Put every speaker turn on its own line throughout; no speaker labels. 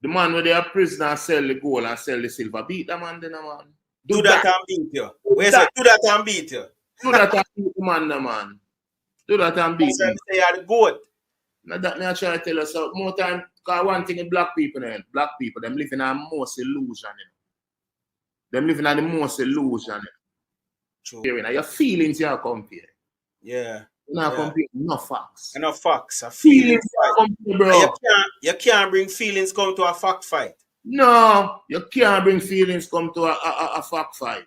The man where they are prisoner sell the gold and sell the silver. Beat the man then, man.
Do that and beat you. Where say do that and beat you?
Do that and beat the man. Do that and beat him.
Say you're the goat.
Now that me I try to tell you, so more time, because one thing in black people, them live in a most illusion. Them living in the most illusion.
True.
Your feelings you compare.
Yeah.
You not compare no facts.
Enough facts. A
Feelings
fight.
compare, bro.
You can't bring feelings come to a fact fight.
No, you can't bring feelings come to a fact fight.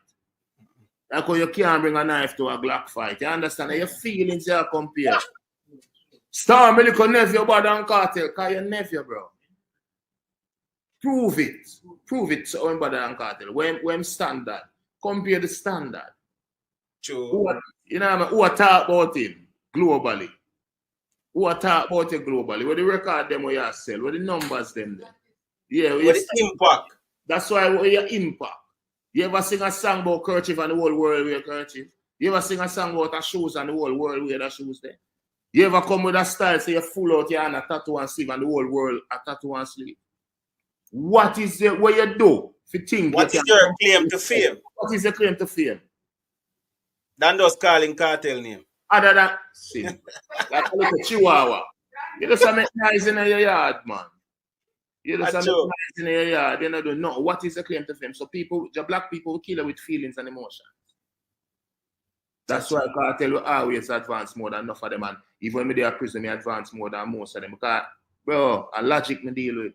Like you can't bring a knife to a Glock fight. You understand? Your feelings you compare. Star me little nephew, brother and Kartel, cause your nephew, bro. Prove it. Prove it to brother and Kartel. When standard. Compare the standard.
True.
Who talk about him globally? Who talk about him globally? What the record them where you sell? What the numbers them there? Yeah,
what the impact?
That's why what your impact. You ever sing a song about kerchief and the whole world wear kerchief? You ever sing a song about a shoes and the whole world wear the shoes there? You ever come with a style say you full out your hand a tattoo and sleeve and the whole world a tattoo and sleeve? What is it what you do? If you think
what is your claim to fame?
What is your claim to fame?
Than just calling Kartel name.
Other than see, like a little chihuahua. You just make noise in your yard, man. You just make noise in your yard. You don't know what is the claim to fame. So people, the black people will kill you with feelings and emotions. That's why Kartel will always advance more than enough of them. And even when they are prison, they advance more than most of them. Because, bro, a logic me deal with.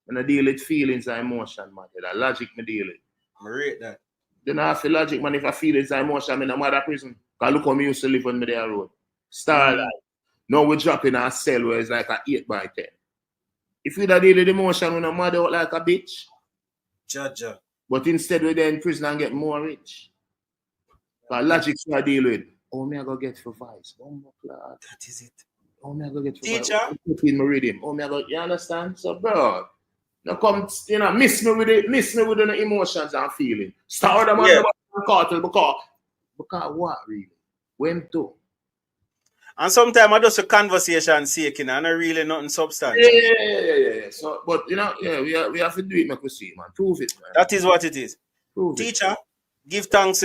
When I deal with feelings and emotion, man. A logic me deal with.
I rate that.
You know, I feel logic, man. If I feelings and emotion, I'm in a mother prison. Because look how me used to live on the road. Starlight. Now we're dropping our cell where it's like a 8x10. If you'd have deal with emotion, when a mother out like a bitch.
Judge.
But instead we're in prison and get more rich. But logic I deal with. Oh, me I go get for Vybz. Oh my God.
That is it.
Oh, me I go get for
Teacher.
Vybz. In my rhythm. Oh, me I go. You understand? So, bro, now come, you know, miss me with the emotions and feeling. Start them on the Kartel because what really? When to?
And sometimes I just a conversation sake, you know, and not really nothing substantial.
Yeah. So, but you know, we have to do it, make we see, man. Prove it, man.
That is what it is.
Prove
Teacher, give thanks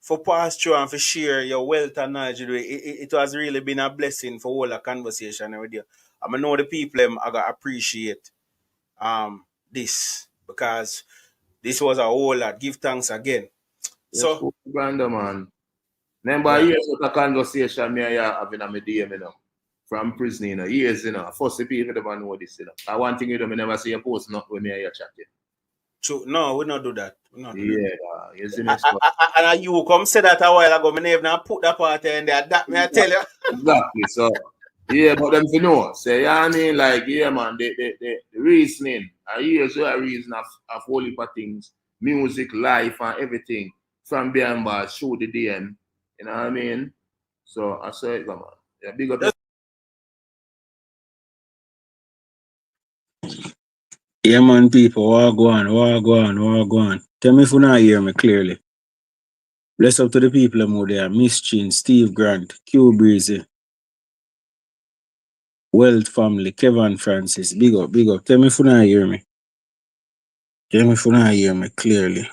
for pass through and for share your wealth and knowledge. It has really been a blessing for all the conversation with you. I know the people I gotta appreciate this because this was a whole lot. Give thanks again.
Yes,
so
man. Remember years of the conversation me having on my DM, you know, from prison, you know, years, you know. First the people never know this, you know. I one thing you do, me never see a post not when me here chatting.
True. No, we not do that.
And
you come say that a while ago, me never put that part in there. That me I tell you.
Exactly. So yeah, but them to know. Say, yeah, I mean, like, yeah, man, the reasoning, years a reason of whole heap of things, music, life, and everything from behind bars, show the DM. You know what I mean? So I say, come on. Yeah, big up.
Yeah, man, people, walk on. Tell me if you not hear me clearly. Bless up to the people out there. Miss Chin, Steve Grant, Q Breezy, Wealth Family, Kevin Francis. Big up. Tell me if you not hear me. Tell me if you not hear me clearly.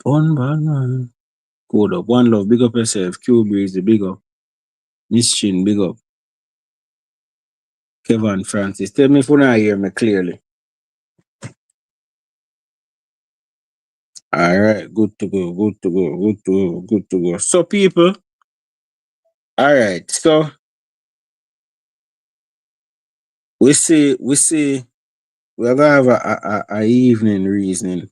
One bad man. Code up. One love. Big up yourself. Q Breezy. Big up. Miss Chin. Big up. Kevin Francis. Tell me if you not hear me clearly. Alright. Good to go. So people. Alright. So we see we're gonna have a evening reasoning.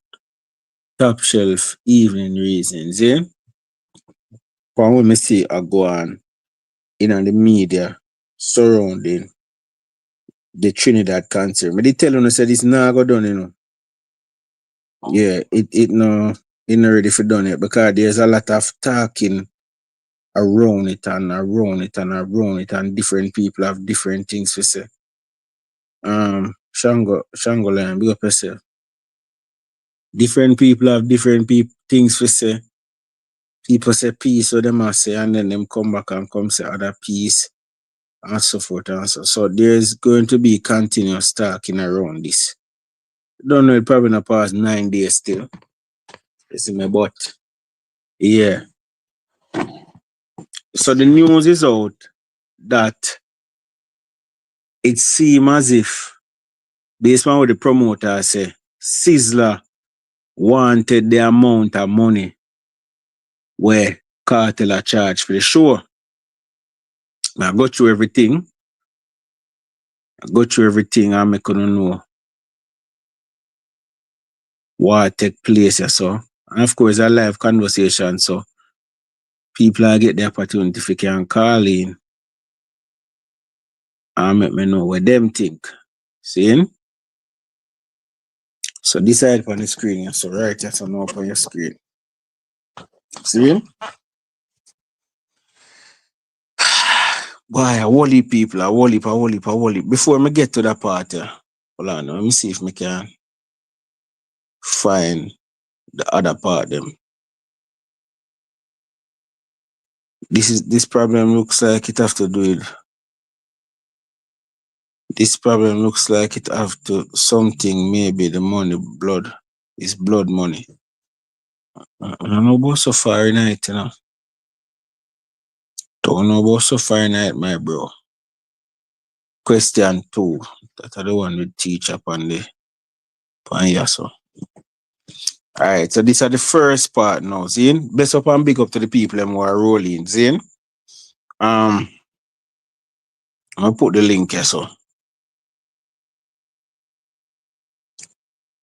Top shelf evening reasons, yeah? From what me see I go on in the media surrounding the Trinidad concert. Me they tell you say this now go done, you know. Yeah, it not ready for done yet because there's a lot of talking around it and different people have different things to say. Shango Line, big up yourself. Different people have different things to say. People say peace, so them must say, and then them come back and come say other peace and so forth and so. So there's going to be continuous talking around this. Don't know, it probably not past 9 days still. You see me, but yeah. So the news is out that it seems as if, based on what the promoter say, Sizzla wanted the amount of money where Cartel are charged for the show. I go through everything. And make you know what take place here, so. And of course, a live conversation, so people are get the opportunity if you can call in and make me know what them think. See? So this side on the screen, so right here, so now up on your screen. See? Boy, a whole heap people, a whole heap. Before me get to that part, hold on, let me see if me can find the other part them. This problem looks like it have to do with. This problem looks like it have to something, maybe the money, blood. It's blood money. I don't know about so far night, you know. Don't know about so far night, my bro. Question 2. That are the one we teach up on the so. Alright, so these are the first part now. Zine. Bless up and big up to the people who are rolling. Zine. I'm gonna put the link here, so.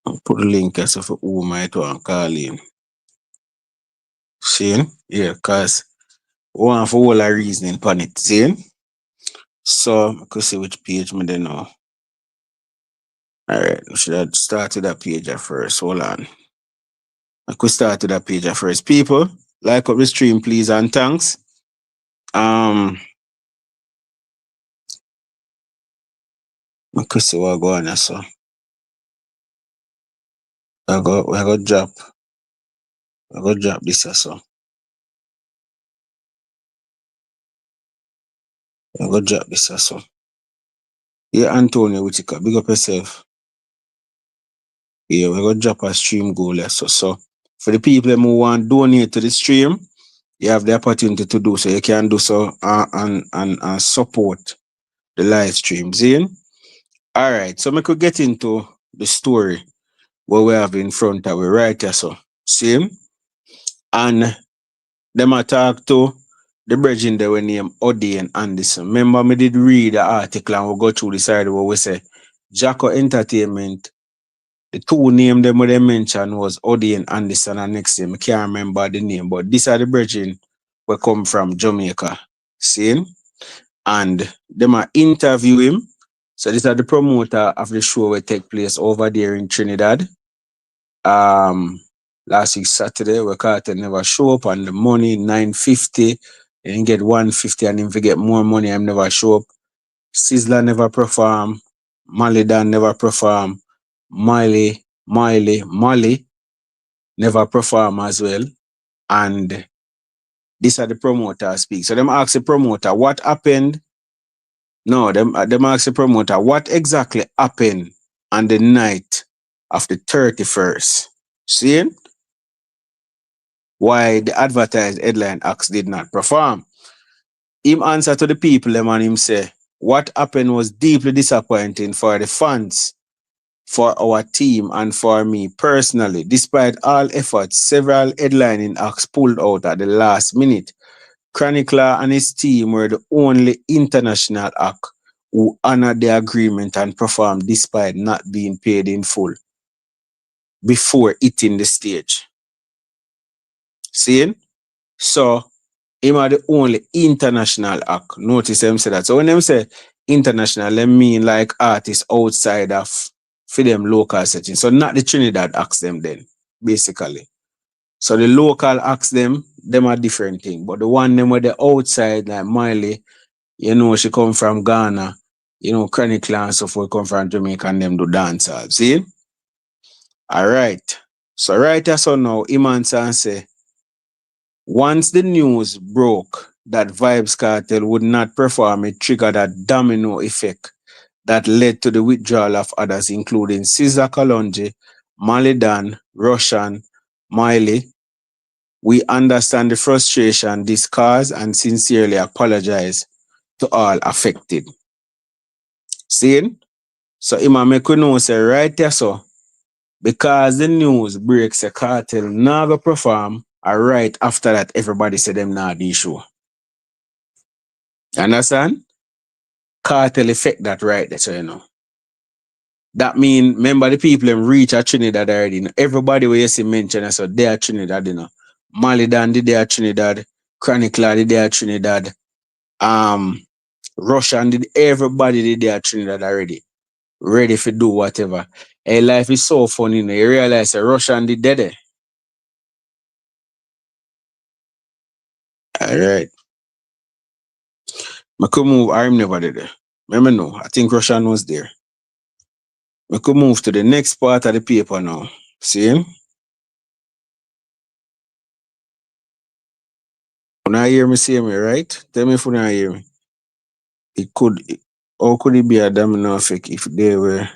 I'll put the link here so for who might want to call in. See? Yeah, cause one for all our reasoning upon it. See? So I could see which page me then now. Alright, should I start with that page at first? Hold on. I could start with that page at first. People, like up the stream, please, and thanks. I could see what going on, so. I go drop this, so. I go drop this, so. Yeah, Antonio Whitaker, big up yourself. Yeah, we go drop a stream goal, so. For the people who want to donate to the stream, you have the opportunity to do so. You can do so and support the live stream. See? All right, so we could get into the story what we have in front of we right here, so. See? And them I talk to the brethren they were named Odie and Anderson. Remember, me did read the article and we go through the side where we say Jacko Entertainment. The two names them they mentioned was Odie and Anderson, and next name I can't remember the name, but these are the brethren we come from Jamaica. See? And them I interview him. So these are the promoter of the show will take place over there in Trinidad. Last week Saturday, we Cartel never show up on the money, 950. Then get 150 and if you get more money, I'm never show up. Sizzla never perform. Mali Dan never perform. Molly never perform as well. And these are the promoters speak. So them ask the promoter what happened. No, them ask the promoter what exactly happened on the night of the 31st. See? Why the advertised headline acts did not perform. Him answer to the people them and him say, what happened was deeply disappointing for the fans, for our team, and for me personally. Despite all efforts, several headlining acts pulled out at the last minute. Chronicler and his team were the only international act who honored the agreement and performed despite not being paid in full before hitting the stage. See? So, him are the only international act. Notice them say that. So when them say international, they mean like artists outside of for them local settings. So not the Trinidad acts them then, basically. So the local acts them are different thing. But the one them were the outside, like Miley, you know, she come from Ghana, you know, Chronicle and so forth come from Jamaica and them do dancehall. See? Alright. So right here so now, Iman say, Once the news broke that Vybz Kartel would not perform, it triggered a domino effect that led to the withdrawal of others, including Sizzla Kalonji, Malidan, Roshan, Miley. We understand the frustration this caused and sincerely apologize to all affected. See? So Ima make we know say right there so because the news breaks a Cartel now go perform, and right after that everybody say them nah do show. Understand? Cartel effect that right there, so you know. That mean remember the people them reach at Trinidad already. You know? Everybody where you see mention so they are Trinidad, you know. Malidan did they are Trinidad, Contractual did they are Trinidad, Russian did everybody did they are Trinidad already. Ready for do whatever. Hey, life is so funny, you know. You realize a Russian did there. Alright. I could move, I'm never there. Remember no, I think Russian was there. We could move to the next part of the paper now. See? You not hear me say me, right? Tell me if you not hear me. How could it be a domino effect if they were?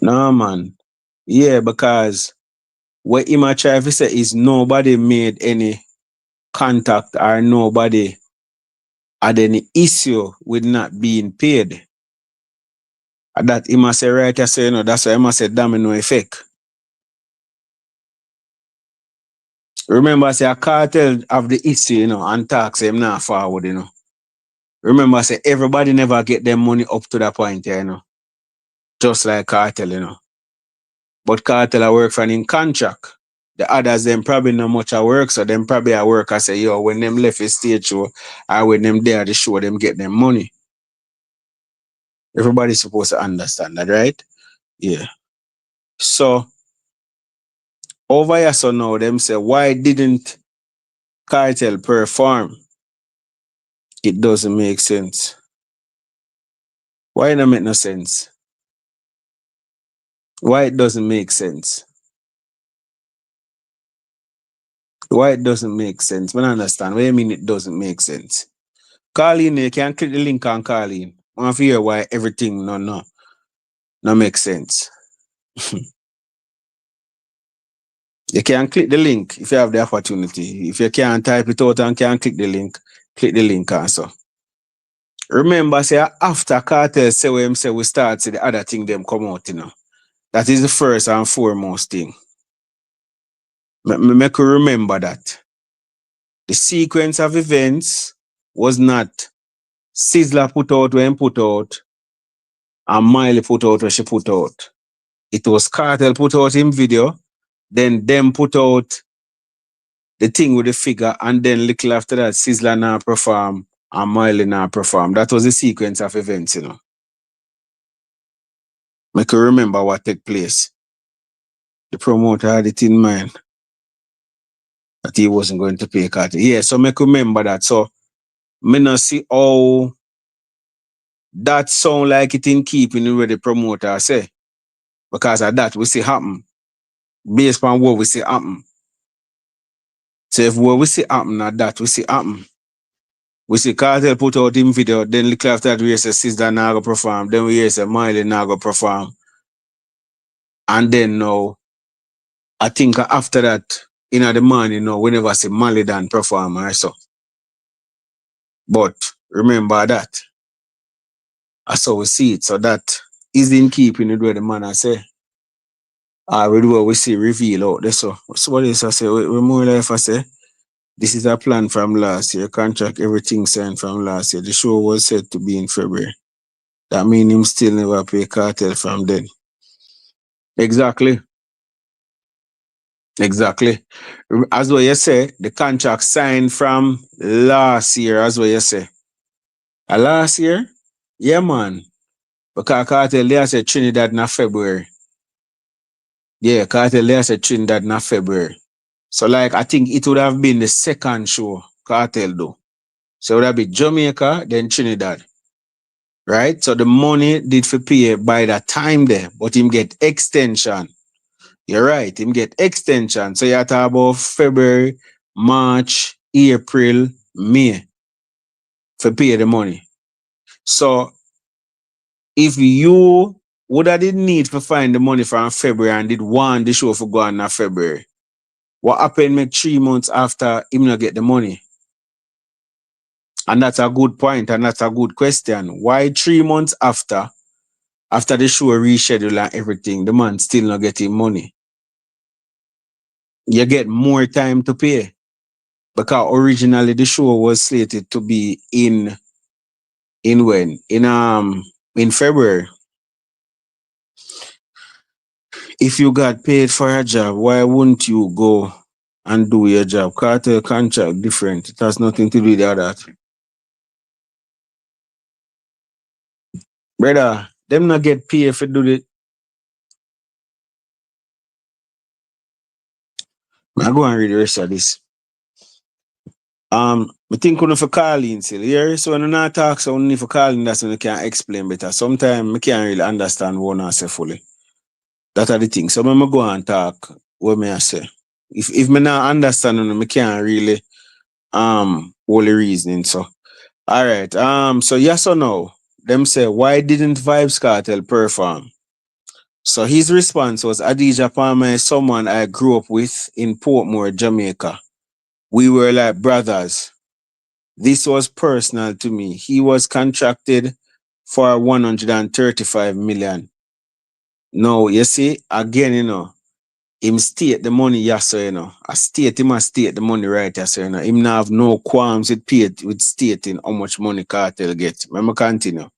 No, man. Yeah, because what him a try to say is nobody made any contact or nobody had any issue with not being paid. And that him a say right, I say, you know, that's why him a say domino effect. Remember, say a cartel of the issue, you know, and talk say him not forward, you know. Remember, say everybody never get their money up to that point, you know. Just like cartel, you know. But cartel I work for in contract. The others them probably not much at work, so them probably at work I say, yo, when them left a stage show or when them there at the show, them get them money. Everybody's supposed to understand that, right? Yeah. So over here so now them say, why didn't cartel perform? It doesn't make sense. Why it not make no sense? Why it doesn't make sense? Why it doesn't make sense? I don't understand. What do you mean it doesn't make sense? Call in, you can click the link and call in. I want to hear why everything no make sense. You can click the link if you have the opportunity. If you can't type it out and can't click the link also. Remember, say after Cartel say what him say we start see the other thing them come out, you know. That is the first and foremost thing. Make you remember that. The sequence of events was not Sizzla put out when put out and Miley put out what she put out. It was Cartel put out in video, then them put out the thing with the figure, and then little after that, Sizzla now perform and Miley now perform. That was the sequence of events, you know. Make you remember what took place. The promoter had it in mind that he wasn't going to pay Cartel. Yeah, so make you remember that. So, me not see how that sound like it in keeping with the promoter say. Because of that, we see happen. Based on what we see happen. So if what we see happen at that, we see happen. We see Cartel put out him video, then little after that we say Sizzla now go perform, then we hear say Miley now go perform. And then now, I think after that, in the morning now, we never see Malidan perform or so. But remember that. That's how we see it. So that is in keeping with what the man I say. We do what we see reveal out there. So what is I say? We more like I say. This is a plan from last year. Contract, everything signed from last year. The show was set to be in February. That means him still never pay Cartel from then. Exactly. As what you say, the contract signed from last year, as what you say. Last year? Yeah, man. Because Cartel, they said Trinidad in February. Yeah, Cartel, they said Trinidad in February. So, like, I think it would have been the second show, Cartel, though. So, it would have been Jamaica, then Trinidad. Right? So, the money did for pay by that time there, but him get extension. You're right, him get extension. So you talk about February, March, April, May for pay the money. So if you would have did need to find the money from February and did want the show for go on in February, what happened make 3 months after him not get the money? And that's a good point and that's a good question. Why 3 months after the show reschedule and everything, the man still not getting money? You get more time to pay. Because originally the show was slated to be in when? In February. If you got paid for a job, why wouldn't you go and do your job? Cartel contract different. It has nothing to do with that. Brother, them not get paid for do it. I go and read the rest of this. I think when for calling still, yeah. So when you not talk, so only for calling, that's when you can explain better. Sometimes I can't really understand what I say fully. That are the things. So when I go and talk, what may I say? If me not understand, I can't really all the reasoning. So alright. So yes or no? Them say why didn't Vybz Kartel perform? So his response was Adidja Palmer is someone I grew up with in Portmore, Jamaica. We were like brothers. This was personal to me. He was contracted for 135 million. No, you see, again, him state the money, yes, sir, him must state the money right, yes, sir, Him not have no qualms with stating how much money Cartel get. Remember, continue.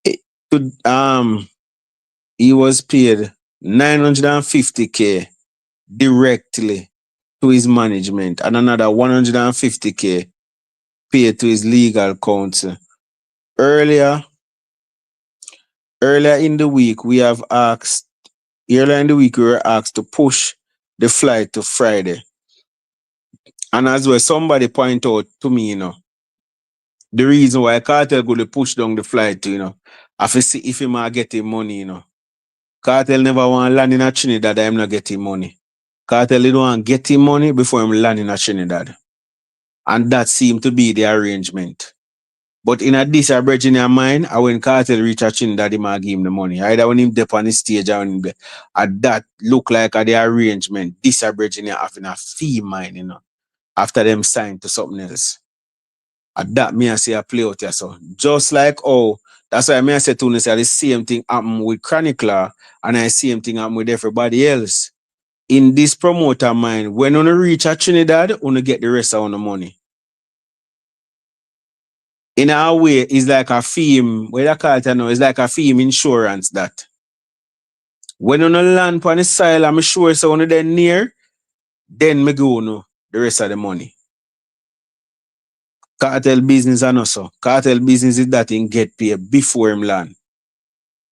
Eh, he was paid 950K directly to his management and another 150K paid to his legal counsel. Earlier in the week, we were asked to push the flight to Friday. And as well, somebody point out to me, the reason why Cartel go to push down the flight, I have to see if he might get him money, Cartel never want to land in a Trinidad that I'm not getting money. Cartel don't want to get him money before him land in a Trinidad. And that seemed to be the arrangement. But in a this bridge in your mind, when Cartel reach a Trinidad, he might give him the money. Either when him dip on the stage or when him there. And that look like the arrangement. This bridge in your having a fee mind, after them signed to something else. And that me I say I play out here. So just like that's why I say to you, say the same thing happen with Chronicler and the same thing happen with everybody else. In this promoter mind, when you reach a Trinidad, you get the rest of the money. In a way, it's like a film, what I call it now, it's like a film insurance that. When you land on the side, I'm sure so when you're near, then me go the rest of the money. Cartel business and also. Cartel business is that him get paid before him land.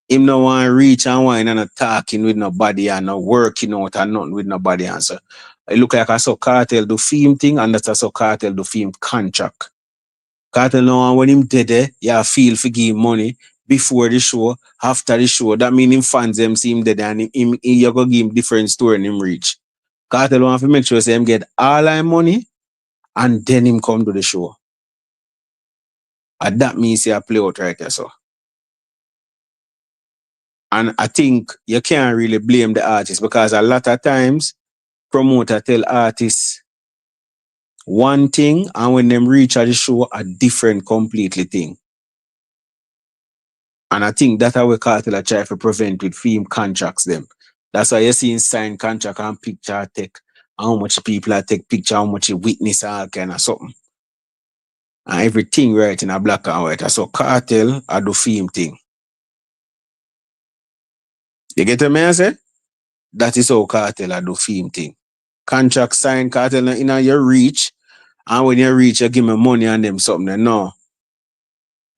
Him no want to reach and wine and not talking with nobody and not working out and nothing with nobody. And so it look like I saw Cartel do film thing and that's also Cartel do film contract. Cartel know when him dead there, you feel for give money before the show, after the show. That mean him fans them see him dead and you go give him different story and him reach. Cartel want to make sure say him get all his money and then him come to the show. And that means you play out right there, so. And I think you can't really blame the artist because a lot of times promoter tell artists one thing and when them reach at the show a different completely thing. And I think that's how we Cartel are try to prevent with film contracts them. That's why you see in sign contract and picture take how much people are take picture, how much you witness all kind of something. And everything right in a black and white. So Cartel are the film thing. You get what I say? That is how Cartel are the film thing. Contract sign, Cartel in your reach, and when you reach, you give me money and them something. No.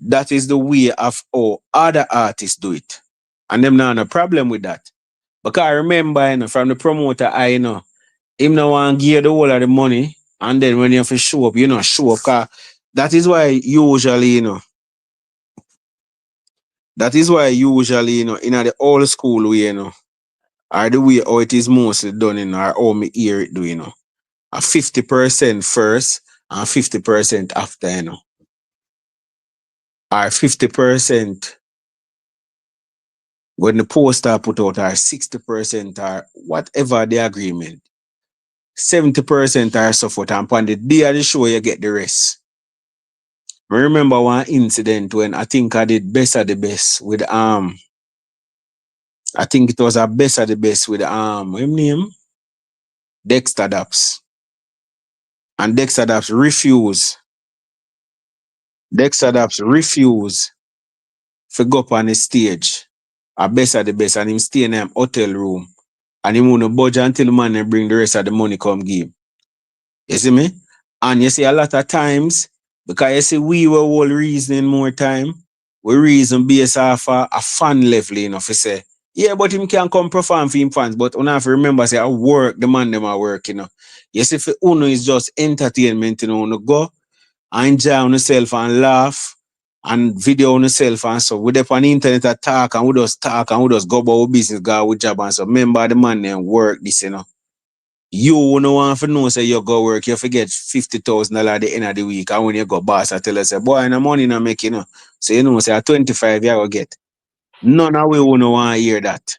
That is the way of how other artists do it. And them not no problem with that. Because I remember, from the promoter, him no want to give the whole of the money, and then when you have to show up, show up. Cause that is why usually, in the old school way, or the way how it is mostly done, you know, or how me hear it do, you know. A 50% first and 50% after, you know. Or 50% when the poster put out, or 60% or whatever the agreement. 70% or so forth, and on the day of the show you get the rest. I remember one incident when I think I did best of the best with I think it was a best of the best with what his name? Dexter Daps. And Dexter Daps refused. Dexter Daps refused to go up on the stage. A best of the best, and him stay in a hotel room. And he won't budge until the man and bring the rest of the money come give. You see me? And you see a lot of times, because you see we were all reasoning more time, we reason based off a fan level, you know, for say, yeah, but him can come perform for him fans, but you have to remember, say, I work, the man them are work, you know. You see, for Uno is just entertainment, you know, Uno go and enjoy on yourself and laugh and video on yourself and so. We dey on the internet and talk and we just go about our business, go our job and so. Remember the man them work this, you know. You no want to know say you go work, you forget $50,000 at the end of the week. And when you go boss, I tell you say, boy, no money no make, you know. So you know, say at 25 you go get. None of we won't want to hear that.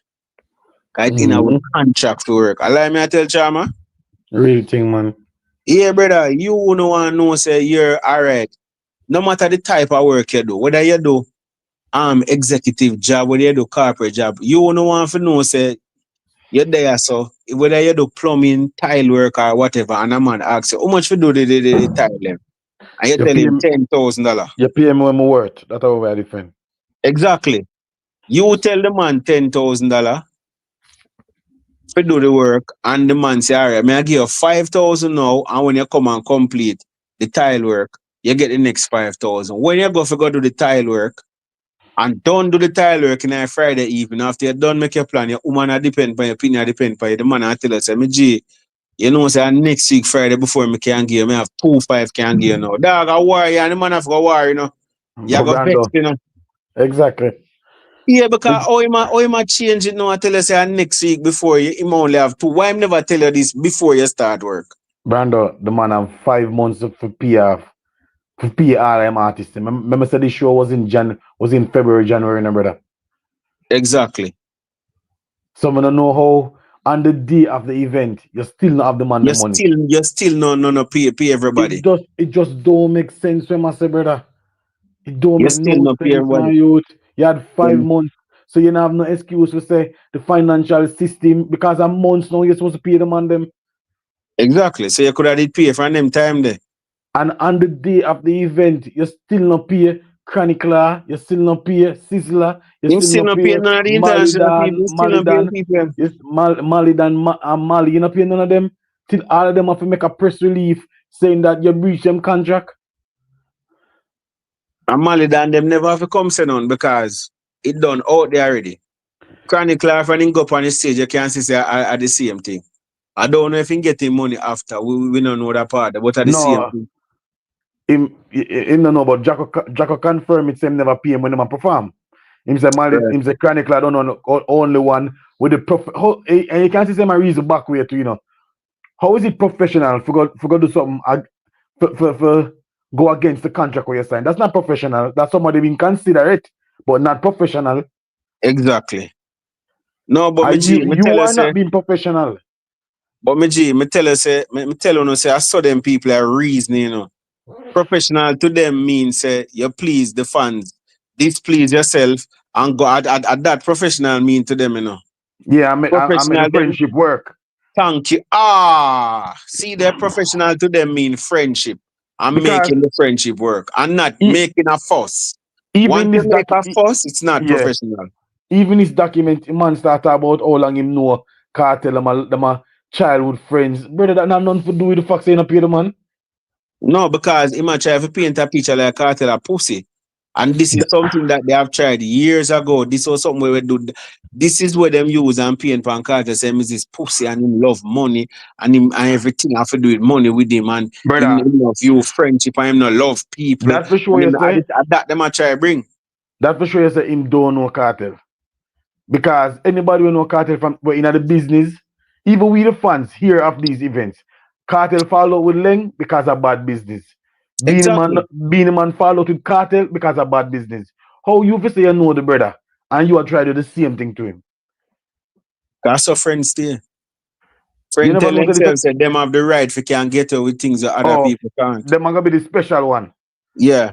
Right in our contract to work. Allow me to tell Chama.
Real thing, man.
Yeah, brother, you won't want to know say you're alright. No matter the type of work you do, whether you do executive job, whether you do corporate job, you won't want to know say you're there, so whether you do plumbing, tile work, or whatever, and a man asks you, how much you do the tile them? And you tell him $10,000.
You pay me when I work. That's how I defend.
Exactly. You tell the man $10,000 to do the work, and the man say, all right, may I give you 5,000 now, and when you come and complete the tile work, you get the next 5,000. When you go do the tile work, and don't do the tile work in a Friday evening, after you done make your plan, your woman depend on your opinion, depend on you. The man I tell you, say, me G, you know, say next week Friday before me can give you, me have 2-5 can give you now. Dog, I worry, and the man have to worry, you know. You go vex, you know.
Exactly.
Yeah, because how him a change it now and tell you say next week before you him only have 2. Why him never tell you this before you start work?
Brando, the man have 5 months for PR. For PRM artists. Remember said the show was in February, January, no brother.
Exactly.
So I don't know how on the day of the event you still not have the man the money.
You still no pay everybody.
It just don't make sense when I say, brother. It don't
You
make
still
no
not pay
sense,
everybody.
man, youth. You had 5 months, so you don't have no excuse to say the financial system because of months now you're supposed to pay the man them.
Exactly. So you could have did pay for them time there.
And on the day of the event, you still not pay Contractual, you still not pay Sizzla, you still not pay
none of the international people. You still not pay people.
Yes, Malidan and Mali, you not pay none of them. Till all of them have to make a press release saying that you breach them contract.
And Malidan them never have to come say none because it done out there already. Contractual when he go up on the stage, you can't say I the same thing. I don't know if he getting money after. We don't know that part, but at the same thing.
Him don't know, but Jacko confirm it. Him never pay him when him perform. Him say Mali, him say Contractual don't know only one with the and you can't see him a reason back way to, you know. How is it professional for go do something for go against the contract where you sign? That's not professional. That's somebody being considerate, but not professional.
Exactly. No, but
you are not being professional.
But me tell you say I saw them people are reasoning, you know. Professional to them means say you please the fans, displease yourself, and go at that professional mean to them, you know.
Yeah, I make the friendship work.
Thank you. See, the professional to them mean friendship and making the friendship work and not making a fuss. Once you make a fuss, it's not professional.
Even this document, man start about how long him know Kartel, them a childhood friends. Brother, that not nothing to do with the fact saying pay the man.
No, because he might try to paint a picture like Kartel a pussy. And this is something that they have tried years ago. This was something where we do. This is where them use and paint pan Kartel say this pussy and him love money and everything have to do with money with him and him love you friendship and him not love people.
That's for sure you say.
That them a try to bring.
That's for sure you say him don't know Kartel. Because anybody who know Cartel from in the business, even we the fans hear of these events. Cartel follow with Leng because of bad business.
Exactly.
Being man follow with Cartel because of bad business. How you say you know the brother and you are trying to do the same thing to him?
That's a friend stay.
You
Friend
never
tell
know that
themselves that them have the right if can get away with things that other people can't.
them are gonna be the special one.
Yeah.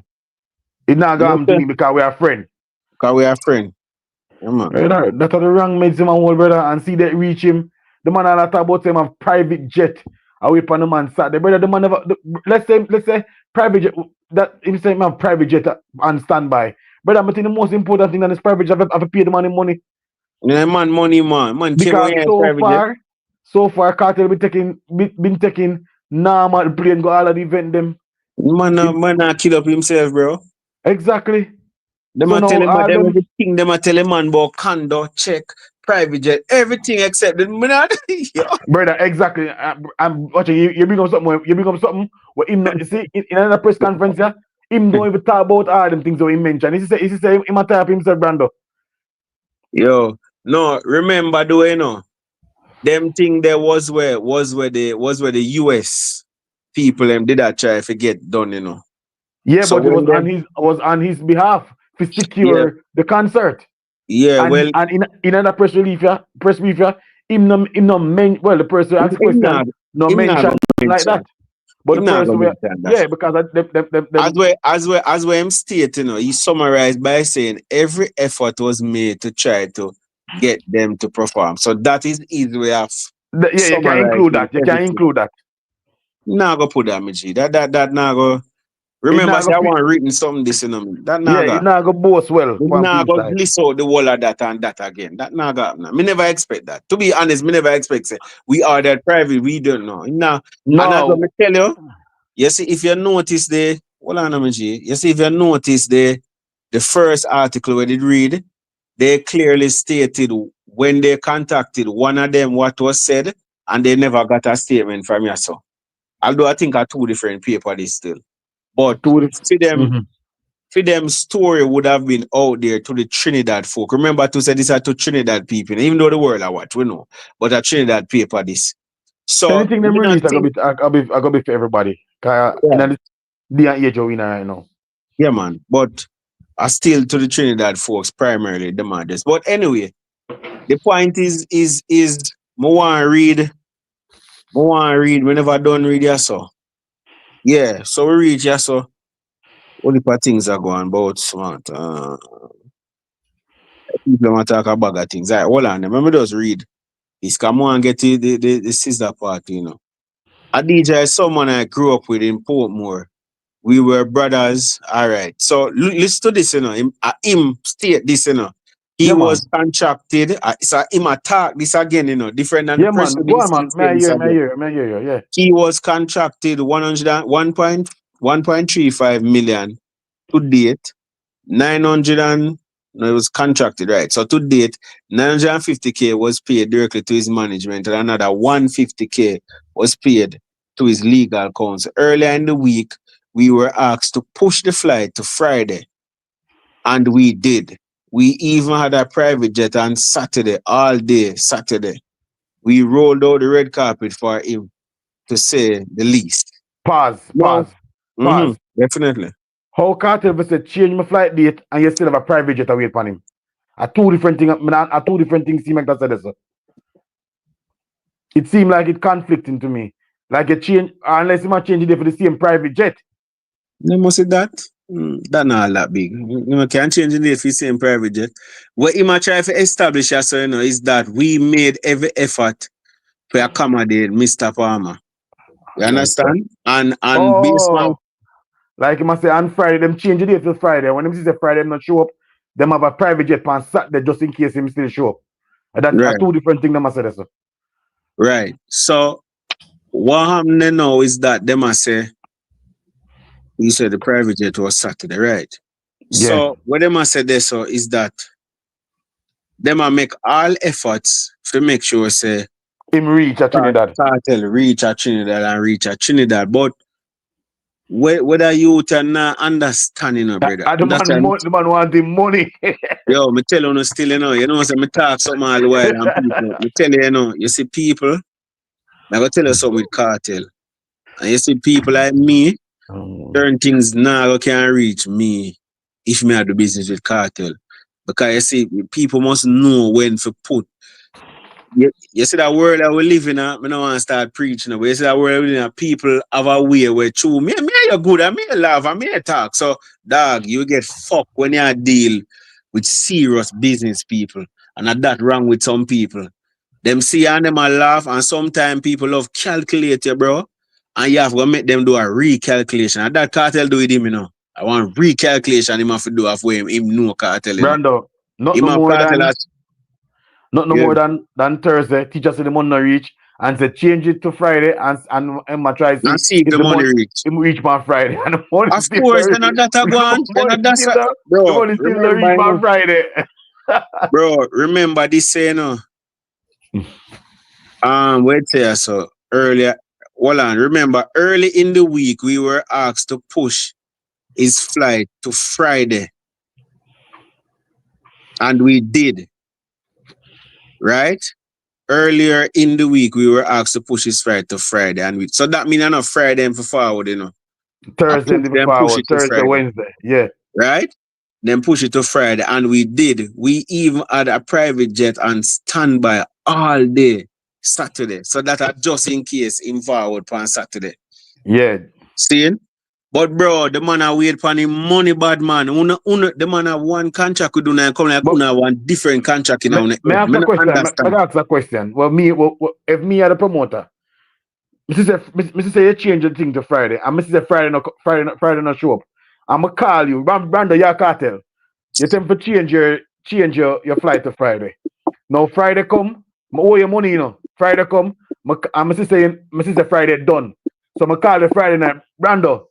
It's not
You know,
gonna to me because we are friends.
because we are friend. Yeah, man.
That's the wrong medicine, man, old brother, and see that reach him. The man all talk about him have private jet away from the man sat. The brother, the man never. Let's say private jet. That him say have private jet on standby. Brother, I think the most important thing that is private jet. Have to pay the man in money
Yeah, man, money, man. Man, came
because
out here
so far, Cartel been taking normal plane go all of the event them.
Man, kill up himself, bro.
Exactly.
Them
So
are
now
telling
all them,
everything. Them are telling man about condo, check, private jet, everything except the man. Yeah.
brother, exactly. I'm watching you bring up something. You bring up something. What him not, you see in another press conference, yeah, him don't even talk about all them things that he mentioned. He say him a type himself, Brando.
Yo, no, remember the way, you know, them thing there was where the US people them did that try to get done, you know.
Yeah,
So
but it
when them,
was on his behalf to
yeah,
secure the concert.
yeah,
And
well,
in another press brief, yeah, him no well the person who asked
him
question
not,
no
him not
mention
gonna
like
mention,
that. But the
him not
person
gonna
where
mention that.
yeah, because them
As well him state, you know, he summarized by saying every effort was made to try to get them to perform. So that is easy way of
yeah, you can include
summarizing
that. You can
everything.
include that.
Now go put that, me G. That now go.
It
Remember,
not
say
go
I
fit.
want written something this, you know. That now
Yeah,
go.
it not go boast well
Me
from
now
him
go
side.
list out the whole of that and that again. That now go. Nah. Me never expect that. To be honest, me never expect say we are that private. We don't know. Now, and as I
No,
tell you, you see, if you notice the hold on, me G. You see, if you notice the first article where they read, they clearly stated when they contacted one of them what was said, and they never got a statement from you. So, although I think are two different paper this still, but
to the
for them story would have been out there to the Trinidad folk. Remember to say this are to Trinidad people, even though the world are what we know, but a Trinidad paper this. So
anything them
me not
release,
think,
I gotta be for everybody. Cause in
yeah,
the day and age we in right now.
yeah, man. But I still to the Trinidad folks primarily the matters. But anyway, the point is more want read whenever done read yeah so. Yeah, so we read yeah so all the things are going about smart. People want to talk about other things. All right, hold on. Let me just read. This come on and get the Sizzla part, you know. A DJ is someone I grew up with in Portmore. We were brothers. All right. So listen to this, you know. Him state this, you know. He
Yeah,
was
man.
contracted. So him attack this again, you know. Different than the
Yeah,
press
man. Go
release.
on, man.
He say this again.
May I hear you. Yeah.
He was contracted 1.1.35 million to date. 900 and no, it was contracted, right? So to date, 950K was paid directly to his management, and another 150K was paid to his legal counsel. Earlier in the week, we were asked to push the flight to Friday, and we did. We even had a private jet on Saturday, all day Saturday. We rolled out the red carpet for him, to say the least.
Pause.
Definitely.
How Cartel say change my flight date and you still have a private jet away upon him? A two different things. A two different things seem like that said so. It seemed like it conflicting to me. Like a change unless you might change it for the same private jet.
You must say that. That not that big. You can't change the date for the same private jet. What you might try to establish as you know, is that we made every effort to accommodate Mr. Palmer. You
Like so.
understand? And based on
Oh, like you must say on Friday, them change the date to Friday. When them see the Friday them not show up, them have a private jet on Saturday just in case him still show up. And that's a
right,
two different things them must say that, so.
right. So what happened now is that them must say you said the private jet was Saturday, right?
Yeah.
So what they must say there so is that them must make all efforts to make sure say
Him reach at Trinidad.
Cartel reach at Trinidad and reach at Trinidad. But whether you can not understand, you know, brother.
The man want the money.
Yo, me tell you, still, you know, so me talk something all the while, and people, me tell you, you see people, I go tell you something with Kartel. And you see people like me, certain things now can reach me if me I do business with Kartel. Because you see, people must know when to put. You see that world that we live in, I don't want to start preaching, but you see that world we live in, people have a way where true. Me you're good, I me laugh, I me talk. So, dog, you get fucked when you deal with serious business people. And that wrong with some people. Them see and them a laugh, and sometimes people love calculate you, bro. And you have to make them do a recalculation. And that Kartel do with him, you know. I want recalculation him have to do for him know Kartel, you know.
Brando, not
Him
no more
Kartel
than
has,
not no more than Thursday. Teacher said the money not reach and say change it to Friday and Emma try to
see if the money reach.
Him reach on Friday and the money
of course, then that a go on.
The money still not reach on Friday.
Bro, remember this, you know. Wait here, so earlier. Hold on, remember early in the week we were asked to push his flight to Friday. And we did. Right? Earlier in the week we were asked to push his flight to Friday. And so that means not Friday and for forward, you know.
Thursday and forward, Thursday, Wednesday. Yeah.
Right? Then push it to Friday. And we did. We even had a private jet on standby all day Saturday. So that are just in case in forward on Saturday.
Yeah.
Seeing? But bro, the man I wait for him money bad man. The man have one contract with you and come like one different contract in
May I ask a question? Well, if me are the promoter, Mrs. say you change the thing to Friday, and Mrs. say Friday not show up. I'ma call you, Brando, your Kartel. You tell me to change your flight to Friday. Now Friday come, I owe you money, you know. Friday come, and Mrs. say Friday done. So I call you Friday night, Brando.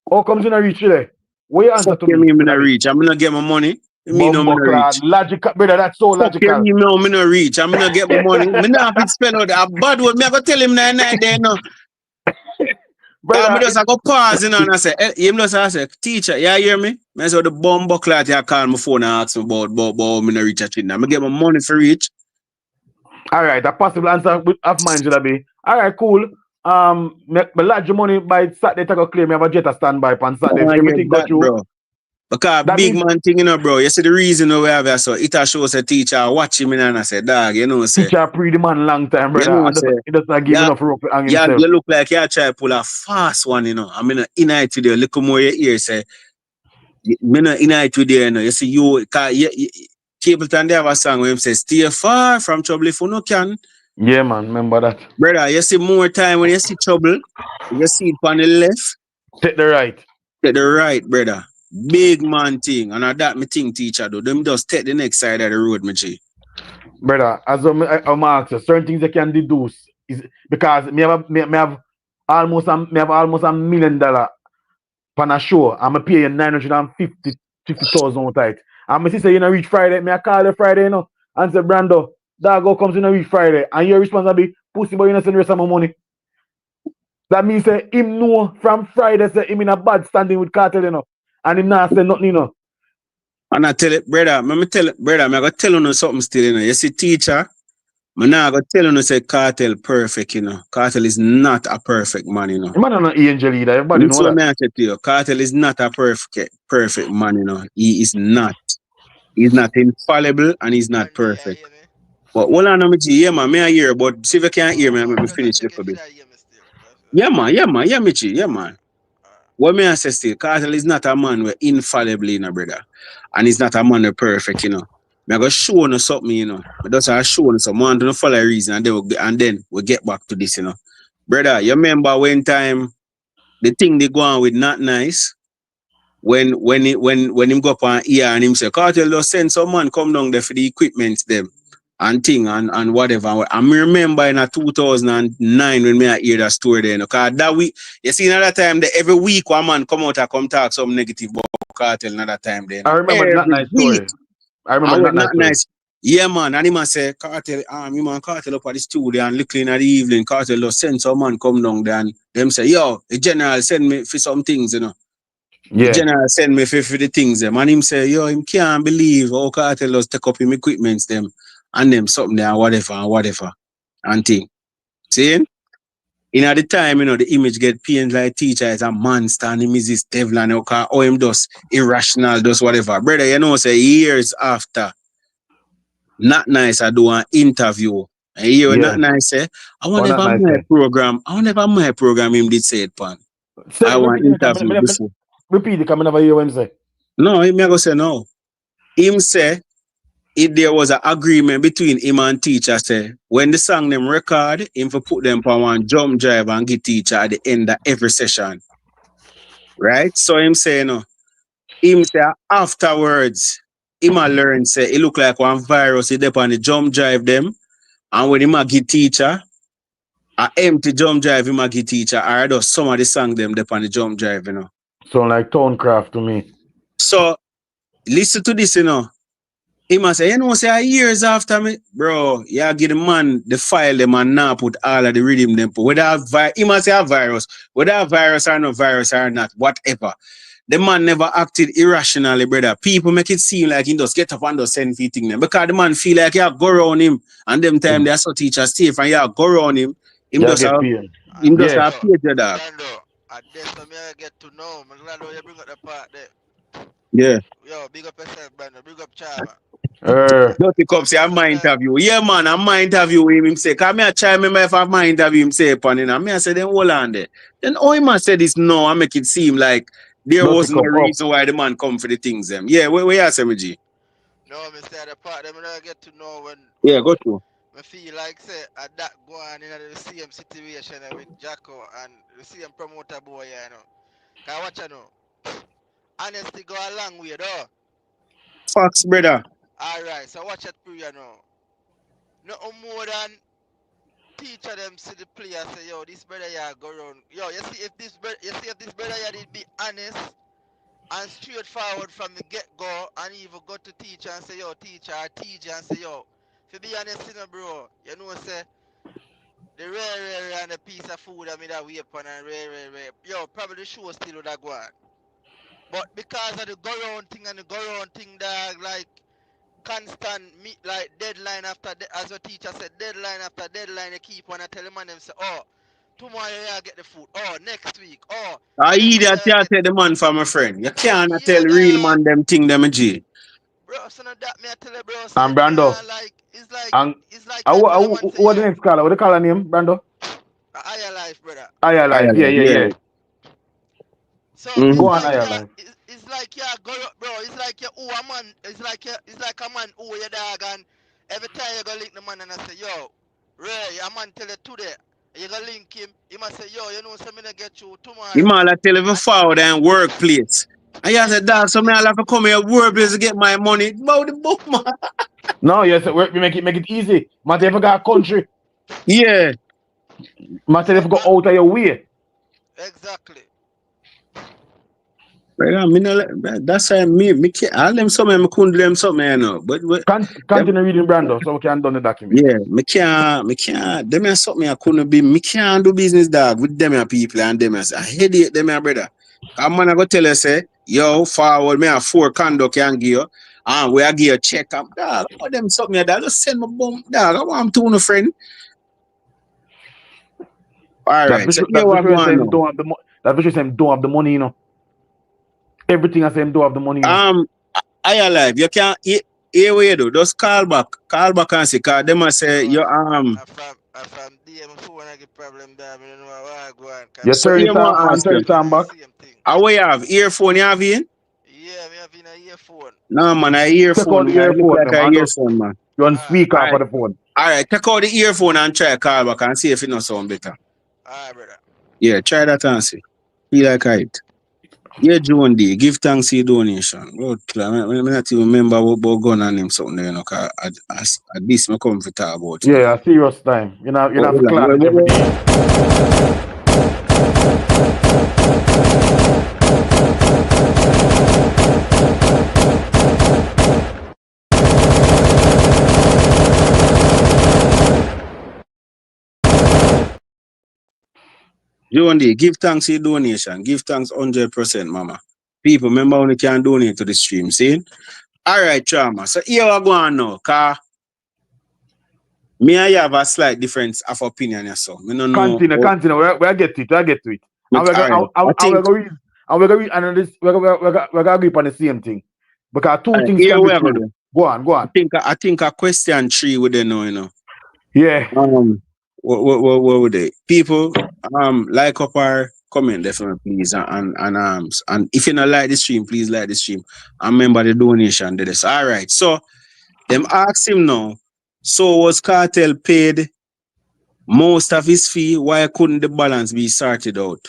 How comes you not reach today? What you answer to me?
I'm not reach. I'm gonna get my money.
Logical, brother, that's so logical.
You know, I'm not reach. I'm gonna get my money. I'm not have to spend out a bad word. I'm gonna tell him night there, no. Brother, I go pause, you know, and I say, I say, teacher, you hear me? I say, the bomb buckler, you call my phone and ask me about me not reach a thing. I'm gonna get my money for reach.
All right, a possible answer of mine should be, all right, cool. Me lodge your money by Saturday to go claim me have a jet a standby on Saturday. Everything got you.
Bro. Because that big man thing, you know, bro. You see the reason we have that, so it shows a teacher watch him and I say, dog, you know, say.
Teacher pre the man long time, brother. You know, it doesn't give enough rope to hang himself.
You look like you try to pull a fast one, you know. I mean, in it today, look more your ear say. Me no in it today, you know. You see you, Capleton they have a song where him says, stay far from trouble if you no can.
Yeah, man, remember that.
Brother, you see more time when you see trouble, you see it on the left.
Take the right.
Take the right, brother. Big man thing. And that me think teacher do. Them just take the next side of the road, me G.
Brother, as I'm asking, certain things they can deduce is because me have almost $1 million on a show. I'm gonna pay you 950,000 tight. And me say you know reach Friday, me I call you Friday, you know, and say Brando. That go comes in a week Friday, and your responsibility, pussy boy, you know, send the rest of my money. That means say him know from Friday say him in a bad standing with Kartel, you know, and him not say nothing, you know.
And I tell it, brother, I'm gonna tell you something still, you know. You see, teacher, I'm not gonna tell you say Kartel perfect, you know. Kartel is not a perfect man, you know.
Man, not an angel either. Everybody know that.
I tell you, Kartel is not a perfect man, you know. He is not. He's not infallible and he's not perfect. But hold on, yeah, man, may I hear, but see if you can't hear me, I'm going to finish a little bit. Yeah, man. What may I say still, Kartel is not a man where infallibly, you know, brother. And he's not a man where perfect, you know. I'm going to show you something, you know. But that's how I show you something. I don't follow a reason, and then we'll get back to this, you know. Brother, you remember when time, the thing they go on with not nice, when him go up on ear and him say, Kartel just send some man come down there for the equipment, them. And thing and whatever. I remember in 2009 when I hear that story there, because that week, you see another time that every week one man come out and come talk some negative about Kartel another time then.
I remember that nice story. I remember that nice.
Yeah, man. And he must say, Cartel, you man Cartel up at the studio and looking at the evening, Cartel just send some man come down there and them say, yo, the general send me for some things, you know. The
Yeah.
general send me for the things them. And him say, yo, him can't believe how Cartel just take up him equipments them and them something there and whatever. And thing. See? In at the time, you know, the image get painted like teacher is a monster and him is this devil and or him does irrational, does whatever. Brother, you know, say years after. Not nice, I do an interview. And you
Yeah.
not nice, say, I want
Oh,
never
not nice,
my
eh?
program. Him did say it, pan.
Say,
I want
repeat it,
interview before.
repeat it, come never hear what him say.
No, him go say no. Him say if there was an agreement between him and teacher, say when the song them record, him for put them on one jump drive and give teacher at the end of every session. Right? So him say no. Him say afterwards, him a learn say it look like one virus he dep on the jump drive them. And when him a give teacher, a empty jump drive him a give teacher, or does some of the song them dep on the jump drive, you know.
Sound like Towncraft to me.
So listen to this, you know. He must say, you know, say years after me, bro, yeah, give the man the file them and now put all of the rhythm them put. Whether he must say a virus, whether a virus or no virus or not, whatever. The man never acted irrationally, brother. People make it seem like he just get up and just send feeding them. Because the man feel like you go around him and them time they are so teachers safe and you go around him. Him just have paid your dog.
At this time I get to know. I'm glad you bring up the part there.
Yeah.
Yo, big up yourself, Brandon. Big up Chava.
Dirty Cup say I'm my interview. Yeah, man, I'm my interview with him. Say, come here, try me if I my interview him say upon it. And me I say, then hold on there. Then all him say this no, I make it seem like there was no reason why the man come for the things them. Yeah, where you say, G?
No, me say the part them I get to know when
go through.
I feel like say that go on in the same situation with Jacko and the same promoter boy, you know. Cause watch you know. Honesty go a long way though.
Facts, brother.
Alright, so watch it through, you know. No more than teacher them see the player say, yo, this brother yeah go around. Yo, you see if this brother yeah did be honest and straightforward from the get-go and even go to teacher and say, yo, teacher and say, yo, to be honest, you know, bro, you know say the rare and a piece of food I mean that we upon and rare. Yo, probably the show still would have gone. But because of the go round thing and the go round thing dog, like constant meet like deadline after as your teacher said, deadline after deadline, they keep on tell them and them say, oh, tomorrow you get the food, oh, next week, oh.
I that you tell the man for my friend. You can't tell real man them thing them G.
Bro, so now that me I tell you, bro, so
and Brando.
like it's like
what the next caller? What the caller name, Brando?
Higher Life, brother.
Higher Life, yeah.
So
Go on, Higher Life.
It's like you go, bro. It's like you owe a man. It's like a man owe your dog, and every time you go link the man and I say, yo, Ray, a man tell you today, you go link him. He must say, yo, you know, so me get you tomorrow.
You man tell him forward and workplace. And you say, dog, so me I have to come here workplace to get my money. About the book, man.
No, yes, we make it easy. Man, if you got a country.
Yeah.
Man, if you go out of your way.
Exactly.
Right, I mean, that's why me can't, all them something, I couldn't do them something, you know. But
continue reading Brando, so we can done the document.
Yeah, me can't, them are something I couldn't be, me can't do business, dog, with them people and them. I headache them, brother. Come on, I go tell you, say, yo, forward, me have 4 conduct can give you, and we give you a check up, dog. I them something, dog, just send my bum, dog. I want to know, friend. All right, so
that vicious saying don't have the money, you know. Everything I say him don't have the money. You know?
I alive. You can't here way do. Just call back and say, cause them a say you
From DM phone I get problem there. I don't know why I go on.
You turn it on back.
How we have earphone you have in?
Yeah, me have in a earphone.
No man, a earphone.
Take out the earphone,
like a earphone, man.
You want speak off of the phone.
Alright, take out the earphone and try call back and see if it not sound better.
Alright, brother.
Yeah, try that and see. Feel like it. Yeah, John D, give thanks for your donation. Well, I not even remember what about gun and him something there, you know, cause at this I come to talk about.
Yeah, a serious time. You know, have to clap it every day.
Jondi, give thanks for your donation. Give thanks 100%, mama. People, remember when you can donate to the stream, see? Alright, Chama. So here we go on now, cause me and you have a slight difference of opinion, yeah, so. Me no know.
Continue. We'll get to it. And we're
Alright, I think
we're gonna agree upon the same thing. Because two
alright,
things
here
can
we
be
go.
true. Go on.
I think a question 3 would they know, you know.
Yeah.
What would they? People, like up our comment definitely, please, and if you not like the stream, please like the stream. And remember the donation did this. All right, so them ask him now. So was Cartel paid most of his fee? Why couldn't the balance be sorted out?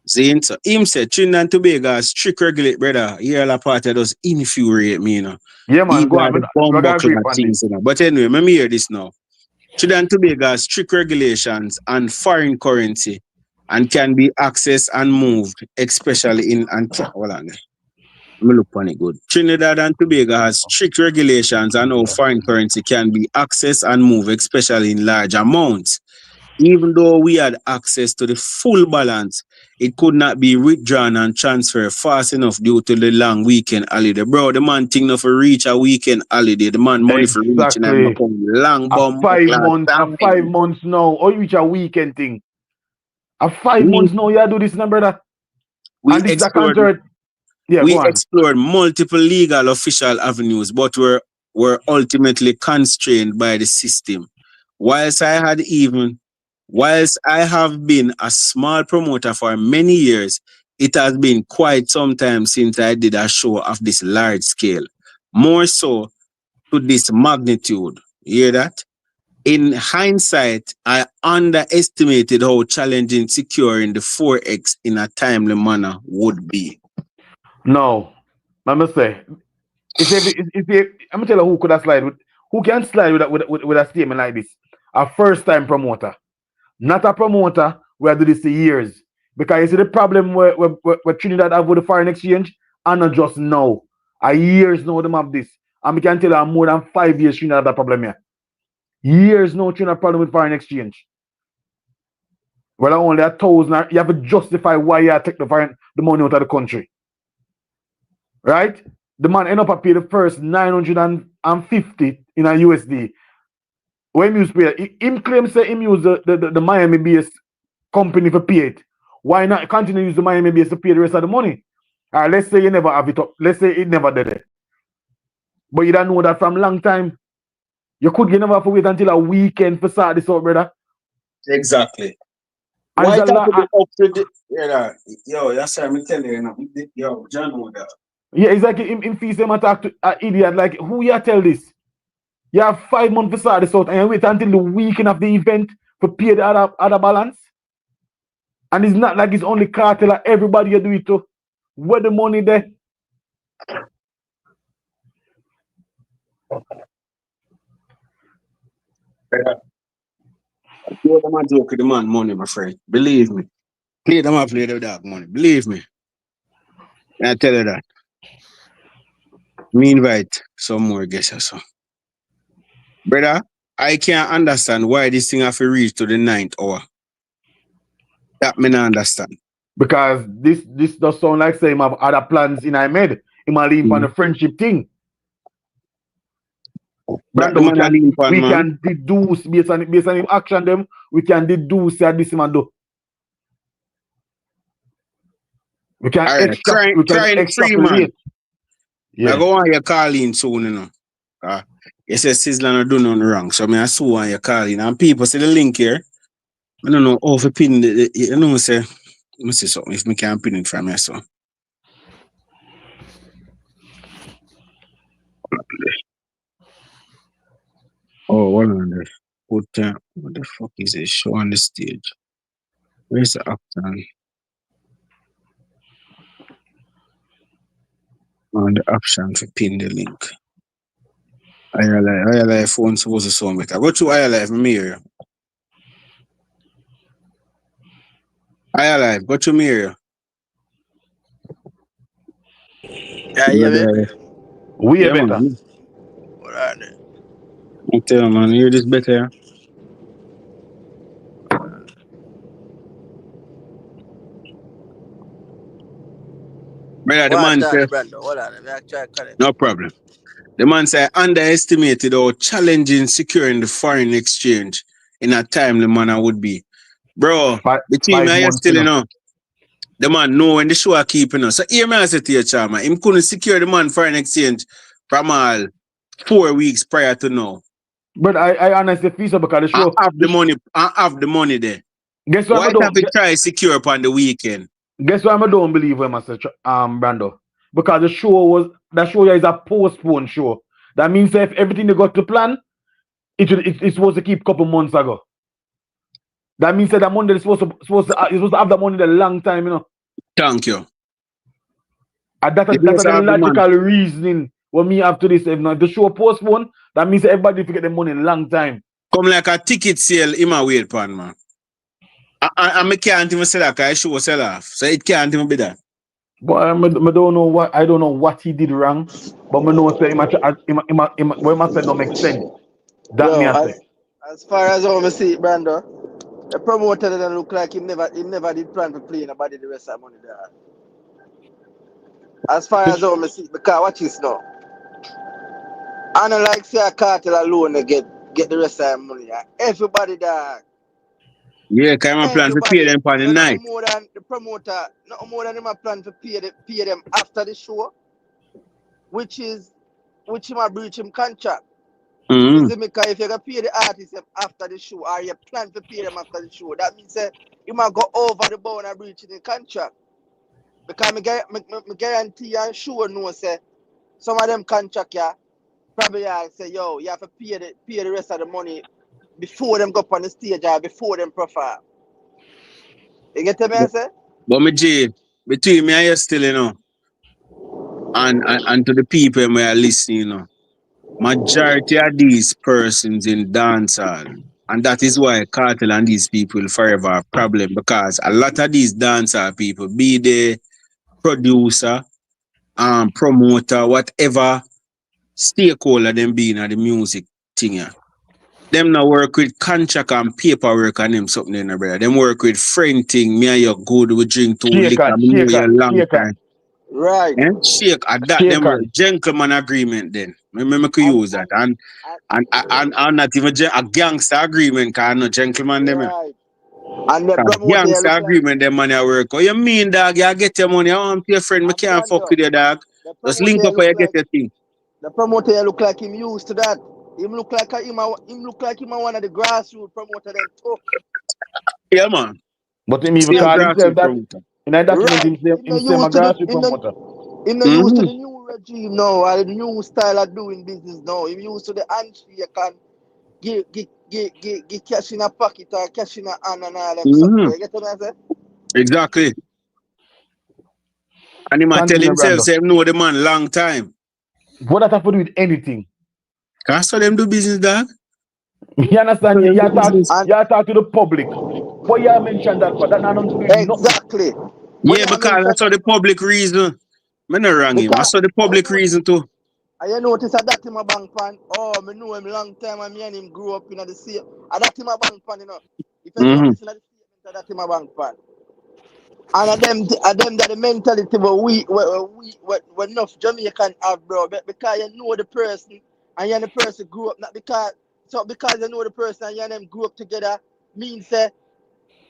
See, so him said Trinidad and Tobago has strict regulate, brother. Here la party does infuriate me, you know.
Yeah, man.
These
Go
are
on.
the
We're gonna agree
bumbuckler
upon
things,
this.
you know. But anyway, let me hear this now. Trinidad and Tobago has strict regulations on foreign currency and can be accessed and moved, especially in hold on. Let me look on it good. Trinidad and Tobago has strict regulations on how foreign currency can be accessed and moved, especially in large amounts. Even though we had access to the full balance, it could not be withdrawn and transferred fast enough due to the long weekend holiday. Bro, the man think of a reach a weekend holiday. The man money for reaching and
Exactly.
become long
A
bomb.
5 months, now. Or you reach a weekend thing. A 5 months now, you do this now, brother.
We
And this is a
explored
contract. Yeah,
we
go on.
explored multiple legal official avenues, but were ultimately constrained by the system. Whilst I have been a small promoter for many years, it has been quite some time since I did a show of this large scale. More so to this magnitude. You hear that? In hindsight, I underestimated how challenging securing the 4X in a timely manner would be.
No. I'm gonna say, I'm gonna tell you who could have slide with, who can slide with a statement like this. A first time promoter. Not a promoter where I do this for years. Because you see the problem where Trinidad have with the foreign exchange, and not just now. A years now them have this. And we can tell you more than 5 years Trinidad have that problem here. Years now Trinidad problem with foreign exchange. Well, only 1,000, you have to justify why you take the money out of the country. Right? The man end up pay the first 950 in a USD. When he use pay, him claim say him use the Miami based company for pay it. Why not continue to use the Miami base to pay the rest of the money? Let's say you never have it up. Let's say it never did it. But you don't know that from long time. You never have to wait until a weekend for start this out, brother.
Exactly.
And
Why
it's a
can't
lot.
up to the yo, that's what I'm telling you now. Yo, John know that.
Yeah, it's like him fees him attack to an idiot. Like, who you tell this? You have 5 months to start this out and you wait until the weekend of the event to pay the other balance. And it's not like it's only Cartel, everybody you do it to. Where the money there?
Play them a joke with the man money, my friend. Believe me. Play them a play the dog money. Believe me. I tell you that. Me invite some more guests or so. Brother, I can't understand why this thing have to reach to the 9th hour. That me not understand.
Because this does sound like say him have other plans in I made. He might lean on the friendship thing. Brando, we can deduce based on him action them, we can deduce that this man do. We can extrapolate.
Yeah. I go on your calling soon, you know. You say Sizzla not do nothing wrong. So I saw on your calling. And people see the link here. I don't know how to pin the you know say let me see something if me can pin it from here so. Oh, hold on there. What the fuck is this? Show on the stage. Where's the actor? On the option to pin the link. I like phone supposed to sound better. Go to ILive, mirror. ILive, go to mirror.
Yeah, yeah,
we are better.
What are they?
I tell you, man, hear this better. Brother, the
What
man say,
Brando? Hold on, let me try to connect.
no problem. The man say, underestimated how challenging securing the foreign exchange in a timely manner would be. Bro, between me
5
and you
months,
still,
you
you
know.
know, the man know when the show are keeping us. So here me I say to you, Chama, him couldn't secure the man foreign exchange from all 4 weeks prior to now.
But I honestly feel so because the show.
I have the money there.
Guess what
Why
I
have
don't.
to try secure upon the weekend?
Guess what I don't believe when I say Brando, because the show is a postponed show. That means if everything they got to plan, it's supposed to keep couple months ago. That means that money is supposed to have the money a long time, you know.
Thank you.
And that's a logical reasoning when me after this. If the show postponed, that means everybody forget the money a long time.
Come like a ticket sale in my wait pan, man. I can't even say that because I show sell off. So it can't even be that.
But I don't know what he did wrong. But I know say what I said don't make sense. That
Yo,
me I say.
as far as I see it, Brando, the promoter doesn't look like he never did plan to play nobody the rest of the money there. As far as I see it, because watch this now. I don't like say a Kartel alone to get the rest of the money. Everybody there.
Yeah, because I'm plan to pay them for the night.
More than the promoter, not more than them a plan to pay them after the show, which him a breach him contract.
Mm-hmm.
Because if you're gonna pay the artist after the show, or you plan to pay them after the show, that means you might go over the bound and breach the contract. Because I guarantee and sure no say some of them contract probably say, yo, you have to pay the rest of the money before them go up on the stage or before them perform. You get what I say?
But me G, between me and you still, you know, and to the people who are listening, you know, majority of these persons in dancehall, and that is why Kartel and these people forever a problem, because a lot of these dancehall people, be the producer, promoter, whatever stakeholder them being at the music thing, yeah. Them now work with contract and paperwork and them something in brother. Them work with friend thing. Me and you good, we drink two liquor. Me know you a long time.
Right.
And shake at that them work gentleman agreement then. Me could use that. And not even a gangster agreement because I'm not gentleman them.
Right. And the
gangster agreement them money work. Oh, you mean dog, you get your money. I want your friend, me can't fuck with your dog. Just link up and you get your thing.
The promoter look like him used to that. Him look like him one of the grassroots promoter them too.
Yeah, man.
But him even call himself that. In that document, himself a grassroots promoter.
Him not used to the new regime now, or the new style of doing business now. Him used to the handshake and get cash in a pocket or cash in a hand and all them stuff. You get what I say?
Exactly. And he might tell himself, say, know the man long time.
What that have to do with anything?
Can't saw them do business, dog.
You understand? You talk to the public. What you mentioned that for? That not doing
exactly.
Yeah, because that's all the public reason. I'm not wrong him. I saw the public reason too.
And you notice that him a bank pan. Oh, I know him long time and me and him grew up in the same. And that him a bank pan, you know. If you don't listen to the statement, that him a bank pan. And them that the mentality we enough Jamaican have, bro. Because you know the person and you and the person grew up, not because you know the person and you and them grew up together means that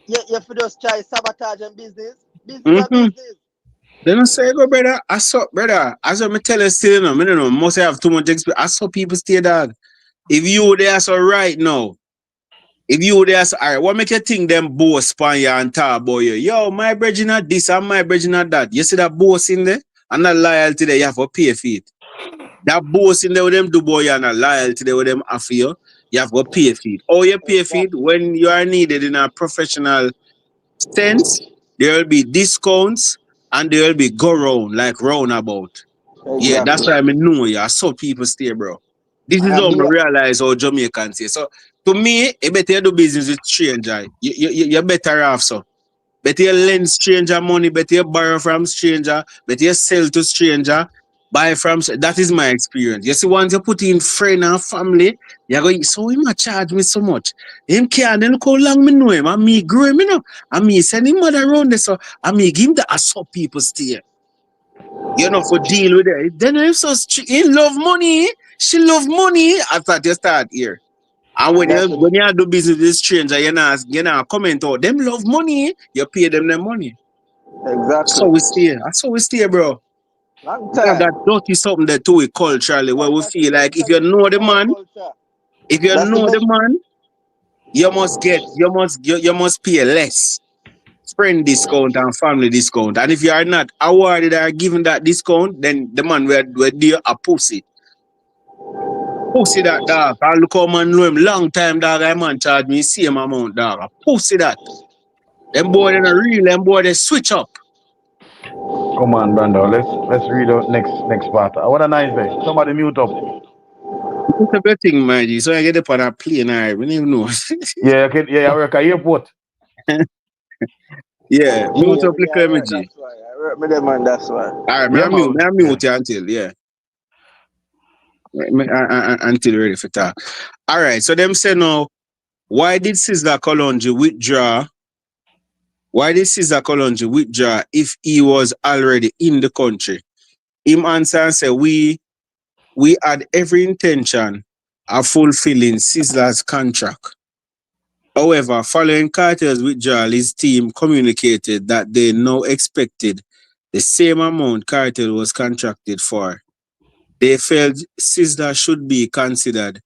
you have to just try sabotage and business. Business.
They don't say go, brother. I saw, brother. As I tell you still, I don't know, must have too much experience. I saw people stay, dog. If you there so right now, if you there so alright, what make you think them boss span you and talk about you? Yo, my brethren not this and my brethren not that. You see that boss in there? And that loyalty there, you have to pay for it. That boss in there with them do boy and a loyalty there with them after you have to pay for it. Oh, you pay for it when you are needed in a professional sense, there will be discounts and there will be go round, like roundabout. Exactly. Yeah, that's why I know you. I saw people stay, bro. This is how I realize how Jamaicans say. So, to me, you better do business with stranger. You're better off, so. Better you lend stranger money, better you borrow from stranger, better you sell to stranger, buy from. That is my experience. You see, once you put in friend and family, you're going, so he might charge me so much. Him can't, then look how long me know him. And me grow him, you know. And me send him mother around there, so. And me give him the, I saw people stay. You know, for deal with it. Then if so he love money, she love money. I thought you start here. And when
That's
you do business with this stranger, you know, comment out. Them love money, you pay them the money.
exactly.
So we stay. That's how we stay, bro.
Long
We have
time.
that dirty something there too with culturally where we
That's
feel like if
culture,
you know the
our
man,
culture.
if you
That's the
know the
best.
man, you must pay less. Friend discount and family discount. And if you are not awarded or given that discount, then the man will do a pussy. Pussy that dog. I look how man know him long time dog. I man charge me same amount dog. A pussy that. Them boy they not real, them boy they switch up.
Come on, Brando. Let's read out next part. What a nice day. Somebody mute up.
It's a good thing, man. G. So I get up on a plane, I don't even know.
Yeah, okay, yeah, I work at airport.
Yeah, mute up
Yeah,
little energy.
that's why. I work with them, and that's why.
Alright,
Yeah,
me
man.
I mute you until until ready for talk. Alright, so them say now, why did Sizzla Kalonji withdraw? Why did Sizzla Kalonji withdraw if he was already in the country? Him answer and say we had every intention of fulfilling Sizzla's contract. However, following Cartel's withdrawal, his team communicated that they now expected the same amount Cartel was contracted for. They felt Sizzla should be considered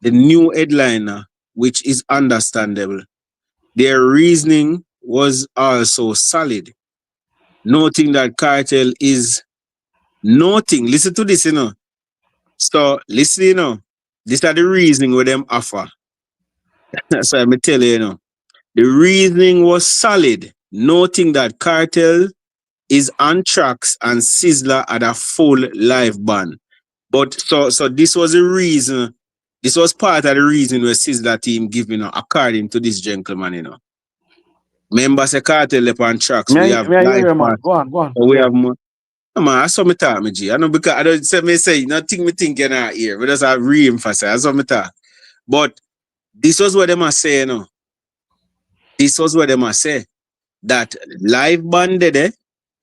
the new headliner, which is understandable. Their reasoning was also solid, noting that Cartel is noting. Listen to this, So, listen, these are the reasoning with them offer. So, let me tell you, The reasoning was solid, noting that Cartel is on tracks and Sizzla had a full live band. But so this was the reason, this was part of the reason where Sizzla team giving according to this gentleman, Remember say Cartel up on tracks, we have
May I
live
hear you, man?
band.
Go on.
So we
Yeah.
have more. No, man, I saw me talk, me G. I know because I don't say nothing me think in our ear. But just I re-emphasize. I saw me talk. But this was what them are saying, This was what them are saying. That live band there,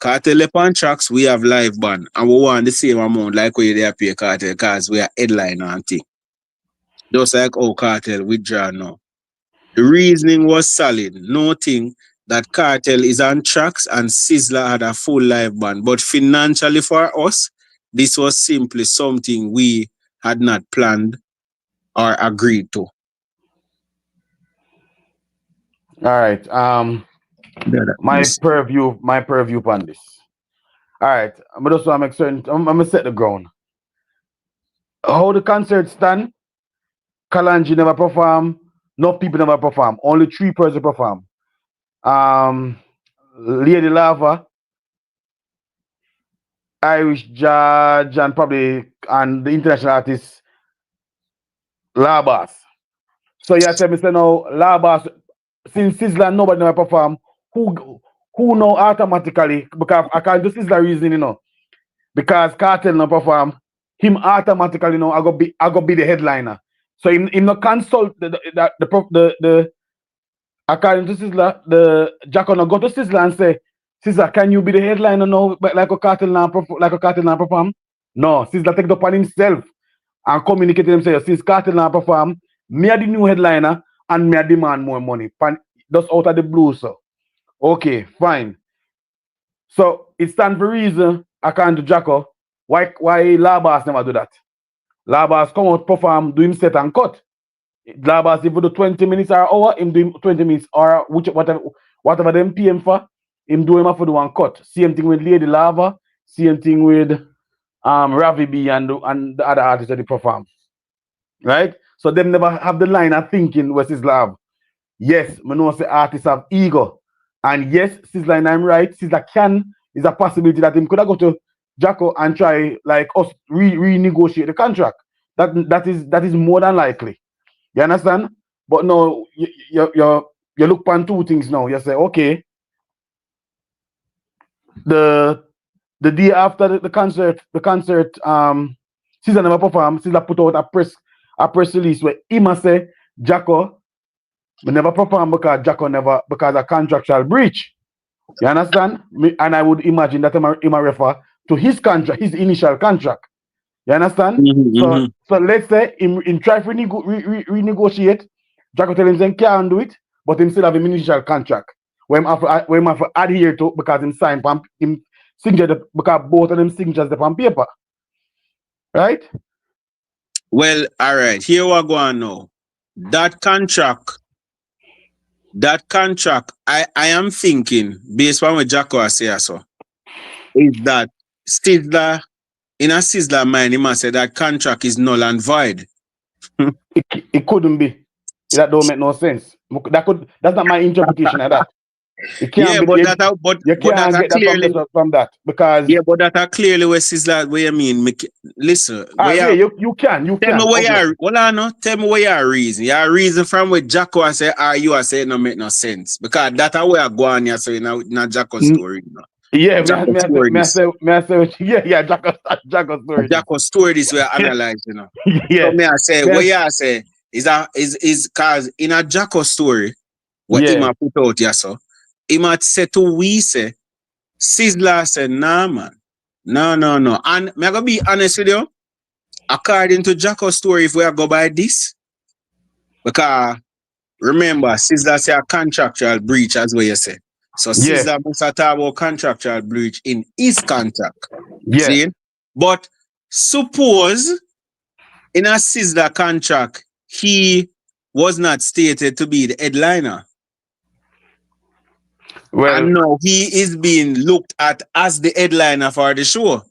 Cartel upon tracks, we have live band. And we want the same amount like we they pay Cartel because we are headliner and thing. Just like Cartel withdraw now. The reasoning was solid, noting that Cartel is on tracks and Sizzla had a full live band. But financially for us, this was simply something we had not planned or agreed to.
All right. My purview on this. All right. I'm just want to make certain. I'm gonna set the ground. How the concert stand? Kalanji never perform. No people never perform. Only 3 persons perform. Lady Lava, Irish Judge, and the international artist Labas. So you tell me say now Labas, since Sizzla nobody never perform, who know automatically, because I can't do Sizzla reason, because Cartel no perform, him automatically I go be the headliner. So him no consult the according to Sizzla, the Jacko no go to Sizzla and say, Sizzla, can you be the headliner now like a Cartel now perform? No, Sizzla take it upon himself and communicate to them say, since Cartel now perform, me are the new headliner and me are demand more money. Just out of the blue, so. Okay, fine. So it stands for reason, according to Jacko, why Labas never do that. Labas come out, perform, do him set and cut. Labas, if you do 20 minutes or hour, him do 20 minutes or whatever them PM for, him do him for the one cut. Same thing with Lady Lava, same thing with Ravi B and the other artists that they perform. Right? So them never have the line of thinking where Sizzla have. Yes, I know say artists have ego. And yes, Sizzla, and I'm right, Sizzla is a possibility that him could have go to Jacko and try like us renegotiate the contract. That is more than likely. You understand? But no, you look upon 2 things now. You say, okay, the day after the concert, Sizzla never perform. Sizzla put out a press release where he must say, Jacko, we never perform because a contractual breach. You understand? And I would imagine that him a refer to his contract, his initial contract. You understand? So let's say him try to renegotiate. Jacko tell him he can't do it, but him still have an initial contract. When him have to adhere to because him sign him signature because both of them signatures on paper. Right?
Well, all right. Here we go on now. That contract, I am thinking, based on what Jacko says, so, is that Sizzla, in a Sizzla mind, he must say that contract is null and void.
It couldn't be. That don't make no sense. That's not my interpretation of that. It can't
Yeah,
be,
but
you
that
can't get
clearly
that from that because
yeah, but that are clearly where Sizzla. What you mean? Listen,
yeah, you can.
Tell me what you well, I know. Tell me what your reason. Your reason from what Jacko I say, you I say it no make no sense because that are where I go on here. So in a Jacko story, you know.
Yeah,
Jacko
Jacko story.
Jacko story this way analyze, you know.
Yeah.
So me I say what you I say is cause in a Jacko story, what he might put out here, so he might say to we say, Sizzla said, nah man. No. And me I gonna be honest with you. According to Jacko's story, if we go by this, because remember, Sizzla say a contractual breach, as what you said. So Sizzla must have talked about contractual breach in his contract.
Yeah.
See? But suppose in a Sizzla contract, he was not stated to be the headliner.
Well,
and now he is being looked at as the headliner for the show.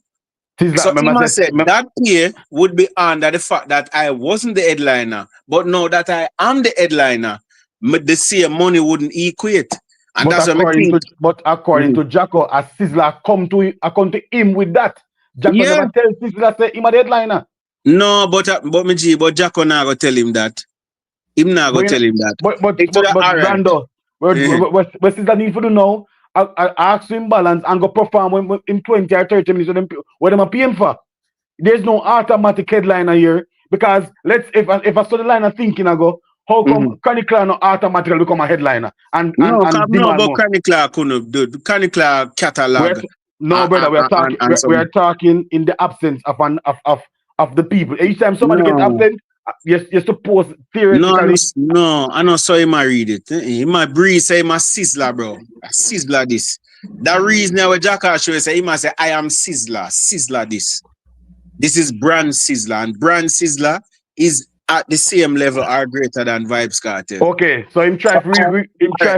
So he must say that pay would be under the fact that I wasn't the headliner, but now that I am the headliner, the same money wouldn't equate. And that's
what according to Jacko, as Sizzla come to him with that. Jacko never tell Sizzla say him a the headliner.
No, but Jacko not gonna tell him that. Him not gonna tell him that.
But Brando, what Sizzla need to do now? I ask him balance and go perform in 20 or 30 minutes what them are paying for. There's no automatic headliner here because if I saw the line of thinking I go, how come Contractual no automatically become a headliner?
But Contractual couldn't do Contractual catalog.
Brother, we are talking in the absence of the people. Each time somebody gets absent, you're supposed theoretically.
No, I know so he might read it. He might breathe, say my Sizzla, bro. Sizzla this. That reason where Jacko show say he must say I am Sizzla this. This is brand Sizzla, and brand Sizzla is at the same level or greater than Vybz Kartel.
Okay, so him try to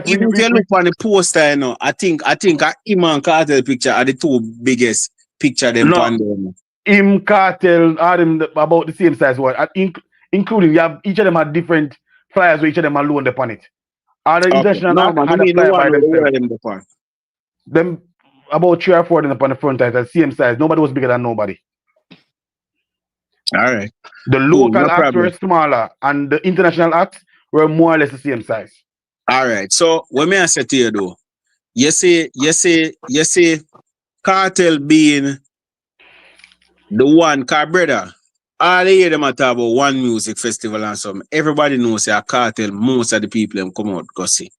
even if you look on the poster, you know, I think him and Kartel picture are the two biggest picture them on them.
Him Kartel are them about the same size what including you have each of them have different flyers where each of them are loaned upon it. Are the international them about 3 or 4 of them upon the front side, the same size. Nobody was bigger than nobody.
All right.
The local acts were smaller and the international acts were more or less the same size.
All right. So what may I say to you though? You say Kartel being the one car brother. All they hear them talk about one music festival and something. Everybody knows a Kartel, most of the people them come out go see.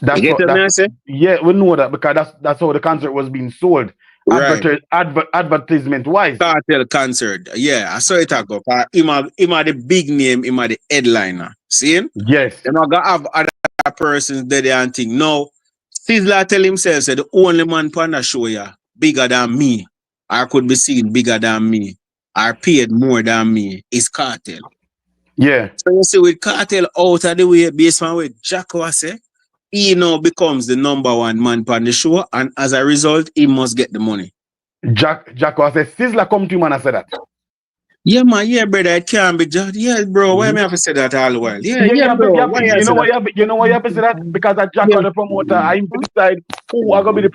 That's
you get what I say?
Yeah, we know that because that's how the concert was being sold. Right. Advertisement wise.
Kartel concert. Yeah, I saw it go. Him are the big name, him are the headliner. See him?
Yes.
They're not gonna have other persons there and think. No, Sizzla tell himself say the only man on the show ya bigger than me, or could be seen bigger than me, or paid more than me is Kartel.
Yeah.
So you see with Kartel out of the way, based on what Jacko say, he now becomes the #1 man on the show, and as a result, he must get the money.
Jacko said, Sizzla come to him and I said that.
Yeah, man, yeah, brother, it can't be just. Yeah, bro, why me have to say that all the while? Yeah, bro.
You know why you have to say that? Because that Jacko the promoter, I decide who are gonna be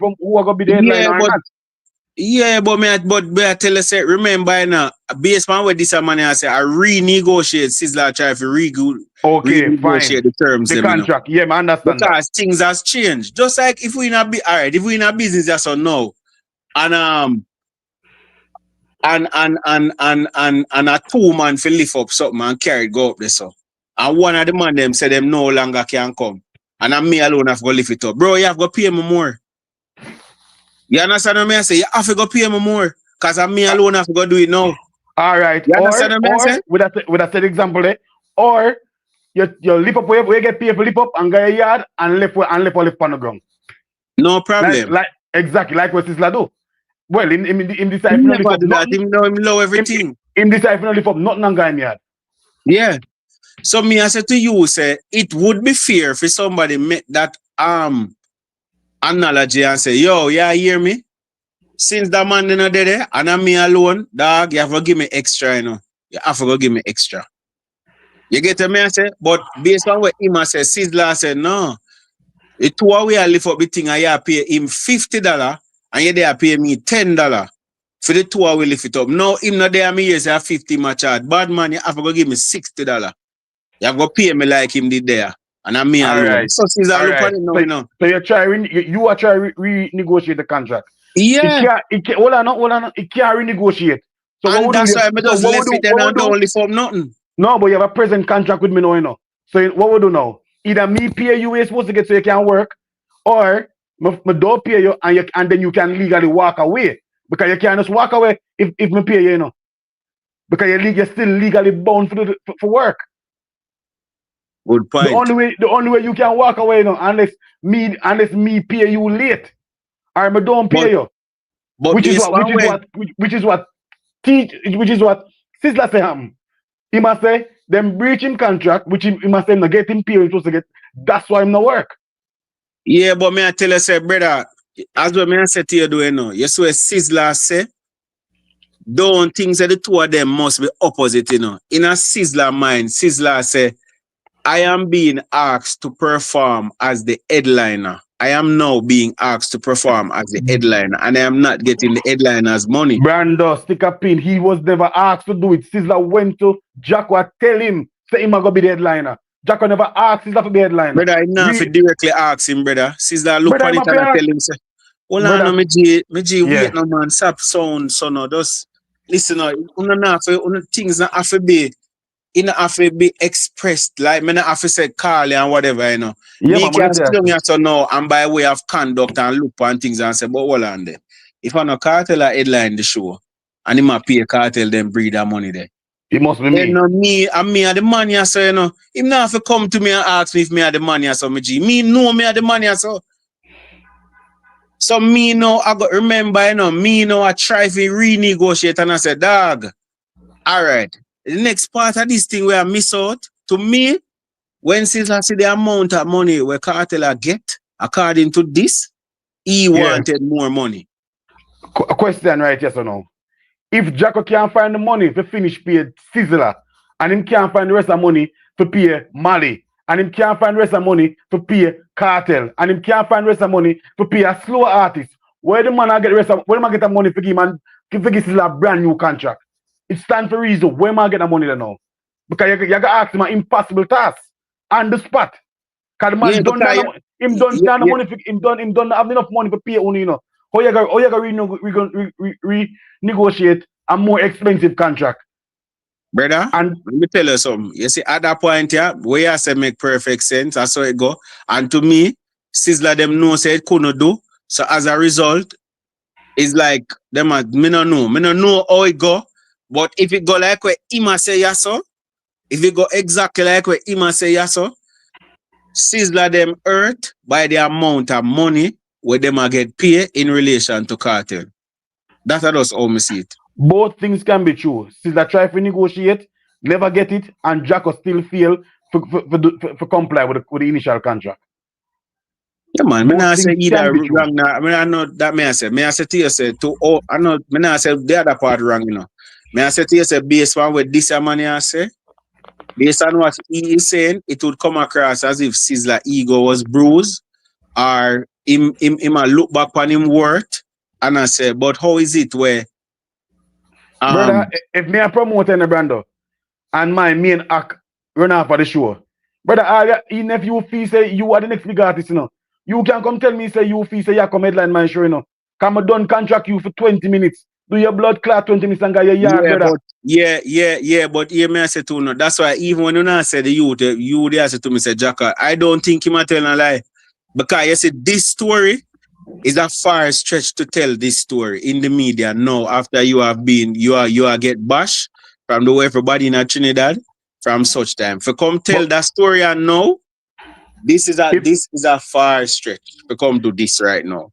the headliner or not.
Yeah, but I tell you, say, remember now, based on what this man I say, I renegotiate Sizzla try to renegotiate the terms.
The contract, I understand.
Because things has changed. Just like if we not be if we in a business just now, and a 2-man for lift up something and carry it go up there so. And one of the man them say them no longer can come. And me alone have to lift it up. Bro, you have to pay me more. You understand what I say? You have to go pay me more. Because I'm me alone have to go do it now.
All right.
You understand what I say?
With a said example there, or you lip up where you get paid for lip up and go a yard and left on the ground.
No problem.
Like exactly like what Sizzla do. Well, in this
He
life,
never do that. Him know everything.
In this life, lip up nothing and go in yard.
Yeah. So me I say to you, say it would be fair for somebody make that analogy and say, yo, yeah, hear me? Since that man didn't there and I'm me alone, dog, you have to give me extra, you know. You have to go give me extra. You get me, I say? But based on what him say, Sizzla said, no. The two of we lift up the thing and you pay him $50 and you there pay me $10 for the two of we lift it up. No, him not there, me here say 50 my charge. Bad man, you have to go give me $60. You have to pay me like him did there. And I'm me alone.
Right.
So Sizzla look at it now, you know.
So you are trying to renegotiate the contract.
Yeah.
It can't, hold on. It can't renegotiate. So
and that's why I just left it there and don't lift up nothing.
No, but you have a present contract with me now, you know. So what we do now? Either me pay you where you're supposed to get so you can work, or me don't pay you and then you can legally walk away. Because you can't just walk away if me pay you, you know. Because you're still legally bound for work.
Good point.
The only way you can walk away, you know, unless me pay you late. Or me don't pay you.
But
which is what Sizzla say happen. He must say them breaching contract, which he must say not getting paid supposed to get. That's why him not work.
Yeah, but me I tell you, say, brother, as what me I say to you do, you know, you see what Sizzla say, don't think that the two of them must be opposite, you know. In a Sizzla mind, Sizzla say, I am being asked to perform as the headliner. I am now being asked to perform as the headliner, and I am not getting the headliner's money.
Brando, stick a pin. He was never asked to do it. Sizzla went to Jacko, tell him, say him going to be the headliner. Jacko never asked Sizzla to be the headliner.
Brother, I not directly ask him, brother. Sizzla look at it and I tell him, say, hold on, no, me G, wait no man, stop sound, so no, just listen, things not have to be. It not have to be expressed like me not have to say Carly and whatever, you know.
Yeah,
me can sit down here to know and by way of conduct and look and things and say, but hold on there. If I know Kartel a headline the show and him a pay Kartel then breed that money there.
It must be me.
You know, me are the money so you know. Him not have to come to me and ask me if me are the money so me G. Me know me are the money so. So me know I got remember, you know, me know I try to renegotiate and I say, dog, all right. The next part of this thing where I miss out, to me, when Sizzla see the amount of money where Kartel get, according to this, he wanted more money.
A question, right? Yes or no? If Jacko can't find the money to finish pay Sizzla, and him can't find the rest of the money to pay Mali, and him can't find the rest of the money to pay Kartel, and him can't find the rest of the money to pay a slow artist, where the man get the rest of where man get the money for him and give Sizzla a brand new contract? It stands for reason. Where am I get the money then now? Because you got to ask him an impossible task on the spot. Because the man don't have money for him don't have enough money for pay only, you know. How you got renegotiate a more expensive contract?
Brother, and let me tell you something. You see, at that point, yeah, where I say make perfect sense, that's how it go. And to me, Sizzla them know say it couldn't do. So as a result, it's like them me no know how it go. But if it go like where Ima say yaso, if it go exactly like where Ima say yaso, Sizzla them hurt by the amount of money where them get paid in relation to Kartel. That's just how me see it.
Both things can be true. Sizzla try to negotiate, never get it, and Jacko still fail for comply with the initial contract.
Yeah, man. I say either wrong. I know that I say to you say I know. I say the other part wrong. You know. I say to you say based on what this man I say, based on what he is saying, it would come across as if Sizzla ego was bruised, or him look back on him worth, and I say, but how is it where?
Brother, if me a promoter in the brando, and my main act run off of the show, brother, even if you feel say you are the next big artist, you know. You can come tell me, say you feel say you come headline my show, you know. Come done contract you for 20 minutes. Do your blood clot 20 minutes and get your yard, brother.
But hear me I say to no. That's why even when you say the you there say to me, say Jacka, I don't think he might tell a lie. Because you see this story, It's a far stretch to tell this story in the media now after you are get bashed from the way everybody in Trinidad from such time. For come tell
But
that story and now, this is
if
a far stretch to come do this right now.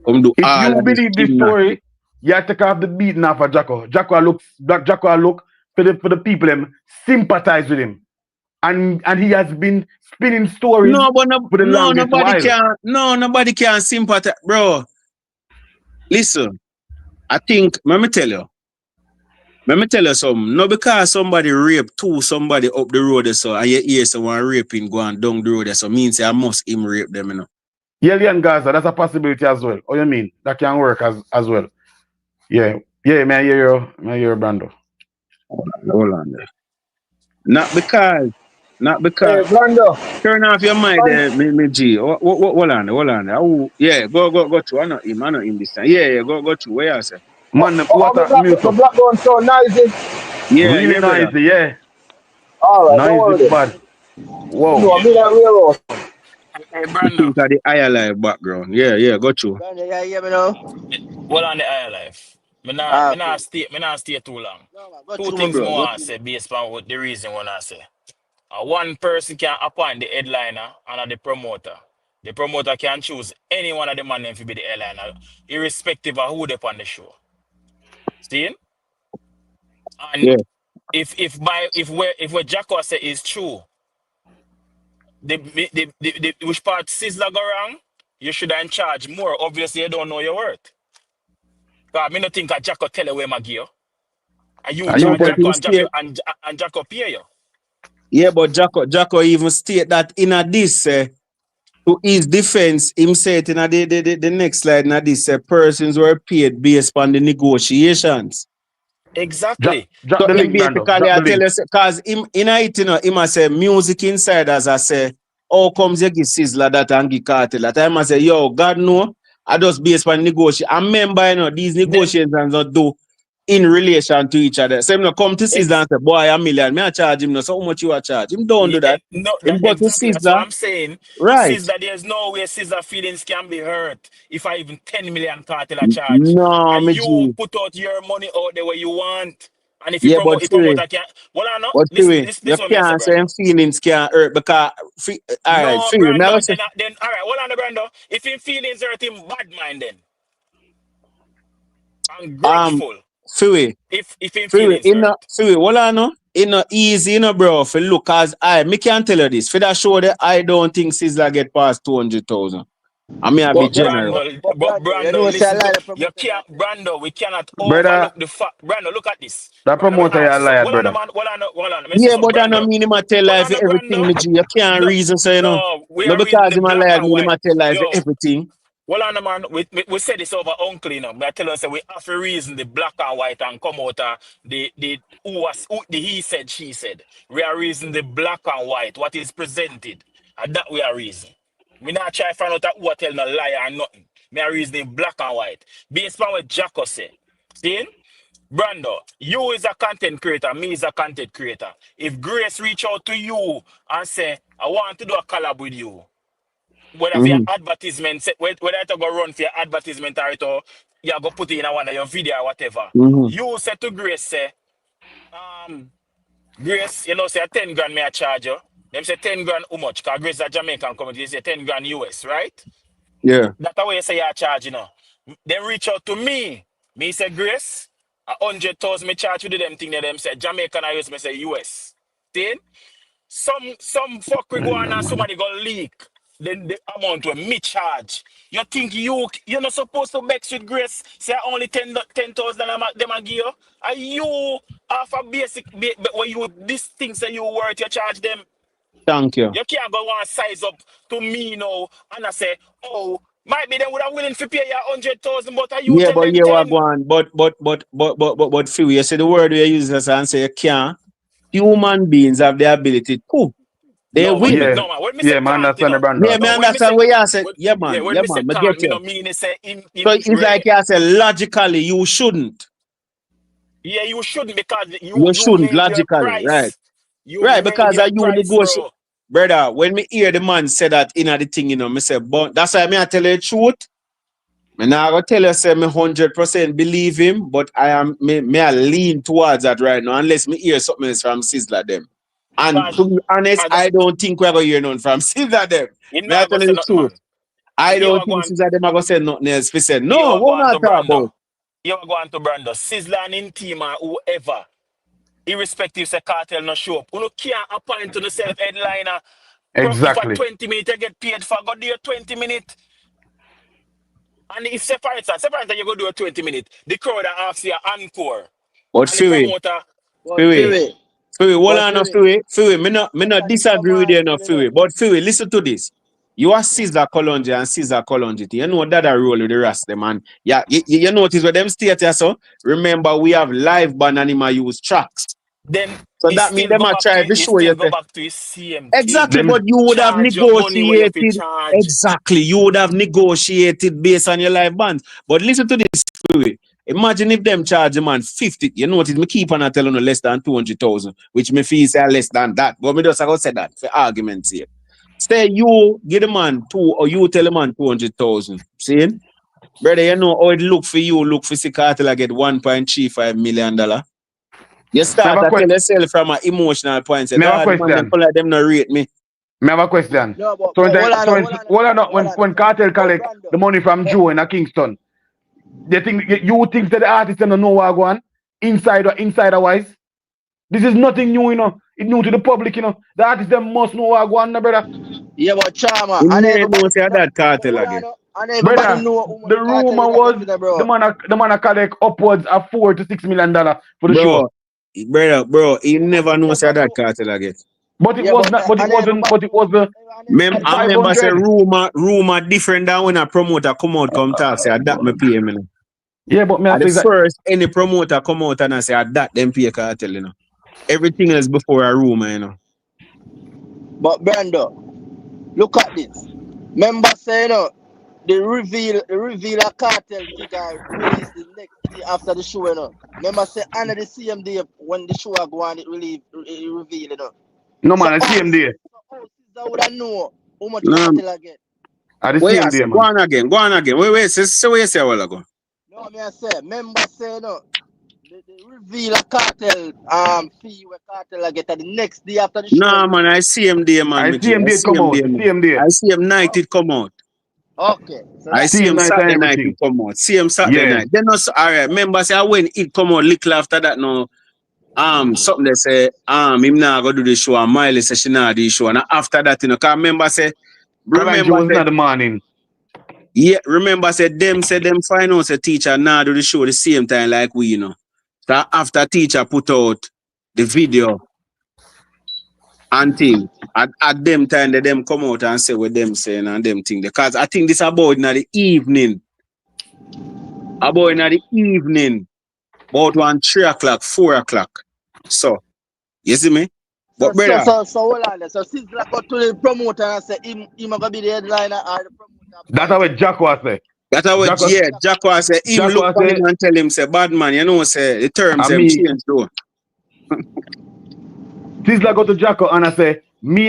Come do
if
all
you
of this
believe this
gymnastics.
story, you have to take off the beating off of Jacko. Jacko look for the people them sympathize with him. And he has been spinning stories
No, but
for the longest while.
nobody can sympathize, bro. Listen, I think let me tell you something. No, because somebody rape somebody up the road so and you hear someone raping going down the road so means I must him rape them, you know.
Yeah, and Gaza, that's a possibility as well. Oh, you mean that can work as well? Yeah, man, I hear you, Brando.
Hold on there. Not because
Hey, Brando.
turn off your mic
Brando.
there, me G. Hold on there. Oh, yeah, go through. I know him this time. Yeah, go through. Where you say?
Man, water mute
The
up.
black going so noisy.
Really
Yeah, brother.
noisy, yeah.
Alright, don't
Noisy
worry then.
bad.
You know,
Whoa.
I'm in a railroad.
Hey,
You
Brando.
think of the higher life background. Yeah, go through.
Brandon, you hear me now?
What on the higher life? Me
Ah,
nah
cool.
stay too long.
No, man, go
Two
through my
things
bro.
more
Go
I
through.
say based on what the reason when I say. One person can appoint the headliner and the promoter. The promoter can choose any one of the man to be the headliner, irrespective of who they on the show. See? And
Yeah.
if what Jacko say is true, which part Sizzla go wrong, you should in charge more. Obviously, you don't know your worth. Because I don't think a Jacko tell you where my gear. And you
Are you
No,
charge
but
tell
Jacko
him
and Jacko
state.
and Jacko pay you.
Yeah, but Jacko even state that in a this to his defense, him said in a the next slide in a this persons were paid based on the negotiations.
Exactly.
drop
So
the
him
link, Brando.
basically
Drop
I
the
tell
link.
you because him in a it, you know, him I say music insiders I say, how comes you give Sizzla that and give Cartel that time I say, yo, God know, I just based on negotiation. I remember, you know, these
Them
negotiations not do in relation to each other. So him no come to Sizzla
ex
and say, boy, a million, me I charge him no, so how much you a charge? Him don't do
yeah,
that.
no, that
Him go to
exactly. That's what
Sizzla,
I'm saying.
right.
Sizzla, there's no way Sizzla feelings can be hurt if I even 10 million Cartel a charge.
No,
And
me
you
G.
put out your money out there where you want. And if you
Yeah, but
promote,
Fury,
I can't. Well, I know.
but
Listen,
Fury, you
this what me I say,
can't say him
Brando.
feelings can't hurt because, all right,
No,
Fury, me I
Brando.
go say,
Then all right. Well, on the Brando. If him feelings hurt him, bad mind then. I'm
um,
grudgeful.
Fury,
If him feelings
in a,
hurt.
Fury, hold on, no? In a easy, you know, bro, for look, as me can tell you this, for that show that I don't think Sizzla get past 200,000. I mean, I be
But
generous.
Brando,
You know, say I
listen
lie
to
the
you
promoter
can't
that.
Brando. We cannot
Brother,
overlook the fact. Brando, look at this.
that
Brando, me
promoter you
ask
a
you something.
liar,
Hold on,
brother.
man. Hold on. Let me say
Yeah,
something,
but I don't
Brando.
mean him a tell
Hold
life
on,
for everything,
Brando.
me G. You can't
No,
reason, so you know.
no, we
No,
are reading
because
the
him a
black
liar,
and
mean him a
white.
tell life for
Yo,
everything.
hold on, man. We said this over uncle, you know. But I tell us that we have to reason the black and white and come out the who the he said, she said. We are reason the black and white, what is presented. And that we are reason. We not try to find out that who tell no lie or nothing. Me are reasoning black and white. Based on what Jacko say. See? Brando, you is a content creator, me is a content creator. If Grace reach out to you and say, I want to do a collab with you, whether for your
Mm-hmm.
advertisement, whether to go run for your advertisement or to, you go put it in one of your video or whatever.
Mm-hmm.
You say to Grace, say, Grace, you know, say 10 grand may I charge you. Them say 10 grand how much? Because Grace is a Jamaican community, they say 10 grand US, right?
Yeah.
That's the way you say you charge, you know. Then reach out to me. Me say, Grace, 100,000 me charge you to them thing that them say Jamaican I use me say US. Then some fuck we go on and somebody go leak. Then the amount when me charge. You think you're not supposed to mix with Grace? Say only 10,000 them a give you? Are you half a basic when you this thing say you worth you charge them?
Thank you.
You can't go and size up to me now and I say, oh, might be them would have willing to pay you 100,000, but are you
Yeah,
tell
but
them
yeah, what
10?
go on. But Phil, you say the word we use as and say you can't. Human beings have the ability to. They
No,
will.
Yeah,
no man. When me say
yeah, man,
can't, you
understand the
know.
Yeah,
Brando.
me
No, when me say
understand what you said.
when,
Yeah,
yeah,
man.
when
Yeah,
me say
man. I get
can't, me
you.
no mean it say
So
him
it's like you say logically you shouldn't.
yeah, you shouldn't because
You
you
shouldn't
made your
logically, right?
price. You
Right,
made
because
your
I you
price,
negotiate.
bro.
Brother, when me hear the man say that in the thing, you know, me say, but that's why me I tell you the truth. Me now go tell you say me 100% believe him, but I lean towards that right now, unless me hear something else from Sizzla them. And
Cause,
to be honest,
cause
I don't think we're gonna hear none from Sizzla them.
you
Me I
not
tell
gonna
you
say
the
nothing,
truth.
man.
I
You
don't
are
think
going,
Sizzla them are gonna say nothing else. We said
you
no,
are
what
going
not
to
talk
Brando.
about?
You are going to Brando. Sizzla and in team or whoever, irrespective say Cartel no show up. You can't appoint to the self headliner. If a
Exactly.
20 minutes you get paid for, go do your 20 minutes. And if separate you go do a 20 minutes, the crowd are after your encore.
But
And the
Fiwi,
promoter,
But
Fiwi,
Fury,
hold
but
on,
Fury,
Fiwi. Me
that
not
can come
disagree with
on
you enough,
thing, you know.
Fiwi. But Fiwi, listen to this. You are Sizzla Colonji and Sizzla Colonji. You know that I roll with the rest them, man. Yeah, you notice where them state here, so remember we have live band and him a use tracks.
then
So that means them a try to show you.
to his same
Exactly,
thing.
Them
but you would have
Charge your money where you have to
negotiated.
charge.
Exactly, you would have negotiated based on your live bands. But listen to this, Fiwi. Imagine if them charge a man 50. You notice me keep on telling you less than 200,000, which me feel say less than that. But me just I go say that for argument's sake. Say you give the man 2 or you tell the man 200,000. See? Brother, you know how it look for you, look for Cartel, I get $1.35 million. You
me have
start
a
to tell
question.
yourself from an emotional point. Say,
Me have a
the man, them
question.
feel like them not rate me.
Me have a question.
No, but
So,
hold on,
when Cartel
But
collect
Brando,
the money from
but
Joe in a Kingston, they think you think that the artist don't know what go on insider wise. This is nothing new, you know. It's new to the public, you know. The artist them must know what go on, no, brother.
yeah, but Charmer,
You
and
may know
everybody,
say
no,
that
but
Cartel
hold
again.
on, and everybody
Brother,
know how much
the
Cartel
rumor
is
was
getting, bro.
the man collect upwards of $4 to $6 million for the show.
Bro, you
How much
never
is
know
them
say
for
that
do?
Cartel again.
But it
Yeah,
was not. But it
and
wasn't.
everybody
But it
know,
was the
and everybody
I
know how
remember
much.
say
500.
rumor different than when a promoter come out come talk say that me pay me.
Yeah, but me I
At the
say that.
first any promoter come out and I say that them pay Cartel, you know. Everything else before a rumor, you know.
But Brando, look at this. Remember say, you know, the reveal a Cartel figure release the next day after the show, you know. Remember say under the same day when the show go on, it reveal, you know.
No
So
man, I see him there.
Sister would have know how much
No,
Cartel I get.
I the
wait,
see him
yes,
there,
go
man.
on again. Wait, so what you say a while ago?
No, me I say, remember say, no, the reveal a Cartel fee where Cartel I get at the next day after the show is
Nah, man, I
released.
see him there, man,
I see
Mickey.
him
I
there
see
come
him
out.
there,
See
man.
him there.
I see him night
Oh,
it come out.
okay. So
I
that's
See
see
him
him
night and
Saturday night it
everything.
come out. See him Saturday
Yeah.
night. Then also, all right, remember say when it come out little after that now, something they say, him now go do the show and Miley say she not do the show. And after that, you know, cause
Kalanji
remember
was
say,
not the morning.
yeah, remember say them find out say teacher now do the show the same time like we, you know. So after teacher put out the video and thing, at them time they them come out and say what them saying and them thing. Because I think this about in the evening. About in the evening. About 1, 3 o'clock, 4 o'clock. So, you see me? But brother,
so hold on there. So Sizzla go to the promoter and say him gonna be the headliner or the promoter
That's how
appoint him.
what Jack was say.
that's how it,
Jack was,
yeah, Jacko say, him
Jack
look
was
for him
say,
and tell him, say, bad man, you know, say, the terms
and
them
me,
change though.
Sizzla go to Jacko and I say,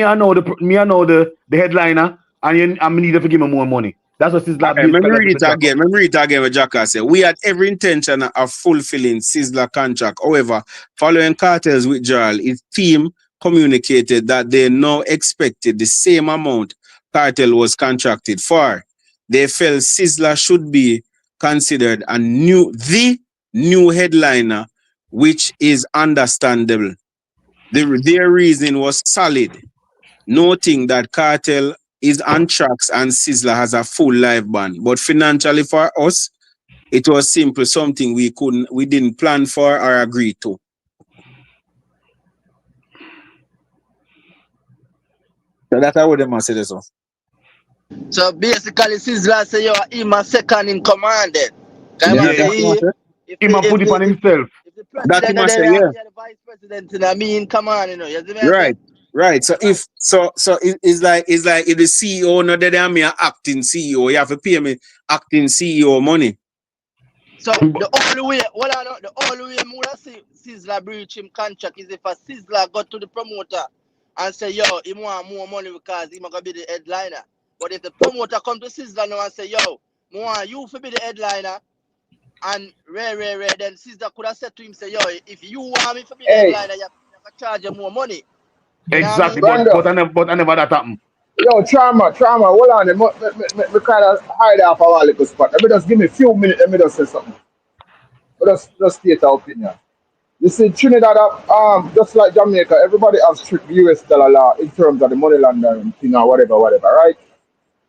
I know the headliner and I need to give me more money. That's what
All
Sizzla
right, let me
basically
read
do to
it
Jacko.
again. Let me read it again with Jacko say. We had every intention of fulfilling Sizzla contract. However, following Cartel's withdrawal, his team communicated that they now expected the same amount Cartel was contracted for. They felt Sizzla should be considered the new headliner, which is understandable. Their reason was solid, noting that Cartel is on tracks and Sizzla has a full live band. But financially for us, it was simply something we didn't plan for or agree to. So that's how they must say this.
So basically Sizzla say yo him a second in command then. Can I
Yeah,
Yeah,
that's what
say
I say.
him a put it on himself.
if the
That he
president
must
there
say,
and
yeah.
the vice president in me in command, you know, you see me I say?
Right. Right. So
Right.
it's like if the CEO not there and me an acting CEO, you have to pay me acting CEO money.
So the only way, the only way I would see Sizzla breach him contract is if a Sizzla go to the promoter and say, yo, he want more money because he gonna be the headliner. But if the promoter come to Sizzla now and say, yo, More you for be the headliner. And Ray, then Sizzla could have said to him, say, yo, if you want me to be the
Hey,
headliner, you have to charge you more money. You know what I
Exactly,
mean?
Brando.
but I never that happened.
Yo, trauma, hold on. Me kind of hide off our little spot. Let me just give me a few minutes. Let me just say something. Just state our opinion. You see, Trinidad, just like Jamaica, everybody has strict US dollar law in terms of the money laundering thing or whatever, right?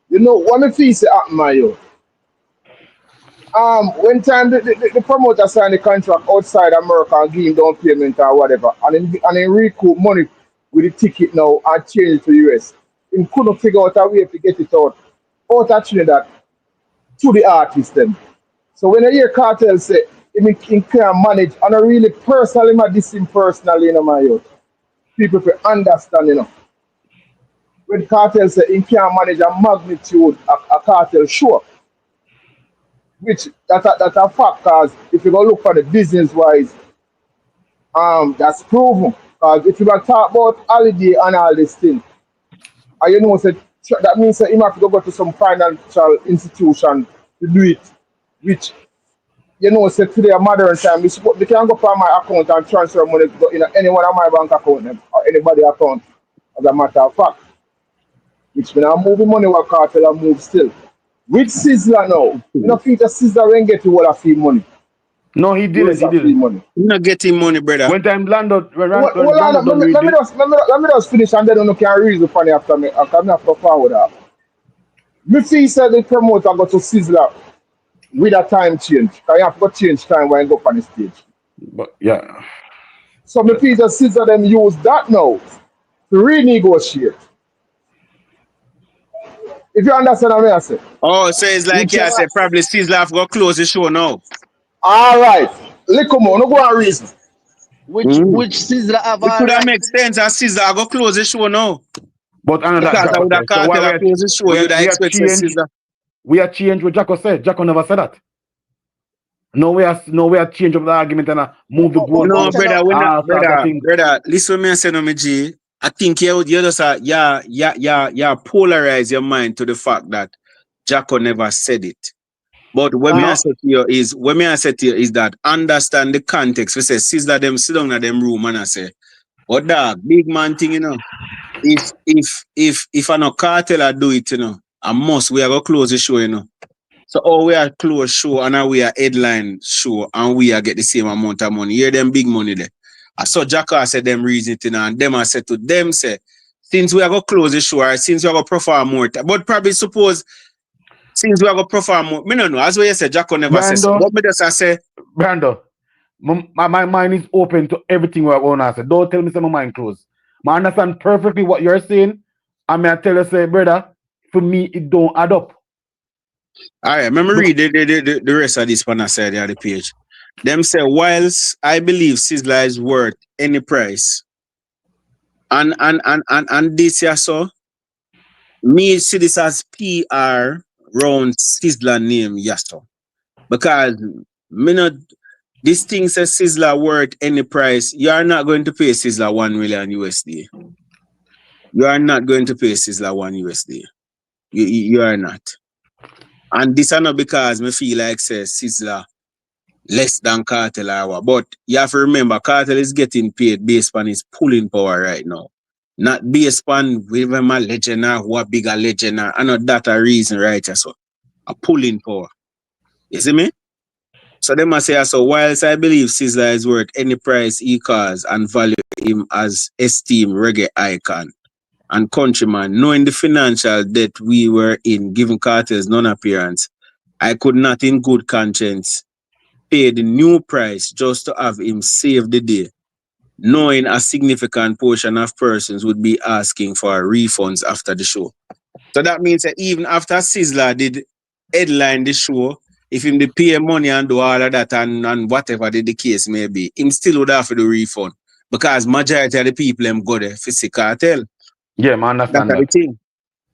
You know, what me feel say happen, my yo. When time the promoter signed the contract outside America and give him down payment or whatever, and then recoup money with the ticket now and change it to US. He couldn't figure out a way to get it out of Trinidad to the artist then. So when I hear Cartel say he can manage, and I really personally not this him personally, you know, my youth. People can understand, you know. When Cartel say he can manage a magnitude of a Cartel show, which that's a fact, because if you go look for the business wise, that's proven. Because if you want to talk about holiday and all this thing, and you know, say, that means that you have to go to some financial institution to do it, which, you know, say today a modern time, they can go from my account and transfer money in any one of my bank account or anybody account, as a matter of fact. Which when I'm moving money with Cartel, I move still. With Sizzla now, you know, think that Sizzla when get you all a fee money.
No, he didn't.
Money.
You're not getting money, brother.
When time Lando,
Hold on, let me just finish and then you can reason for me after me. I have to forward that. Me feel said the promoter go to Sizzla with a time change. Because you have to go change time when you go on the stage.
But yeah.
So me feel that Sizzla them use that now to renegotiate. If you understand what I say.
Oh, so it's like, yeah, I said probably Sizzla have got close the show now.
All right. Little more, no go on reason.
Which Sizzla have
It
all
could have
right
make sense as Sizzla go close the show now.
But another
Because I would have
Jacko
Cartel have close the show, you'd have expected Sizzla.
we are changed what Jacko said. Jacko never said that. No, we are change of the argument and move the goal.
No, brother, we're not, brother, listen to me and say no, me G. I think you just polarize your mind to the fact that Jacko never said it. But what me I say to you is that understand the context. We say Sizzla them sit down in them room and I say, oh dog, big man thing, you know. If I no Cartel I do it, you know, I must we are gonna close the show, you know. So we are close show and now we are headline show and we are get the same amount of money. Hear them big money there. I saw Jacko said them reason it, you know, and them I said to them say, since we are gonna close the show, or since we are gonna perform more, but probably suppose since we are gonna perform more, me no know. As you said, Jacko never said so. What me just say,
Brando, my mind is open to everything we are going to say. Don't tell me say my mind closed. I understand perfectly what you're saying. I mean, I tell you, say, brother, for me, it don't add up.
All right, let me read the rest of this one I said on the page. Them say, whilst I believe Sizzla is worth any price, and this year so, me see this as PR round Sizzla name, yes so. Because me not this thing says Sizzla worth any price. You are not going to pay Sizzla $1 million USD. You are not going to pay Sizzla $1 USD. You are not. And this is not because me feel like says Sizzla less than Cartel or what. But you have to remember Cartel is getting paid based on his pulling power right now. Not based on whether my legend or who a bigger legend or I know that a reason, right? So a pulling power. You see me? So they must say, so whilst I believe Sizzla is worth any price he calls and value him as esteemed reggae icon and countryman, knowing the financial debt we were in given Cartel's non-appearance, I could not in good conscience pay the new price just to have him save the day, knowing a significant portion of persons would be asking for refunds after the show. So that means that even after Sizzla did headline the show, if him they pay money and do all of that and whatever the case may be, him still would have to do refund. Because majority of the people them go there for see Cartel.
Yeah, man, understand
That's the thing.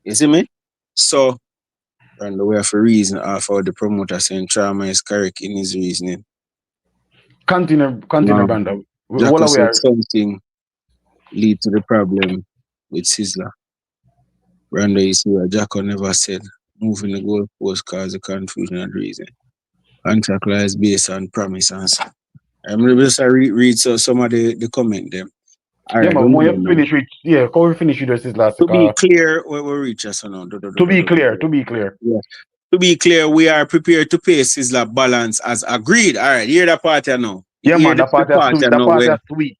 You see me? So, and we have a reason for the promoter saying Trauma is correct in his reasoning.
Continue, Brando.
Jacko said something lead to the problem with Sizzla. Brando, you see what Jacko never said. moving the goalpost cause confusion and reason. Contractual is based on promise and so. I'm going to just read some of the comment them. All
Yeah,
right,
man,
we
when
move
you
on now.
finish with can we finish with this last
To be clear, we reach us now.
to be clear.
Yeah. To be clear, we are prepared to pay Sizzla balance as agreed. All right, hear that part here now.
Yeah,
Hear
man, that part is sweet.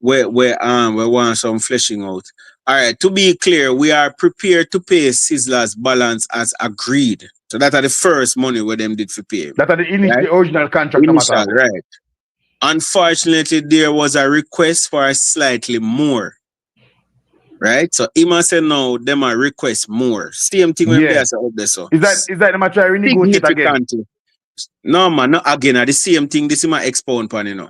we want some fleshing out. All right, to be clear, we are prepared to pay Sizzla's balance as agreed. So that are the first money where them did for pay.
That are the original contract.
Initial, right. Unfortunately, there was a request for a slightly more. Right? So Ima said no, them a request more. Same thing when they are out there. So
is that them a try renegotiate again?
No man, not again. The same thing. This is my expound pan, you know.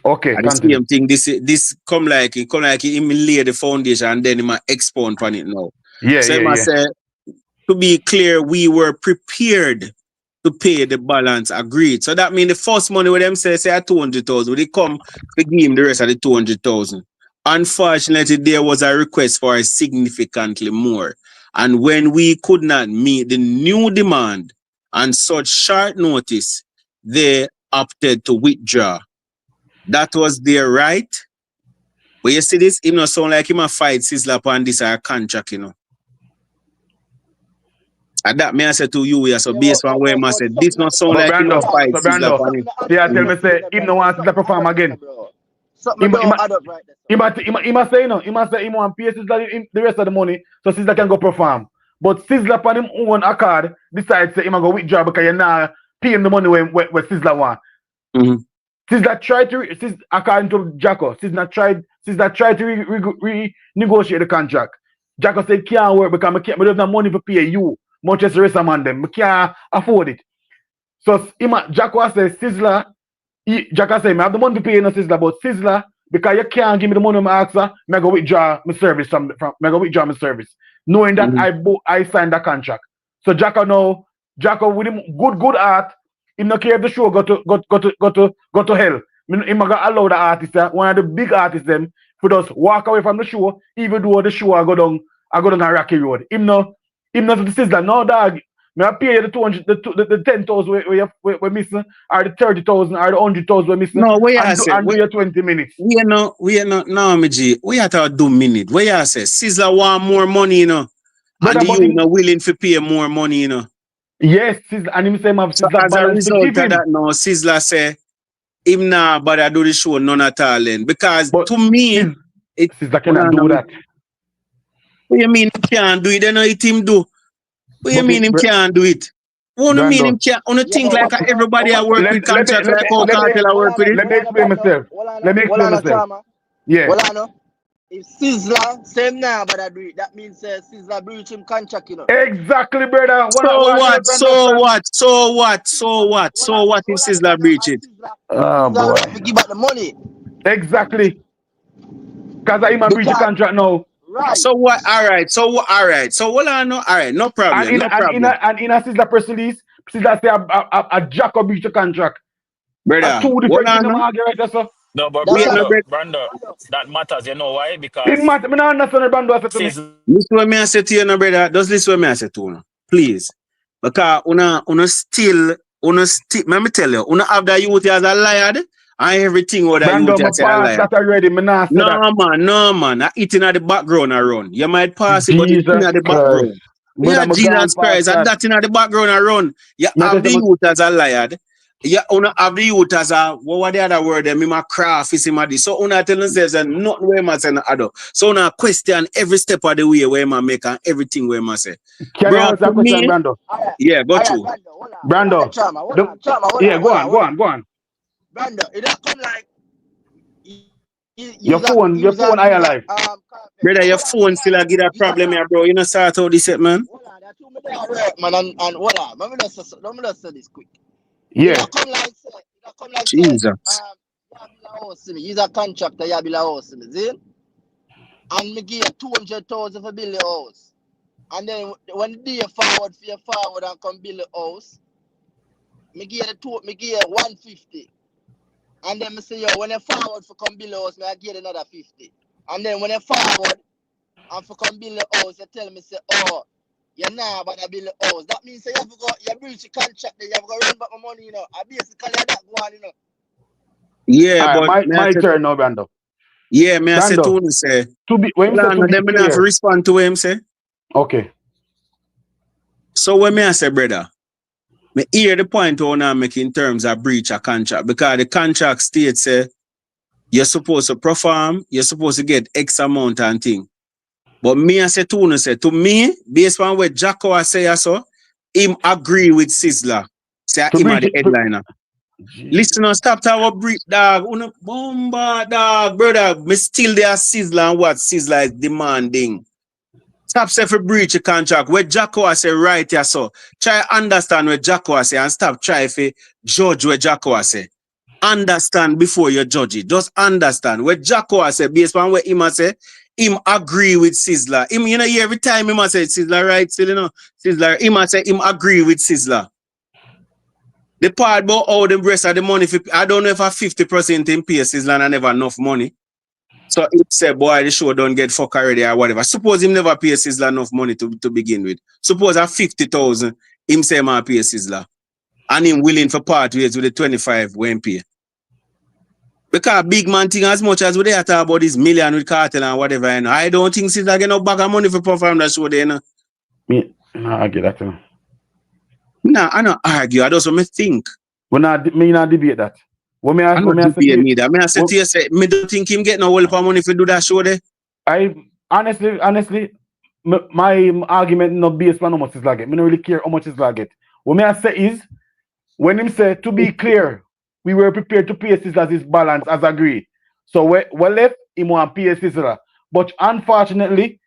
Okay,
the same thing. This come like him lay the foundation and then he might expound on it now. So I say, to be clear, we were prepared to pay the balance agreed. So that means the first money with them say at 200,000, they come to give him the rest of the 200,000. Unfortunately, there was a request for significantly more. And when we could not meet the new demand on such short notice, they opted to withdraw. That was their right. But you see this, him not sound like him a fight Sizzla upon this our contract, you know. And that may I say to you, so based on where I said, this not sound like him a fight Sizzla upon him.
Yeah, tell me say, him no want to perform again. He must say, no, he must say, he want to pay Sizzla the rest of the money so Sizzla can go perform. But Sizzla upon him own accord decides say, him go withdraw because you're not paying the money where Sizzla want.
Mm-hmm.
Sizzla tried to, according to Jacko, Sizzla tried to renegotiate the contract. Jacko said, can't work because I don't have money to pay you, much as the rest of them. I can't afford it. So Jacko said, Sizzla, Jacko said, I have the money to pay you, Sizzla, but Sizzla, because you can't give me the money I ask her, I go withdraw my service knowing that I signed that contract. So Jacko with him good heart, him not care if the show go to hell. Him gonna allow the artist, one of the big artists them, for just walk away from the show, even though the show I go down a rocky road. Him not the Sizzla, no dog. Me I pay you the 200, the 10,000 we missing, or the 30,000, or the 100,000 we missing.
No, where you say?
And do your 20 minutes.
We are not, no, me G. We have to do minute. Where you say? Sizzla want more money, you know.
But
and you not willing to pay more money, you know.
Yes, Sizzla, and him say Sizzla
so as a result of that, no, Sizzla say him nah but I do the show none at all then. Because to me,
Sizzla cannot do that.
What you mean he can't do it? Then it him do. What you mean him can't do it? What do you mean him can't? On the think like everybody I work with contract like how Kartel I work with it.
Let me explain myself. Yeah.
Well, I know. If Sizzla same now, but I do it, that means Sizzla breach him contract, you know.
Exactly, brother.
So what if Sizzla breach it?
Oh boy.
Give back the money.
Exactly. Because I even breach the contract now.
Right.
So what? All right. So what I know? All right. No problem.
And in a Sizzla press release, Sizzla say a Jacko breach the contract.
Brother.
Two different things.
No, but Brando, that matters. You know why? Because
it matters. I don't understand Brando said to me.
Listen what me I say to you, no brother. Just listen what me I say to you, please. Because una still. Let me tell you, una have the youth as a liar. And everything what I youth as a liar.
That already,
No man. I eating at the background around. You might pass it, but it's in the background. Yeah, Jesus Christ, and that in the background around. You have the youth as a liar. You have the youth as a what the other word? My craft is in my this. So una tell us there's nothing where I say no other. So una question every step of the way where I make and everything where I say.
Can you answer question, Brando?
Yeah, go through.
Brando. Yeah, go on.
Brando, it don't come like
your phone I alive.
Brother, your phone still get a problem here, bro. You know start out this man.
Man, and hold on. Let me just say this quick.
Yeah.
Come like
Jesus.
He's a contractor, you build a house, see? And me give you 200,000 for build the house. And then when the day forward for your forward and come build the house, me give you 150. And then me say, yo, when you forward for come build the house, I give you another 50. And then when you forward and for come build the house, you tell me say, oh, you're not about to build a house. That means you have to go, you breach the contract, then you have to go run back my money, you know. I basically that go on, you know.
Yeah,
All
but
right,
me I
my
say,
turn now, Brando.
yeah, me I say
Brando,
to him say,
when you
hold
say
on,
to be
then me have to
clear,
respond to him say. So when me I say, brother, me hear the point on I make in terms of breach of contract because the contract states say you're supposed to perform, you're supposed to get X amount and thing. But me I say to me, based on what Jacko I say so, him agree with Sizzla. Say
to
him are
breach
the
it.
headliner. Listen on stop to our break, dog. Una bomba, dog, brother. Me still there Sizzla and what Sizzla is demanding. Stop say for breach a contract. Where Jacko say right here, so try understand what Jacko say and stop try for judge what Jacko say. Understand before you judge it. Just understand what Jacko say based on what him say. Him agree with Sizzla. Him, you know, every time him say Sizzla right, still you know, Sizzla. Him say him agree with Sizzla. The part about how the rest of the money, I don't know if I 50% in pay Sizzla and never enough money. So it say, boy, the show don't get fuck already or whatever. Suppose him never pay Sizzla enough money to begin with. Suppose at 50,000, him say ma pay Sizzla. And him willing for part ways with the 25 when pay. Because big man thing as much as we they talk about this million with Kartel and whatever, you know, I don't think Sizzla get no bag of money for perform that show there, you know.
I get that.
Nah, I don't argue. I just want me think.
Me not debate that. When me
I don't
I say
debate neither. I say to you, say, me don't think him get no whole for money if you do that show there.
I honestly, my argument not based on how much Sizzla get. Me don't really care how much Sizzla get. What me I say is, when him say, to be clear, we were prepared to pay Sizzla his balance as agreed. So we left him want pay Sizzla. But unfortunately,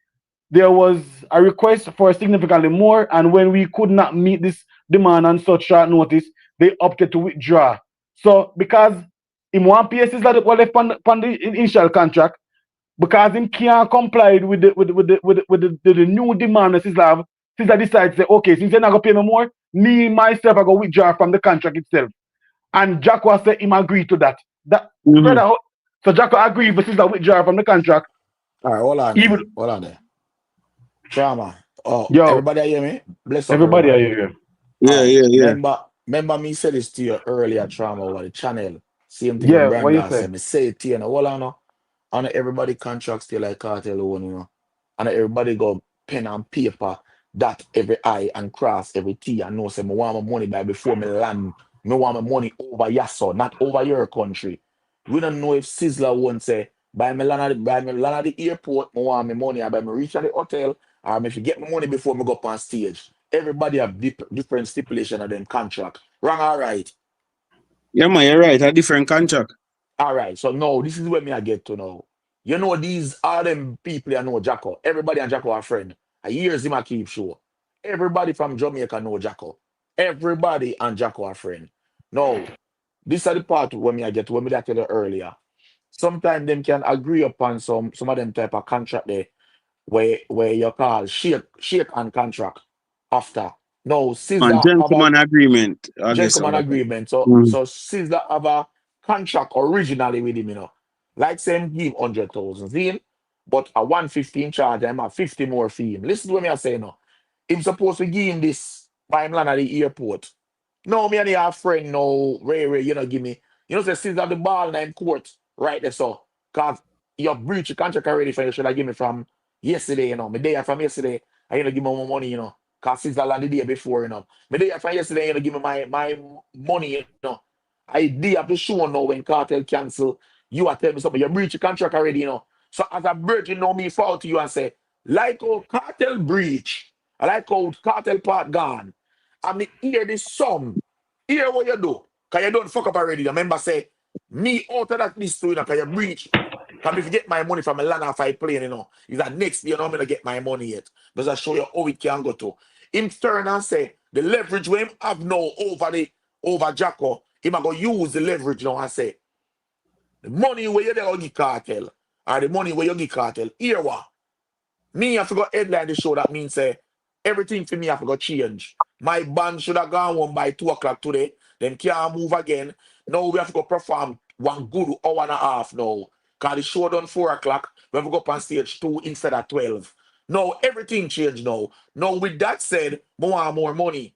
there was a request for significantly more, and when we could not meet this demand on such short notice, they opted to withdraw. So because him want pay Sizzla that was left on the initial contract, because him can't comply with the new demand that Sizzla have, Sizzla decides to say, okay, since you're not gonna pay me more, me myself I go withdraw from the contract itself. And Jacko said him agree to that. Brother, so Jacko agreed for Sizzla withdraw from the contract.
All right, hold on.
Even
Hold on there. Trauma. Oh,
yo,
everybody hear me? Bless up
everybody
everybody.
are here.
Yeah, yeah.
Remember me said this to you earlier, Trauma, over the channel. Same thing
Yeah,
with
what you
Branda
say?
said. Me say it to you now. Hold on now. And everybody contract still like Kartel own, you know. And everybody go pen and paper that every I and cross every T and know say me want my money by before me land. Me want my money over Yasso, not over your country. We don't know if Sizzla won't say by me land at the airport, me want my money, or by me reach at the hotel, or if you get my money before me go up on stage. Everybody have different stipulation of them contract. Wrong or right?
Yeah, man, you're right. A different contract.
All right, so now this is where me I get to know. You know these are them people I know Jacko. Everybody and Jacko are friend. I years him I keep sure. Everybody from Jamaica know Jacko. Everybody and Jacko are friend. Now, this is the part when me I get to when me that tell you earlier. Sometimes them can agree upon some of them type of contract there where you call shake and contract after. No,
And
Sizzla have a
gentleman agreement, I guess.
gentleman agreement. So
Mm.
so Sizzla have a contract originally with him, you know. Like same give 100,000 him, but a 115 charge him a 50 more fee him. Listen to what me I say now. Him supposed to give him this by him land at the airport. No, me and your friend no Ray, you know, give me. You know, say Sizzla the ball in court right there, so cause you breach your contract already for you should have give me from yesterday, you know. Me day from yesterday, I you know give me more money, you know. Cause Sizzla land the day before, you know. Me day from yesterday, you know, give me my money, you know. I did have to show now when Cartel cancel. You are telling me something, you breach your contract already, you know. So as a bird, you know me fall to you and say, like how Cartel breach, I like how Cartel part gone. I mean, hear this song. Hear what you do. Because you don't fuck up already. The member say, me out of that list too, you know, because you breach. Because if you get my money from a land off I plane, you know, is that next year, you know, I'm going to get my money yet. Because I show you how it can go to. Him turn and say, the leverage we him have now over Jacko, him going to use the leverage now and say, the money where you there give Cartel, or the money where you give Cartel, here what? Me have to go headline the show, that means say, everything for me have to go change. My band should have gone home by 2 o'clock today. Them can't move again. Now we have to go perform one good hour and a half now. Because the show done 4 o'clock. We have to go up on stage 2 instead of 12. Now everything changed now. Now with that said, I want more money.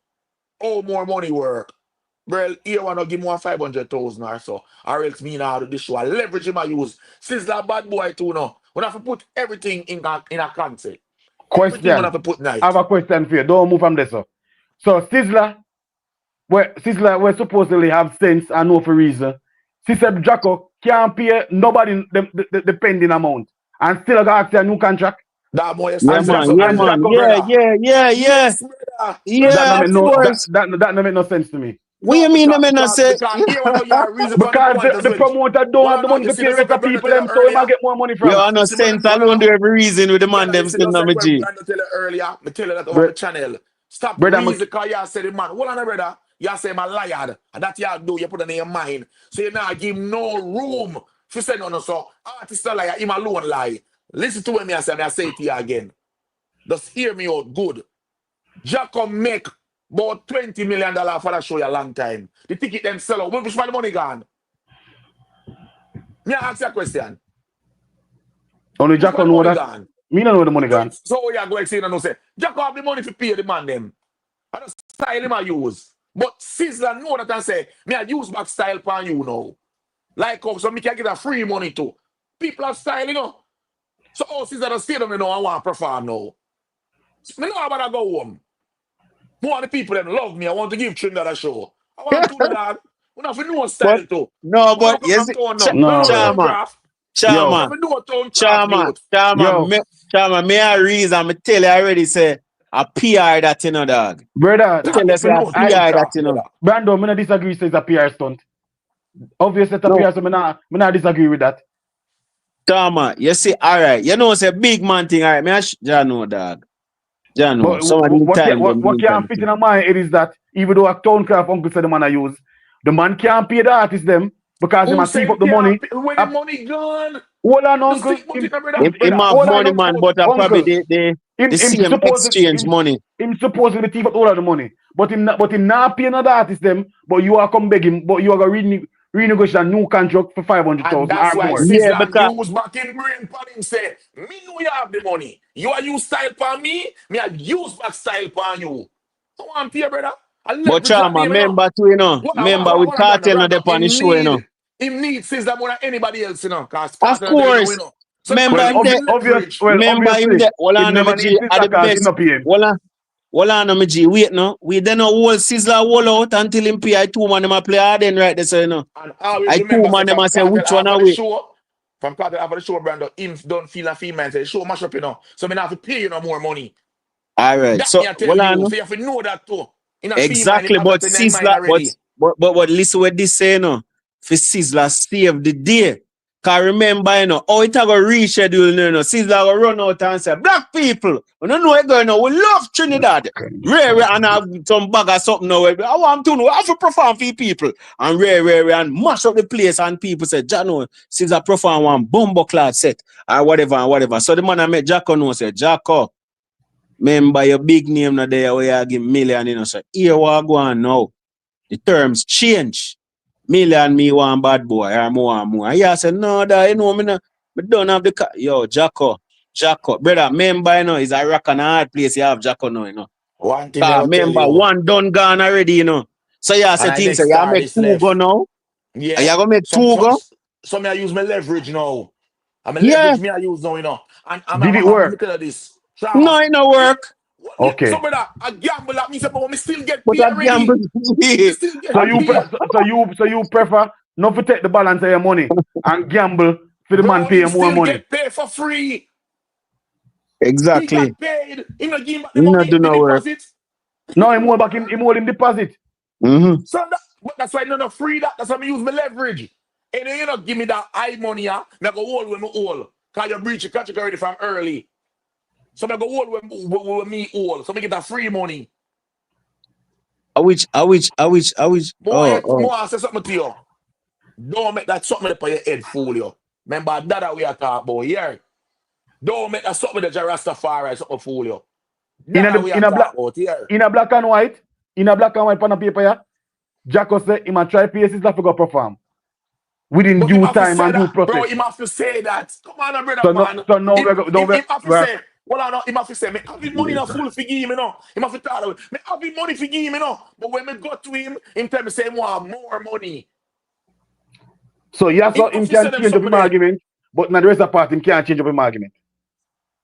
Oh, more money work. Well, here wanna give me 500,000 or so. Or else me now do this show. I leverage him I use. Sizzla bad boy too now. We have to put everything in a concert. Everything we
Question.
have to put night.
I have a question for you. Don't move from there, sir. So Sizzla, we're supposedly have sense and know for reason. She said Jacko can't pay nobody the pending amount and still got ask a new contract.
That boy is
Yeah, man. Yeah, man. Yeah.
Yes, brother.
Yeah, of course.
That don't make no sense to me.
What you mean? I mean, I say
Because here one of your reason for
Because the promoter don't have the money to pay the rest of people them, so he might get more money from.
you understand? I don't do every reason with the man them still on my G.
I tell you earlier, I tell you that over the channel. Stop reason because you say the man. Hold on, brother. You say my liar. And that you do, you put it in your mind. So you now give him no room. If you say no, so artist a liar, him alone lie. Listen to what I say it to you again. Just hear me out good. Jacko make about $20 million for that show a long time. The ticket them sell out. Which the money gone? Me ask you a question.
Only Jacko know that. Me don't know the money gone.
So you are going to say, no, say, Jacko have the money to pay the man them. I don't style him I use. But Sizzla know that and say, me I use back style pan you now. Like so me can get a free money too. People have style, you know. So Sizzla don't stay them, you know, I want to perform now. Me know about to go home. More of the people them love me. I want to give Trinidad a show. I want to do that. We have to know style too.
No, but yes, Chairman, may I reason? I tell you already, say, a PR that, you know, dog.
Brother,
tell you, say, a PR that, you know.
Brando, I don't disagree, says a PR stunt. Obviously, it's a PR, so I not disagree with that.
Chairman, you see, all right. You know, it's a big man thing, all right. Me I know, dog.
What can't fit in my head is that even though a Towncraft uncle said the man I use, the man can't pay the artist them because he must keep up the money.
When the money gone,
hold on, uncle.
He have money, man, but probably the same exchange money.
Him supposedly keep up all of the money, but him not pay another artist them. But you are come beg him, but you are going renegotiate a new contract for 500,000.
That's why
more.
Yeah, because use back in brain pan him say, me know you have the money. You are use style pan me I use back style pan you. I want to brother.
But Chama, member too, you know. Member with Kartel on the pan the show, you know.
Him need Sizzla more than anybody else, you know.
Of course.
So
member him there. Member him there. Hold on, G. At the best. Hold on, G. Wait, no. We then no whole Sizzla wall out until him pay. I 2 man them a play hard then right there, so you know. I 2 man them a say which one are we.
From Kartel after the show, Brando, him don't feel a female. Say show mash up, you know. So me not have to pay you no more money.
All right. So
hold on. So you have to know that too.
Exactly, but Sizzla, but listen what this say, you know. For Sizzla save the day. Cause remember, you know, how it have a reschedule, you know, Sizzla will run out and say, black people, we don't know what's going on. We love Trinidad. Rare and have some bag or something now. I want to know, I have to perform for people. And rare and mash up the place and people say, Jano, Sizzla perform one bumbo clad set or whatever. So the man I met Jacko know say, Jacko, remember your big name now there where you give million, you know, so here we go on now. The terms change. Million me want bad boy or more. And I said, no, that you know, me don't have the car. Yo, Jacko, brother, remember, you know, it's a rock and a hard place you have Jacko now, you know.
One thing
remember, one done gone already, you know. So you said things, so you make 2 go now.
Yeah.
And you gonna make 2 go.
So me I use my leverage now. I leverage me I use now, you know. And
did it work?
Look at this.
No, it no work.
Okay.
So brother, I gamble at me, but me still get
paid already.
So you prefer not to take the balance of your money and gamble for the man paying more money.
Get paid for free.
Exactly.
He got paid. He not give back the money.
Do no work.
No, he more back him hold him deposit.
So that's why not free that. That's why I use my leverage. And then you not give me that high money, I go hold with me all. Cause you breach your contract already from early. So I go hold with me all. So I get that free money.
I wish.
More I say something to you. Don't make that something up on your head fool you. Remember that we are talking about here. Don't make that something that Rastafari something fool you.
In a black and white on a paper, yeah. Jacko said he might try PS's that for go perform. Within due time and due process.
Bro, he have to say that. Come on, brother, man.
So no, don't
have to say, Well, I know him have to say, me have him money in a full for give him, you know. Him have to tell him, me have him money for give him, you know. But when me go to him tell me say him want more money.
So yes, so him
have to say
can
them
change up
something
him
there.
argument, but in the rest of the part, him can't change up him argument.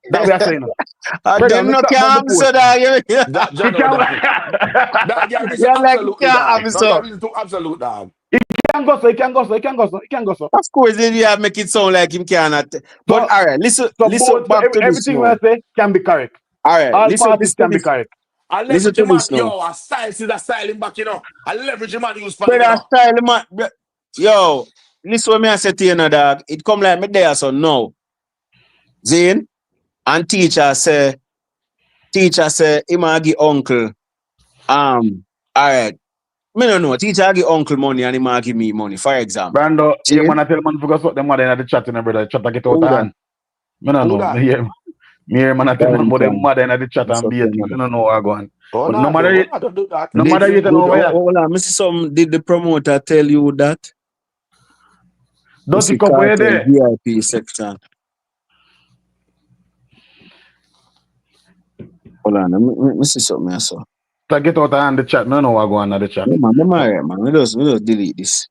That we are saying.
Them no can answer that.
That
He
John know
can,
that. That yeah, this is
Yeah, like you
absolutely
can't
dog.
answer.
No, yeah, this is too absolute dog.
he can go so, he can go so, he can go so, he can go so.
Of course, then you make it sound like him cannot. But all right, listen
both,
back to this
everything we
now.
say can be correct.
All right,
All
listen
parties can be
this.
correct.
I
Listen
leverage
to
him man,
this now.
yo, a style is a style him back, you know. I leverage him man use for him, you
Brother,
know.
style, man. Yo, listen what me I say to you, now, dog. It come like me there, so no. Zane and teacher say, him a give uncle. All right. Me no know. Teacher give uncle money and him a give me money, for example.
Brando,
See?
yeah, man, I tell man to go sort them mother in the chat, you know, brother. Chat get out
Who
of
that?
hand. Me no
Who
know.
that?
Me hear man, I tell man about them mother in the chat
That's
and be
okay,
things.
man.
You don't know what go on.
Oh,
But
no,
no matter it,
don't do that.
no matter you know where.
Hold on, Mr. Some did the promoter tell you that?
Don't you
Mr.
come where
Kartel
there?
VIP section. Hold on, let me see something I saw.
To get out of hand the chat, no know what go on in the chat.
Yeah, man. We just delete this.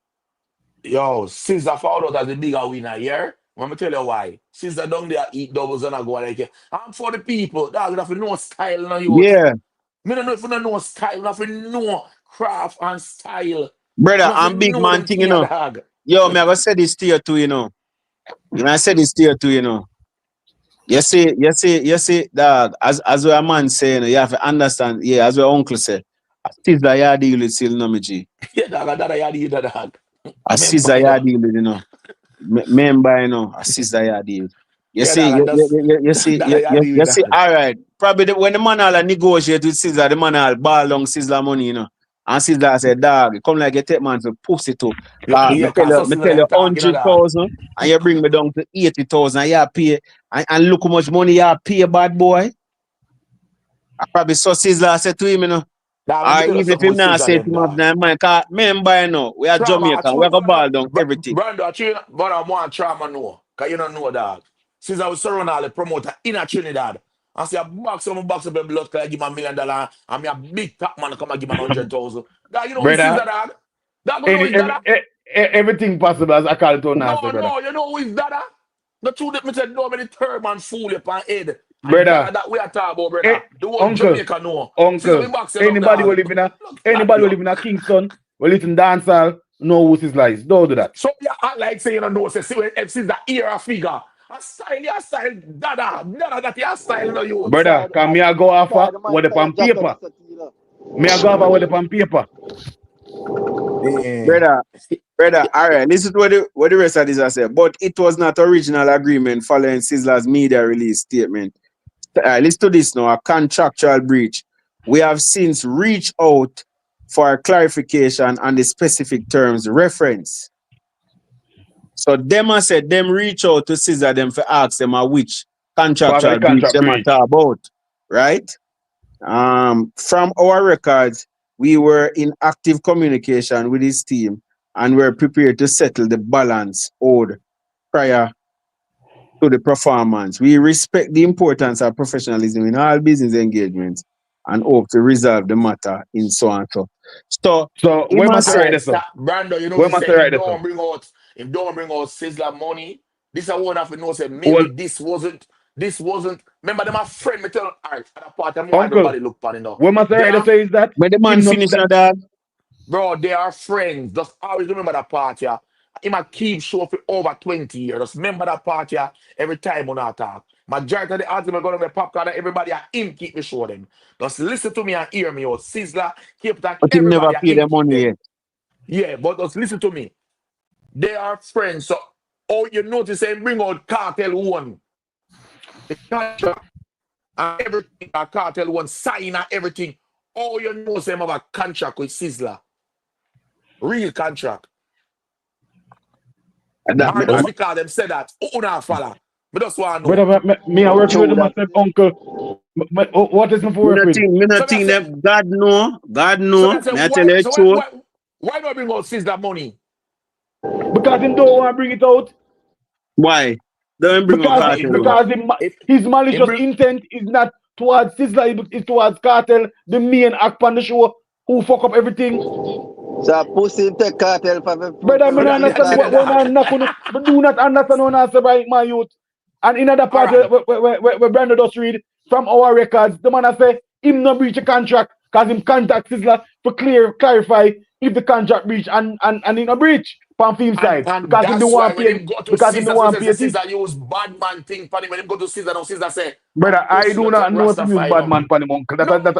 Yo, Sizzla found out as the bigger winner here. Let me tell you why. Sizzla down there eat doubles and I go like it. I'm for the people. Dog, you have to know style no youth.
Yeah.
Me don't know if you don't know style, you have to know craft and style.
Brother,
You have to
I'm big
know
man
them
thing,
thing,
you know.
dog.
Yo, me I gonna say this to you too, you know. I say this to you too, you know. You see, dog, as our man say, you know, you have to understand, yeah, as our uncle say, a Sizzla ya deal with still no me G.
Yeah, dog, that I did that, dog.
A Sizzla ya deal with, you know. Member, you know, a Sizzla ya deal. You
Yeah,
see,
dog,
you see,
that I
you
did
see,
that.
all right. Probably when the man all negotiate with Sizzla, the man all ball down Sizzla money, you know. And Sizzla said, dog, it come like you take man to pussy too.
Yeah,
Me
cause
tell you
talking, dog.
100,000 and you bring me down to 80,000 and you pay and look how much money you pay, bad boy. I probably saw Sizzla said to him, you know.
Dog, let
Or
me tell you
even if
something
him
with
not
Sizzla
say it
them,
him have
dog.
that mind, cause remember, you know, we are Jamaican, we have a ball down everything.
Brando, but I want trauma know. Because you don't know, dog. Since I was surrounded all the promoter in a Trinidad, I say a box of blood because I give me $1 million and me a big top man come and give me 100,000. Dog, you know who is
Brother,
that, dog? Dog, you know who is that?
everything possible as I call it on now, brother.
No, you know who is that? The truth that me said, no, many third man fool you on head.
Brother,
That we are talking about, brother. The whole
uncle,
Jamaica know.
uncle, anybody who live in a Kingston, who live in Dancehall, know who Sizzla is. Don't do that.
So you act like saying, you know, say, when FC is the era figure. A style, dada, that your style, no you.
Brother, can me I go off what the on paper? Me I go off what the on paper?
Brother, all right, listen to what the rest of this I said. But it was not original agreement following Sizzla's media release statement. Listen to this now, a contractual breach. We have since reached out for clarification on the specific terms reference. So them I said them reach out to Sizzla them for ask them which contractual breach them are talk about, right? From our records, we were in active communication with his team and we're prepared to settle the balance owed prior to the performance. We respect the importance of professionalism in all business engagements and hope to resolve the matter in so and so.
So when must I write this up?
Brando, you know,
When
he
must
said
I write this up?
if don't bring out Sizzla money, this I won't have to know say maybe this wasn't. Remember them a friend me tell all right, at a part of everybody look funny now.
When must I write this is that?
When the man finish that, dog.
Bro, they are friends. Just always remember that part, yeah. He might keep show for over 20 years. Just remember that part, yeah, every time when I talk. Majority of the argument going to be popcorn, everybody at him keep me show them. Just listen to me and hear me out. Sizzla, keep that
But he never
everybody
pay the money yet.
Yeah, but just listen to me. They are friends. So, you notice they bring out Cartel one. The contract and everything, Cartel one, sign and everything. All you know is them have a contract with Sizzla. Real contract. Just because them said that, who not follow? But just want to know.
Brother, me I work with myself, uncle. What is my for work with?
Me not think them. God know.
So
me I tell you truth.
Why not bring out Sizzla money?
Because him don't want to bring it out.
Why? Don't bring up
Because
Kartel, man.
if
his malicious intent is not towards Sizzla, it's towards Kartel, the main act on the show, who fuck up everything.
So pussy take Kartel for the
Brother, I don't understand what I'm not gonna, but do not understand what I'm saying, my youth. And in other part where Brandon does read from our records, the man I say him not breach a contract because him contact Sizzla to clarify if the contract breach and in a breach from film side.
And
Because him
that's
the
why
one
when
pay
him go to
because him the one pay it.
Caesar use bad man thing for him. When him go to Caesar, now Caesar say,
Brother, I do not know if you use bad
no.
man for him, uncle. That's
No,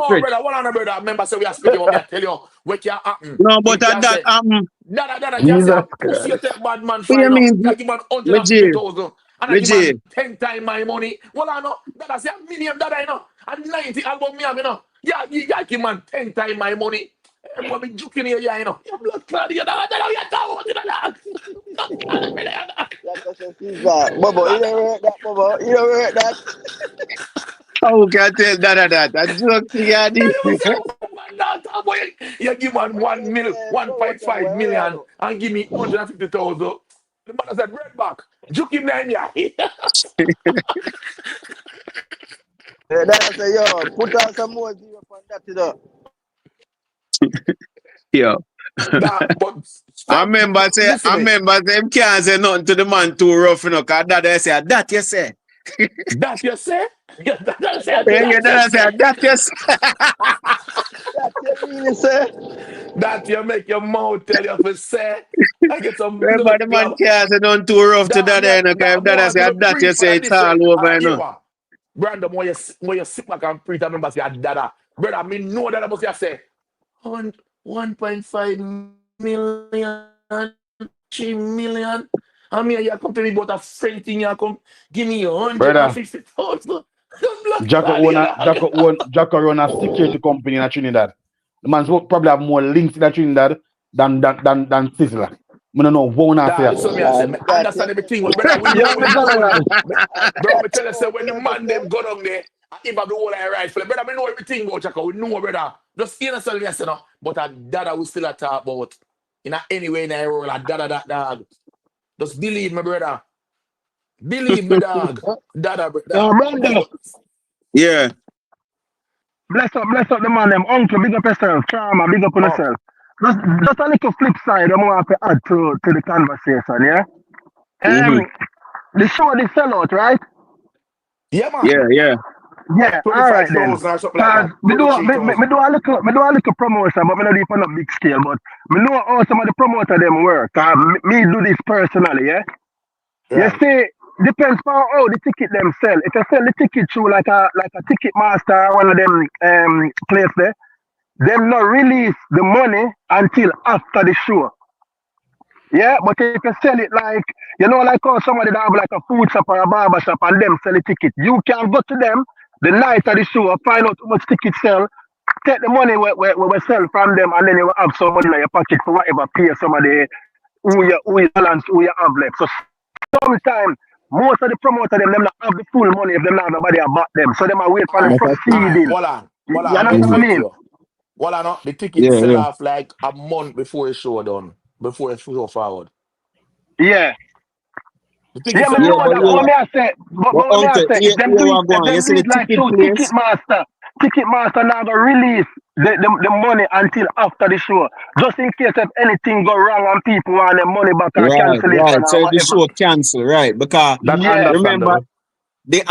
stretch.
brother. One on brother. Remember, say we are speaking about me. I tell you what can happen.
No, but
He
at that,
Dada,
Jesus
just say, pussy, you
Christ.
take bad man
what
fine
you
now.
mean?
You give man
Legit,
150,000. And I give
legit.
man 10 times my money. Well, I know. Dada say, a million, Dada, you know. And 90 album me, you know. Yeah, you give man 10 times my money. Everyone be joking here, you know. Your blood clot, you know.
Bobo, you don't hurt that, Bobo. You don't hurt that.
How can I tell that? A joke, yeah.
You give man 1.5 million and give me 150,000. The man said, red back. Juke him down here.
That say, yo, put on some more zero on that, you know.
Yo.
But
I remember them can't say nothing to the man too rough, you know, because that say, that you say.
That you say?
Yeah, that say, that you say.
That you really say?
That you make your mouth tell you to say. I get some
Remember
blood.
the man can't say nothing too rough to that, you know, because if that say, that you say, it's all over, you know.
Brandon, when you sit back and preach, I remember say, Dada. Brother, I mean, no, that I must say, 1.5 million, 3 million. I mean, you come to me about a friend thing, you come give me 150,000.
Jacko run a security company in Trinidad. The man probably have more links in Trinidad than Sizzla. I don't know what I say.
So I understand everything. Brother, we know. Bro, me tell you, say, when the man them go down there, if I do all I right for them, brother, we know everything about Jacko. We know, brother. Just innocent, yes, you know. But a dada we still talk about. In any way in a role, a dada that dog. Just believe me, brother. Believe me, dog. Dada, brother.
Brandon,
Yeah.
bless up the man, them uncle, big up yourself, Charma, big up on yourself. Just a little flip side I'm going to add to the conversation, yeah? The show they sell out, right?
Yeah, man.
Yeah.
Yeah, all right then.
25,000 or something like that.
Me do a little promotion, but me not even on a big scale. But me know how some of the promoter them work. Me do this personally, yeah.
Right.
You see, depends on how the ticket them sell. If you sell the ticket through like a ticket master, one of them place there, them not release the money until after the show. Yeah, but if you sell it like, you know, like how somebody that have like a food shop or a barber shop and them sell a ticket, you can go to them the night of the show, find out how much tickets sell, take the money we sell from them, and then you will have some money in your pocket for whatever pay somebody who you balance, who you have left. So sometimes, most of the promoter them not have the full money if them not have nobody about them. So them are wait for the proceeding.
Hold on.
You know what I mean?
Well, I know the ticket sell off like a month before the show done, before the show forward.
Yeah.
The ticket
Yeah, but
sell
know
off.
that what me I say, but me I say, if them do it like through Ticketmaster now go release the money until after the show, just in case if anything go wrong and people want their money back or cancellation.
Right. So the show cancel, right? Because remember the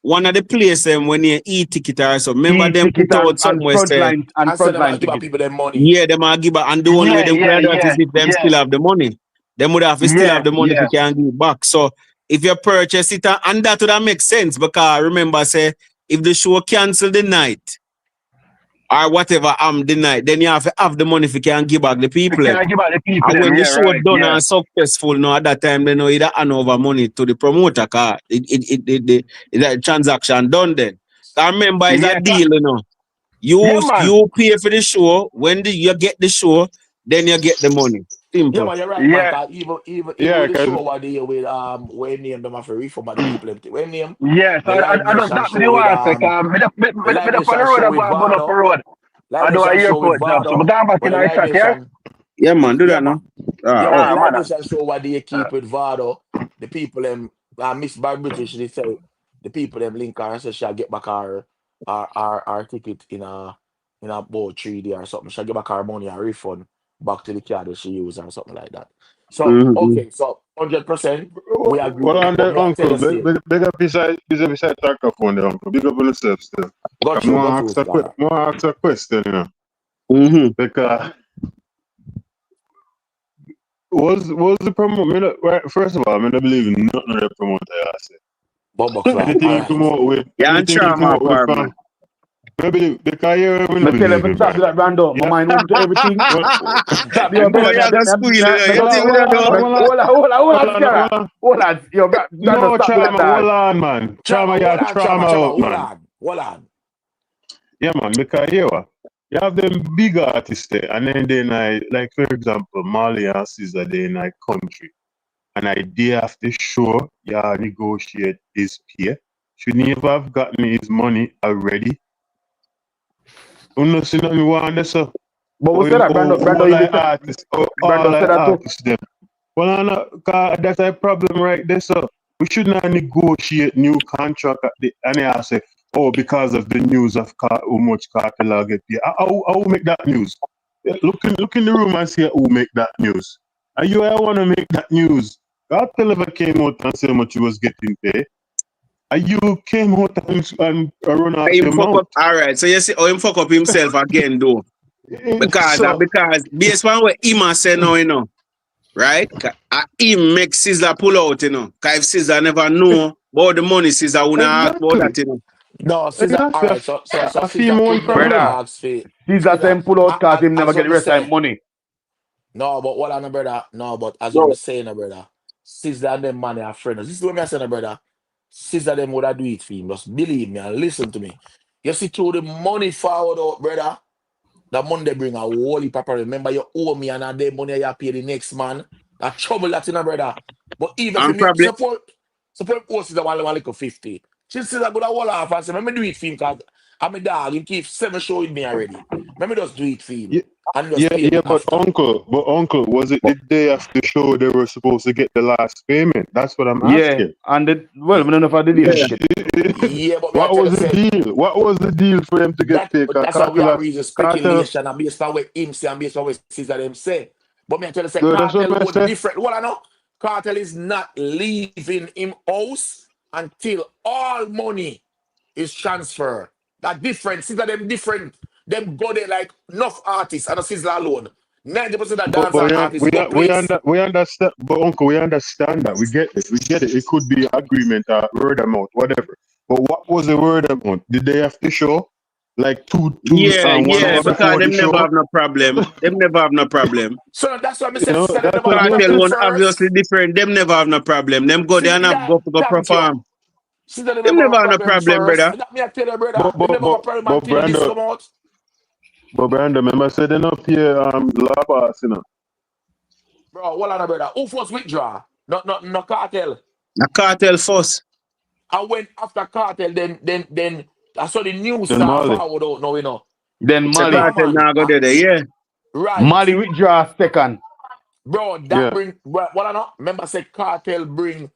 one of the places when you e-ticket or so, remember them put out somewhere
and frontline
give people their money.
Yeah, them are give and the only way them can do that is if them still have the money. Them would have to still have the money if you can give back. So if you purchase it, and that would have make sense because remember, say if the show cancel the night or whatever the night, then you have to have the money if you can give back the people. And when the show done and successful now at that time, they know either hand over money to the promoter car. The transaction done then. I remember it's a deal, you know. You pay for the show, when you get the show, then you get the money. Simple.
Yeah, man, you're right, man. Even the show what they with when name them have to refund by the people. When name?
Yes, I don't stop the one second. Me the on the road about going up the road. I do a airport job, so I'm going back in our track, yeah?
Yeah, man, do that now.
Yeah, man, the show what they keep with Vado, the people them Miss by British, they say the people them link her and say she'll get back her ticket in about 3 days or something. She'll get back her money and refund back to the card that she used or something like that. So
Mm-hmm.
okay, so 100% we agree.
Well, on
But
the
me I tell
uncle,
you still,
big up beside microphone there, uncle. Big up on yourself still.
go
I'm
through,
gonna
Scar.
ask a question, you know.
Mm-hmm.
Because was the promote? Right, first of all, I don't believe in nothing the promoter I say.
Bumbo Clark.
Anything
All
you
right.
promote with,
Yeah, and trauma apart, man.
maybe because you
Me
don't
tell
believe
him
it,
stop
man.
that Brando. My
Yeah.
mind open to everything.
Well,
Stop your
Boy,
brother.
you got squeal, you know. You see me there, though?
Hold on, Scara. Hold on. Yo, Brando,
No,
stop that
trauma,
dog.
hold on, man. Trauma, you trauma out, man.
Hold on.
Yeah, man, because you have them big artists there, and then like for example, Marley and Sizzla, they in like country, and they have to show you negotiate his pay. Should never have gotten his money already. You know, see nothing wrong there, so.
But we said that Brando even said
Artists, all
Brando said
like
that too.
artists them. Well, I know, that's a problem right there, so. We should not negotiate new contract at the, and I say, oh, because of the news of how much Cartel will get paid. How make that news? Look in the room and see who make that news. And you want to make that news. Cartel never came out and said how much he was getting paid. And you came out and run off your mouth.
All right, so you see how him fuck up himself again, though. Because based on what Ima said now, you know, right? He make Sizzla pull out, you know. Because if Sizzla never know about the money, Sizzla wouldn't ask about that, you know.
No, Sizzla, all right, so Sizzla could
Brother,
never ask for
Sizzla say him pull out because him never get the rest of him money.
No, but what on brother? No, but as
No.
I'm saying, brother, Sizzla and them money are friends. This is what I'm saying, brother. Sizzla them would have do it for him. Just believe me and listen to me. You see, through the money forward out, brother. The money they bring a whole heap of problem. Remember, you owe me and the money you pay the next man. That trouble that in, brother. But even if you support post is a one little 50. She says I go to wall off and say, let me do it for him because I'm a dog. He keep 7 show with me already. Let me just do it for him.
Yeah.
And just pay him
but
after.
uncle, was it the day after the show they were supposed to get the last payment? That's what I'm asking.
Yeah, and I don't know if I did it.
Yeah, but
what was the deal? What was the deal for them to get paid?
That's how we are reason speculation and based on what him say and based on what Sizzla them say. But me I tell you, say Cartel was different. Well, I know Cartel is not leaving him house until all money is transferred. That different. Sizzla them different. Them go there like enough artists and a Sizzla alone. 90% of dancehall artists go place.
We understand, but uncle, we understand that. We get it. It could be agreement or word amount, whatever. But what was the word amount? Did they have to show? Like two
Yeah,
because
them never have no problem. Them never have no problem.
So that's what I said.
Cartel one obviously different. Them never have no problem. Them go there and have go perform. Them never have no problem, brother.
That me I tell you, brother. Them never have a problem until this come out.
But Brandon, remember said enough here law pass, you know.
Bro, what on brother? Who first withdraw? No Cartel.
A Cartel first.
I went after Cartel, then I saw the news start forward out now, you know.
Then Mali.
Cartel now go there, yeah.
Right.
Mali withdraw second.
Bro, that bring what I know. Remember, I said Cartel bring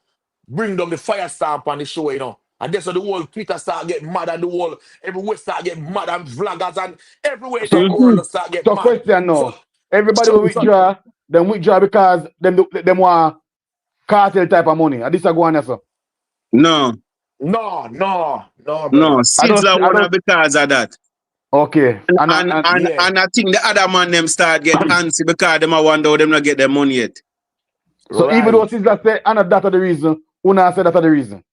down the fire stamp on the show, you know. And that's how the whole Twitter start getting mad and the whole everywhere start getting mad and vloggers and everywhere the world start getting mad.
Question now. Everybody will withdraw, then withdraw because them want Cartel type of money. And this is going on, sir.
No.
No.
Sizzla wanna because of that.
Okay.
And I think the other man them start get antsy because them wonder how them not get their money yet.
So even though Sizzla say and that's the reason, Una say that's the reason.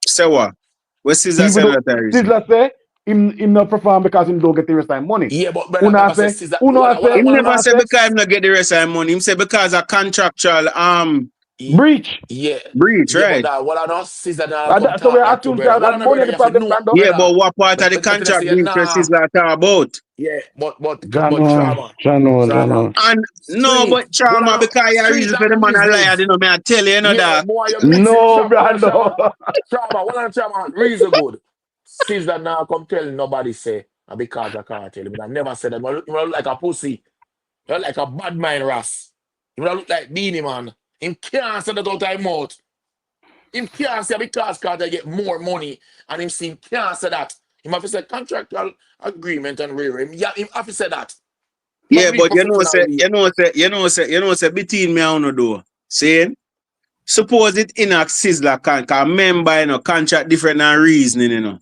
Say what? What Sizzla say that's the reason?
Sizzla say him not perform because him don't get the rest of him money.
Yeah, but
Una say him never say because him not get the rest of him money. Him say because of contractual
breach.
Yeah.
Breach, right.
But what I know Sizzla
so we are tuned down that money the problem.
Yeah, but what part of the contract breach Sizzla talk about?
Yeah, but
Trauma.
And no, but trauma because you reason for the man a liar, you know me I tell you, you know that.
No, Brando.
Trauma, what on trauma? Reason good. Sizzla now come tell nobody say because I can't tell him. I never said that. You look like a pussy. You look like a bad mind Ras. You look like Beanie man. Him can't say that out of his mouth. Him can't say because Carter get more money and him see can't say that. Him have to say contractual agreement and him have to say that.
Yeah, but
Way.
between me and you though, saying, suppose it in a Sizzla contract, remember, you know, contract different than reasoning, you know.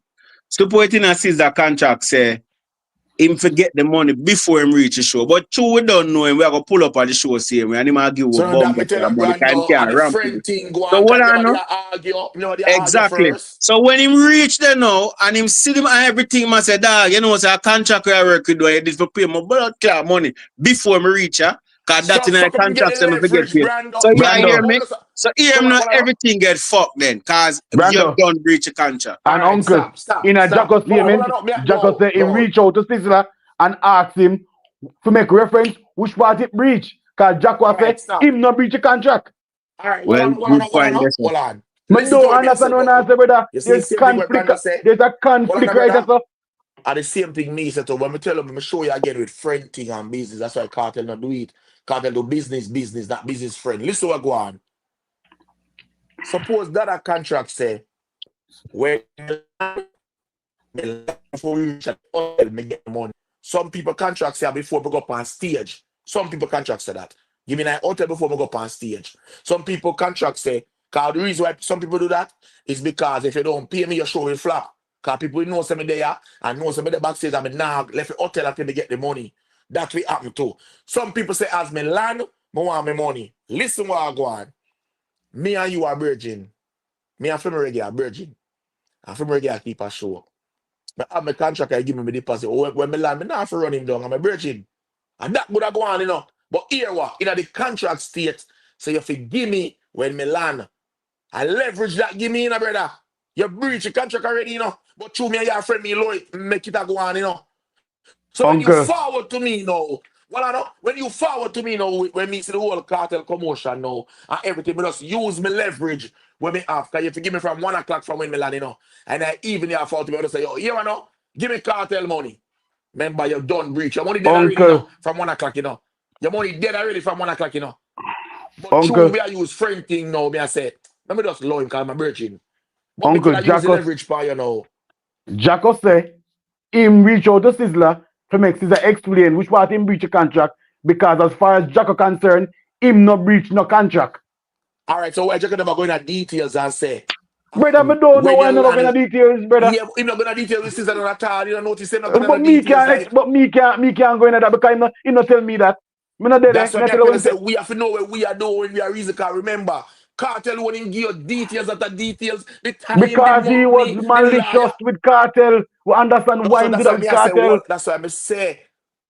Suppose it in a Sizzla contract, say, him forget the money before him reach the show. But two, we don't know him, we are going to pull up at the show same way, and him give
So
a
now that
bomb
me tell you,
money,
Brando,
can't
and the
ramp
friend
it.
thing go
So
on,
what
because
I know?
they argue
Exactly.
first.
So when him reach there now, and him see them and everything, man say, dog, you know, it's a contract where I work with, I did for pay my blood clot money before me reach her, because that's in a
Some people get
contract, so me forget
leverage,
paid.
Brando.
So you
Brando.
hear me? So hear him now,
Hold on.
everything get fucked then, because you
Brando.
done breach a contract.
And
All right,
uncle,
stop.
in a Jacko statement, Jacko said him reach out to Sizzla and ask him to make reference which part it breach. Because Jacko
Right,
said him not breach a contract.
All right,
Well, good point, yes, sir.
hold on.
But don't understand what I say, brother.
You see,
There's
same thing what
conflict.
Brando say?
There's a conflict right there, sir.
And the same thing me said to when me tell him, I'm show you again with friend thing and business. That's why Cartel not do it. Cartel do business, not business friend. Listen what go on. Suppose that a contract say, when before we reach me get money. Some people contract say before we go up on stage. Some people contract say that. Give me an hotel before we go up on stage. Some people contract say, because the reason why some people do that is because if you don't pay me, your show will flop. Because people know some there and know some of the backstage and me now left the hotel until me get the money. That will happen too. Some people say, as me land, I want my money. Listen what I go on. Me and you are virgin. Me and Femi Reggae are virgin. And Femi Reggae keep a show. I have my contract, I give me the deposit. When me land, I not have to run him down. I'm a virgin. And that would have go on, you know. But here what? In the contract state, so you have to give me when me land. I leverage that, give me, you know, brother. You breach the contract already, you know. But through me and your friend, me, Lloyd, make it a go on, you know. So when you forward to me now, well, I know, when you forward to me now, when me see the whole cartel commotion now, and everything, me just use my leverage when me have, because you forgive me from 1 o'clock from when me land, you know. And I even have forward to me, I just say, yo, here I know, give me cartel money. Remember, you done breach. Your money dead already, you know, from 1 o'clock, you know. Your money dead already from 1 o'clock, you know. But true, we are use friend thing now, me I say, let me just low him, because I'm a virgin. But me could use the leverage power, you know.
Jacko say, him reach out to Sizzla to make Sizzla explain which part him breach a contract, because as far as Jacko concerned, him not breach no contract.
All right, so why Jacko never go into details and say,
brother, I don't know why I'm not going to details, brother.
Yeah, him not going to details with Sizzla at all. You don't notice him not
going to details. But me can't go into that because he not tell me that. Me not
That's why I say we have to know what we are doing. We are reason. Remember, Cartel when him give you details after details. The time
because he was malicious with Cartel. We understand why he did that with Cartel.
That's why I say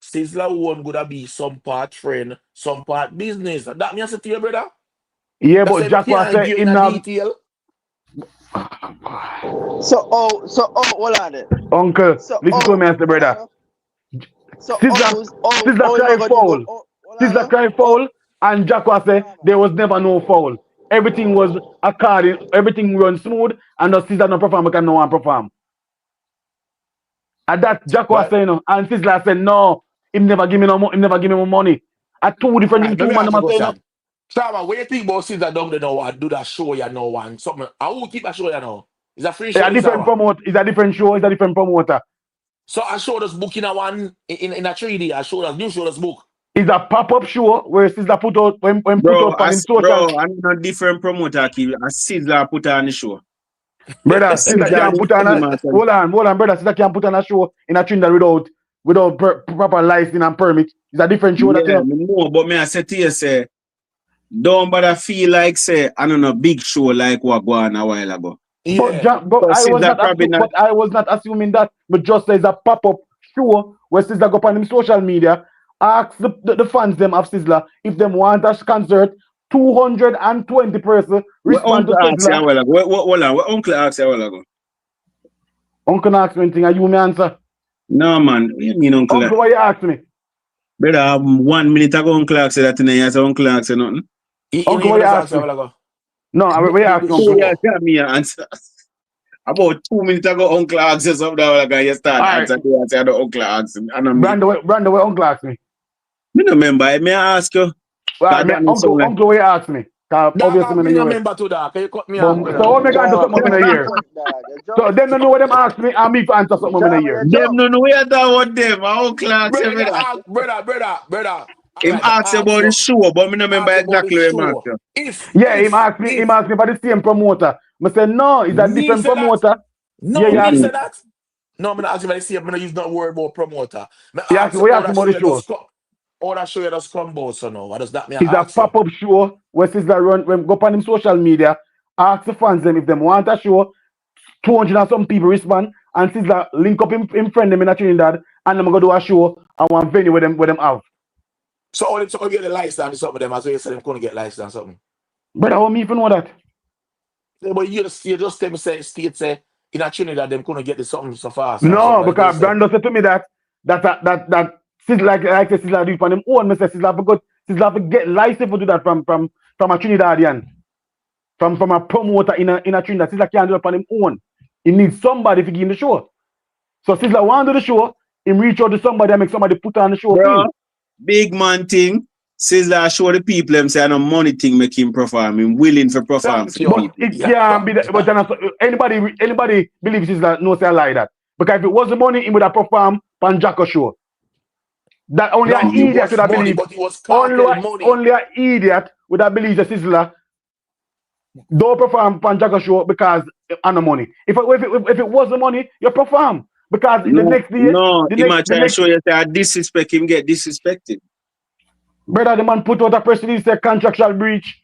Sizzla won't gonna be some part friend, some part business. That me I say to you, brother.
Yeah, but Jack was saying in
detail.
So hold on there.
Uncle, listen to me, Mr. Brother. Sizzla cry foul. Sizzla cry foul, and Jack was saying there was never no foul. Everything was according, everything run smooth, and the Sizzla no perform because no one perform. And that Jack was saying, and Sizzla said no, him never give me no money. At two different things, two man saying.
Trama, what you think about Sizzla down there now and do that show you know and something? I will keep that show you know. It's a free show.
It's a different show, it's a different promoter.
So I showed us book in a 3D. I showed us new show us book.
It's a pop-up show where Sizzla put out when put out on social.
Bro, I'm not different promoter. Sizzla put on the show.
Brother, Sizzla can't put on a hold on, brother. Sizzla can't put on a show in a Trinidad without proper license and permit. It's a different show.
Yeah, no, but me I say to you, say, don't bother feel like say I don't know big show like what go on a while ago.
Yeah. But I was not assuming that, but just as a pop-up show where Sizzla go on him social media, ask the fans them of Sizzla if them want a concert, 220 person respond to Sizzla.
What uncle asked you a while ago?
Uncle asked me anything, and you me answer?
No man, what you mean uncle?
Uncle, what you asked me?
Brother, 1 minute ago uncle asked that and you say uncle asked you nothing.
Uncle, what you asked me? No, what you asked me?
Tell me your answer. About 2 minutes ago, uncle asked you something like you start answering. I said uncle asked me.
Brando, what uncle asked me?
Me no remember. May I ask you?
Uncle, what you asked me? Cause
Dog,
obviously
I'm
I'm in
a
the US.
member to that. Can you cut me
But
off,
so
brother?
what me can do something in a year? So them don't know what them ask me and me to answer something in a year.
Them no know where that what them. How Clark say
Brother,
me that.
brother. All
Him
right,
ask you about the show, but me no remember
ask about the
exactly where him ask
show.
you.
Yeah, him ask me for the same promoter. I said no, it's a
Me
different
say that.
promoter.
No,
Yeah,
me
he
say that. No, I'm not asking about the same. I'm not use not word about promoter. Me
ask
ask
me
how that
about
show
the
you
show.
just come. How that show you just come about, so now. What does that mean?
It's
I
a
ask you.
pop-up show where Sizzla run when go on him social media, ask the fans them if them want a show, 200 and some people respond, and Sizzla link up him friend them in a Trinidad, and them go do a show and one venue where them have.
So all them to get the license and something them as well, you say them couldn't get license and something.
Brother, how me even know that?
Yeah, but you just tell me say state say in a Trinidad them couldn't get the something so fast.
No, because Brando said to me that Sizzla like say Sizzla do it for them own. Me say Sizzla for get license to do that from a Trinidadian. From a promoter in a Trinidad. Sizzla can't do it for him own. He needs somebody to give him the show. So Sizzla want to do the show, him reach out to somebody and make somebody put on the show.
Bro, big man thing. Sizzla show the people them say no money thing make him perform. Him willing for perform.
Thank you.
But it can't be that. But anybody believes Sizzla no say I lie that. Because if it was the money, he would have performed on Jacko show. That only
No,
an
it
idiot
was
would have
money,
believed.
but it was cartel money.
Only an idiot would have believed that Sizzla don't perform on Jacko show because of the money. If it was the money, you perform. Because the next day,
Imagine show you say disrespect him get disrespected.
Brother, the man put out a press release say contractual breach.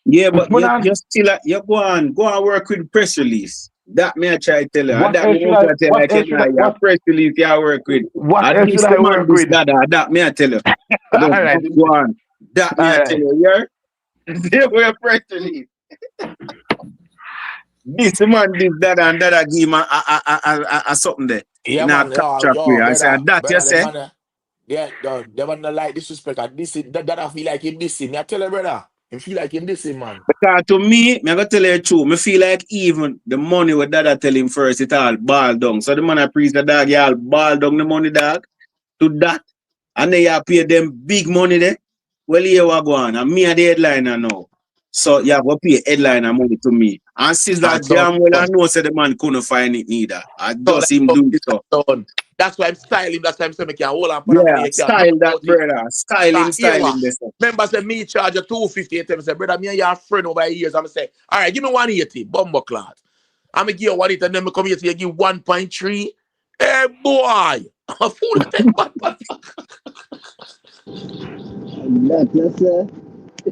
Yeah, but you still you go on work with press release. That may I try to tell you.
What
That
else should I
press release you work with.
What else should I work with?
That may I tell you.
All right.
Go on. That may I tell you. Yeah? We're press release. This man did that and that give him a something there.
Yeah,
in
man.
I said that you say.
Yeah, they want to like disrespect. That I feel like him dissing. I tell you, brother. I feel like him dissing, man.
Because to me, I'm going to tell you the truth. I feel like even the money what Dada tell him first, it all ball down. So the man I preach the dog, you all ball down the money, dog, to that. And then you pay them big money there. Well, here we go on. And me are the headliner now. So you have to pay headliner money to me. And Sizzla damn well I know say the man couldn't find it neither. I just him do so.
That's why I'm styling. That's why I'm saying I can hold on.
Yeah, style that, brother. Styling this.
Remember, say me charge you 250. I say, brother, me and your friend over years. I'm say, all right, give me 180, bumbo clot. I'm gonna give you 180, and then I come here to you give 1.3. Hey, boy, a fool at that.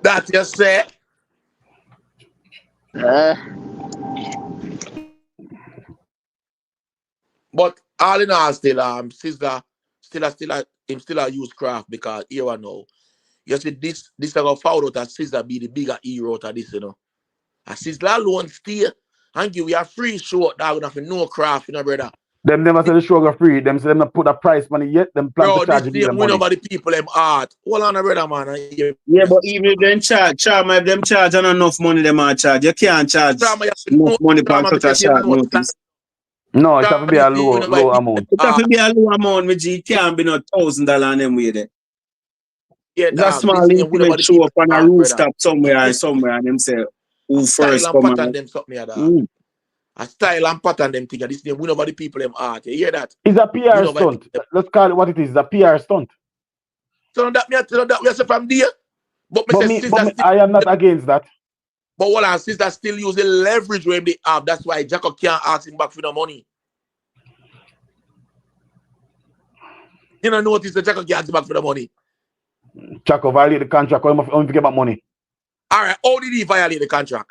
That you say. But all in all, still Sizzla still a use craft because here I know. You see this I got found out that Sizzla be the bigger hero to this, you know. And Sizzla alone stay and give you a free show that would have no craft, you know, brother.
Them never say the show go free. Them say them not put a price money yet. Them plan to charge
you them money. Over the people them art. Hold on, brother, man.
Yeah, but even if them charge them charge and enough money them are charge. You can't charge enough money for such a short notice.
No, it have to be a low amount.
It have to be a low amount, but it can't be no $1,000 on them way there.
Yeah,
that small intimate show up on a rooftop somewhere and them say who first come
on them something a style and pattern them thing. This name win over the people them art. You hear that?
It's a PR stunt. Let's call it what it is. It's a PR stunt.
So that we are from there. But
I am not against that.
But what our sister still use the leverage when they have. That's why Jacob can't ask him back for the money. You know, notice that Jacob can't ask him back for the money.
Jacob violate the contract. How much get back money?
All right. How did he violate the contract?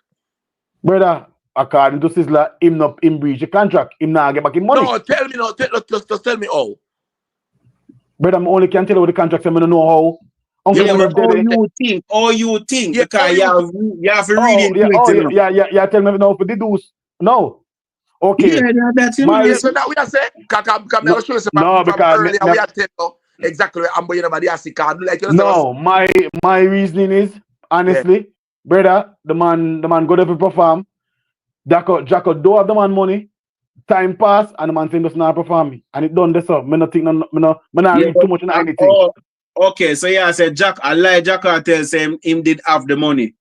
Brother, according to Sizzla, him breach the contract. Him not get back his money.
No, tell me now. Just tell me how.
Brother, I only can tell you what the contract. I don't know how.
All you think, because you have to read into it.
Yeah, tell me now for the dues. No. Okay.
Yeah, that's it.
So now we are saying, no,
because
earlier we are telling you exactly where I'm going to like
no, my reasoning is, honestly, brother, the man go there to perform. Jacko do have the man money. Time pass and the man saying just not perform. And it done this up. Me not think not read too much in anything.
Okay, so yeah, I said Jack Kartel say him did have the money.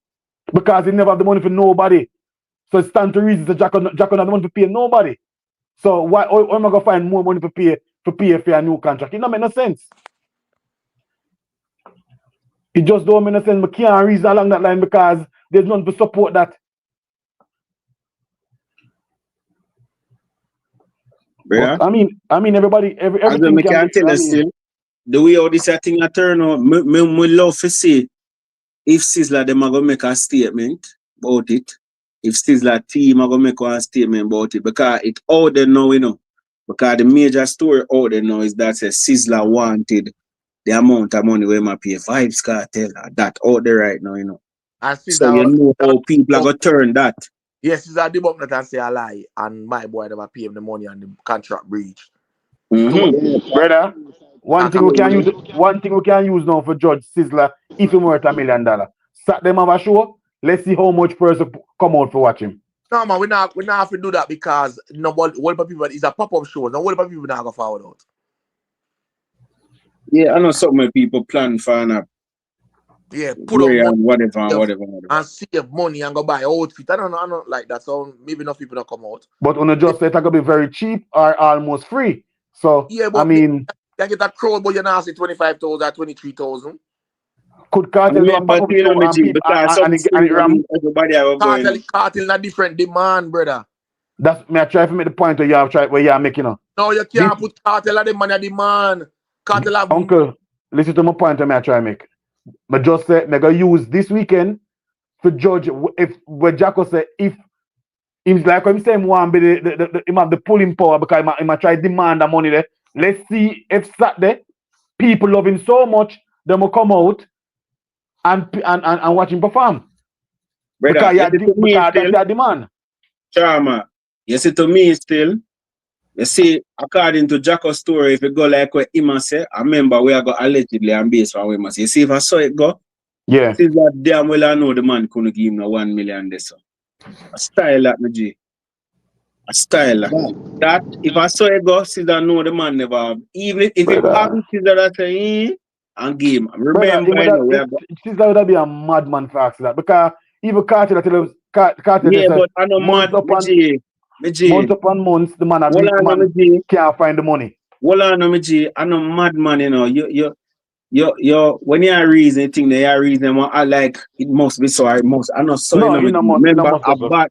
Because he never have the money for nobody. So it's stand to reason that Jack not have the money to pay nobody. So why am I gonna find more money to pay for a new contract? It don't make no sense. It just don't make no sense. I can't reason along that line because there's none to support that.
Brother,
But, I mean everybody
as
everything
I
can
can
be,
tell you still, the way how this thing a turn out, me love to see if Sizzla them are gonna make a statement about it. If Sizzla team are gonna make one statement about it, because it out there now, you know. Because the major story out there now is that Sizzla wanted the amount of money where my pay Vybz Kartel. That out there right now, you know.
And
So you know how people are gonna turn that.
yes, Sizzla debunk that and say a lie, and my boy never pay him the money on the contract breach.
brother. One thing we can use now for Judge Sizzla if he worth $1 million. Sat them have a show. Let's see how much person come out for watch him.
No man, we not have to do that because nobody whole people is a pop-up show. No whole people not go forward out.
Yeah, I know so many people plan for an
Yeah, put up money
whatever.
and save money and go buy outfit. I don't like that. So maybe enough people don't come out.
But on the just say it's gonna be very cheap or almost free. So
Yeah, but
I mean,
you get a crowd, but you're not say 25,000 or 23,000.
could Cartel do a pop-up show and people and ram?
Everybody have going.
Cartel not different demand, brother.
That's me. I try to make the point where you are making up.
No, you can't put Cartel at the man at demand. Cartel have
Uncle, listen to my point I try to make. But just say me gonna use this weekend to judge if where Jacko say if he's like when he say him want be the him have the pulling power because he might try demand the money there. Let's see if Saturday people love him so much they will come out and watch him perform.
Brother,
because that's their demand.
Charma, you see to me still. You see, according to Jacko's story, if you go like what Ima say, I remember we are going allegedly and based on what Ima say. You see, if I saw it go,
yeah.
see that damn well I know the man couldn't give him no 1 million this. A style that, my G. A style that. If I saw it go, see that know the man never have. Even if it happens, see that I say, and give him. Remember,
Sizzla would be a madman for asking that. Because even Cartel
yeah, but I know mad,
months upon months, the man can't find the money.
Well, I know, I know madman, you know. You when you are reason thing, they are reason I like it must be so. I know so.
No,
you know, remember about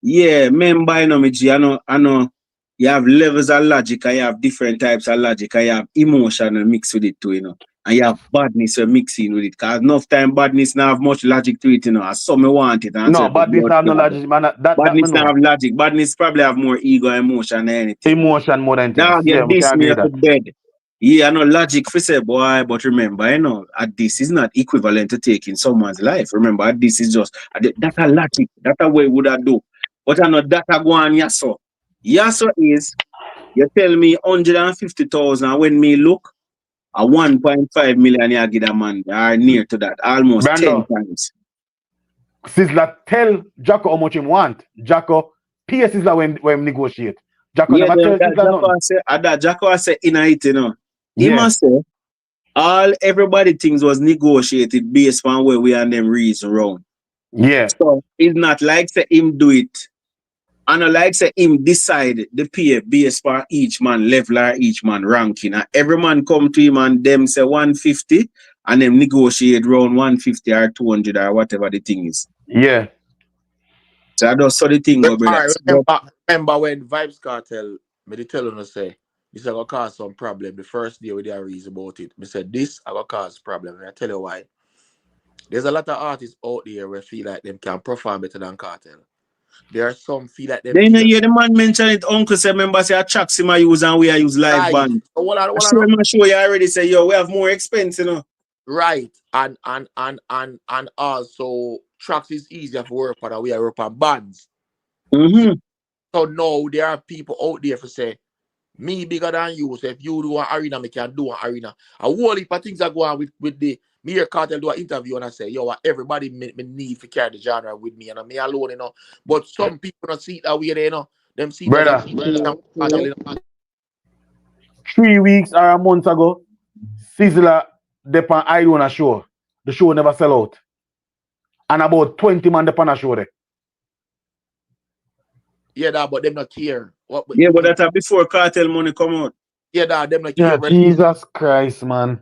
yeah, remember, you know, I know you have levels of logic, and you have different types of logic, and you have emotion mixed with it too, you know. And you have badness mixing with it. Because enough time badness not have much logic to it, you know. As some want it. And
no, badness have no logic, man.
Badness not have logic. Badness probably have more ego and emotion than anything.
Emotion more than things.
Now get this me to bed. Yeah, I know logic for say boy, but remember, you know, at this is not equivalent to taking someone's life. Remember, at this is just that's a logic. That's a way would I do. But I know that I go on Yaso. Yaso is you tell me 150,000 when me look a 1.5 million you get a man are near to that. Almost Brando. 10 times.
Sizzla tell Jacko how much him want. Jacko pay Sizzla when negotiate. Jacko
yeah,
never tell Sizzla
Jacko say in it, you know. He must say all everybody things was negotiated based on where we and them reason around.
Yeah.
So it's not like say him do it. And not like say him decide the pay based for each man level or each man ranking. And every man come to him and them say 150 and them negotiate around 150 or 200 or whatever the thing is.
Yeah.
So I just saw the thing go, brother.
Remember when Vybz Kartel me they tell us say this is gonna cause some problem. The first day we did a reason about it. Me said this I gonna cause problem. And I tell you why. There's a lot of artists out there where feel like them can perform better than Kartel. There are some feel like them.
Then you hear the man mention it, Uncle say member say I tracks him I use and we use live band. I'm sure you already say yo, we have more expense, you know.
Right. And also tracks is easier for work on we are work on bands.
Mm-hmm.
So now there are people out there for say me bigger than you. So if you do an arena, me can do an arena. A whole heap of things are going with the me here Kartel do an interview and I say, yo, everybody me need to carry the genre with me and me alone, you know. But some people don't see it that way, you know. Them see
brother.
That
3 weeks or a month ago, Sizzla depend I on a show. The show never sell out. and about 20 man the pan show there.
Yeah, that, but them not care. What?
Yeah, but that's before cartel money come out.
Yeah, that them not
Yeah,
care. brother.
Jesus Christ, man.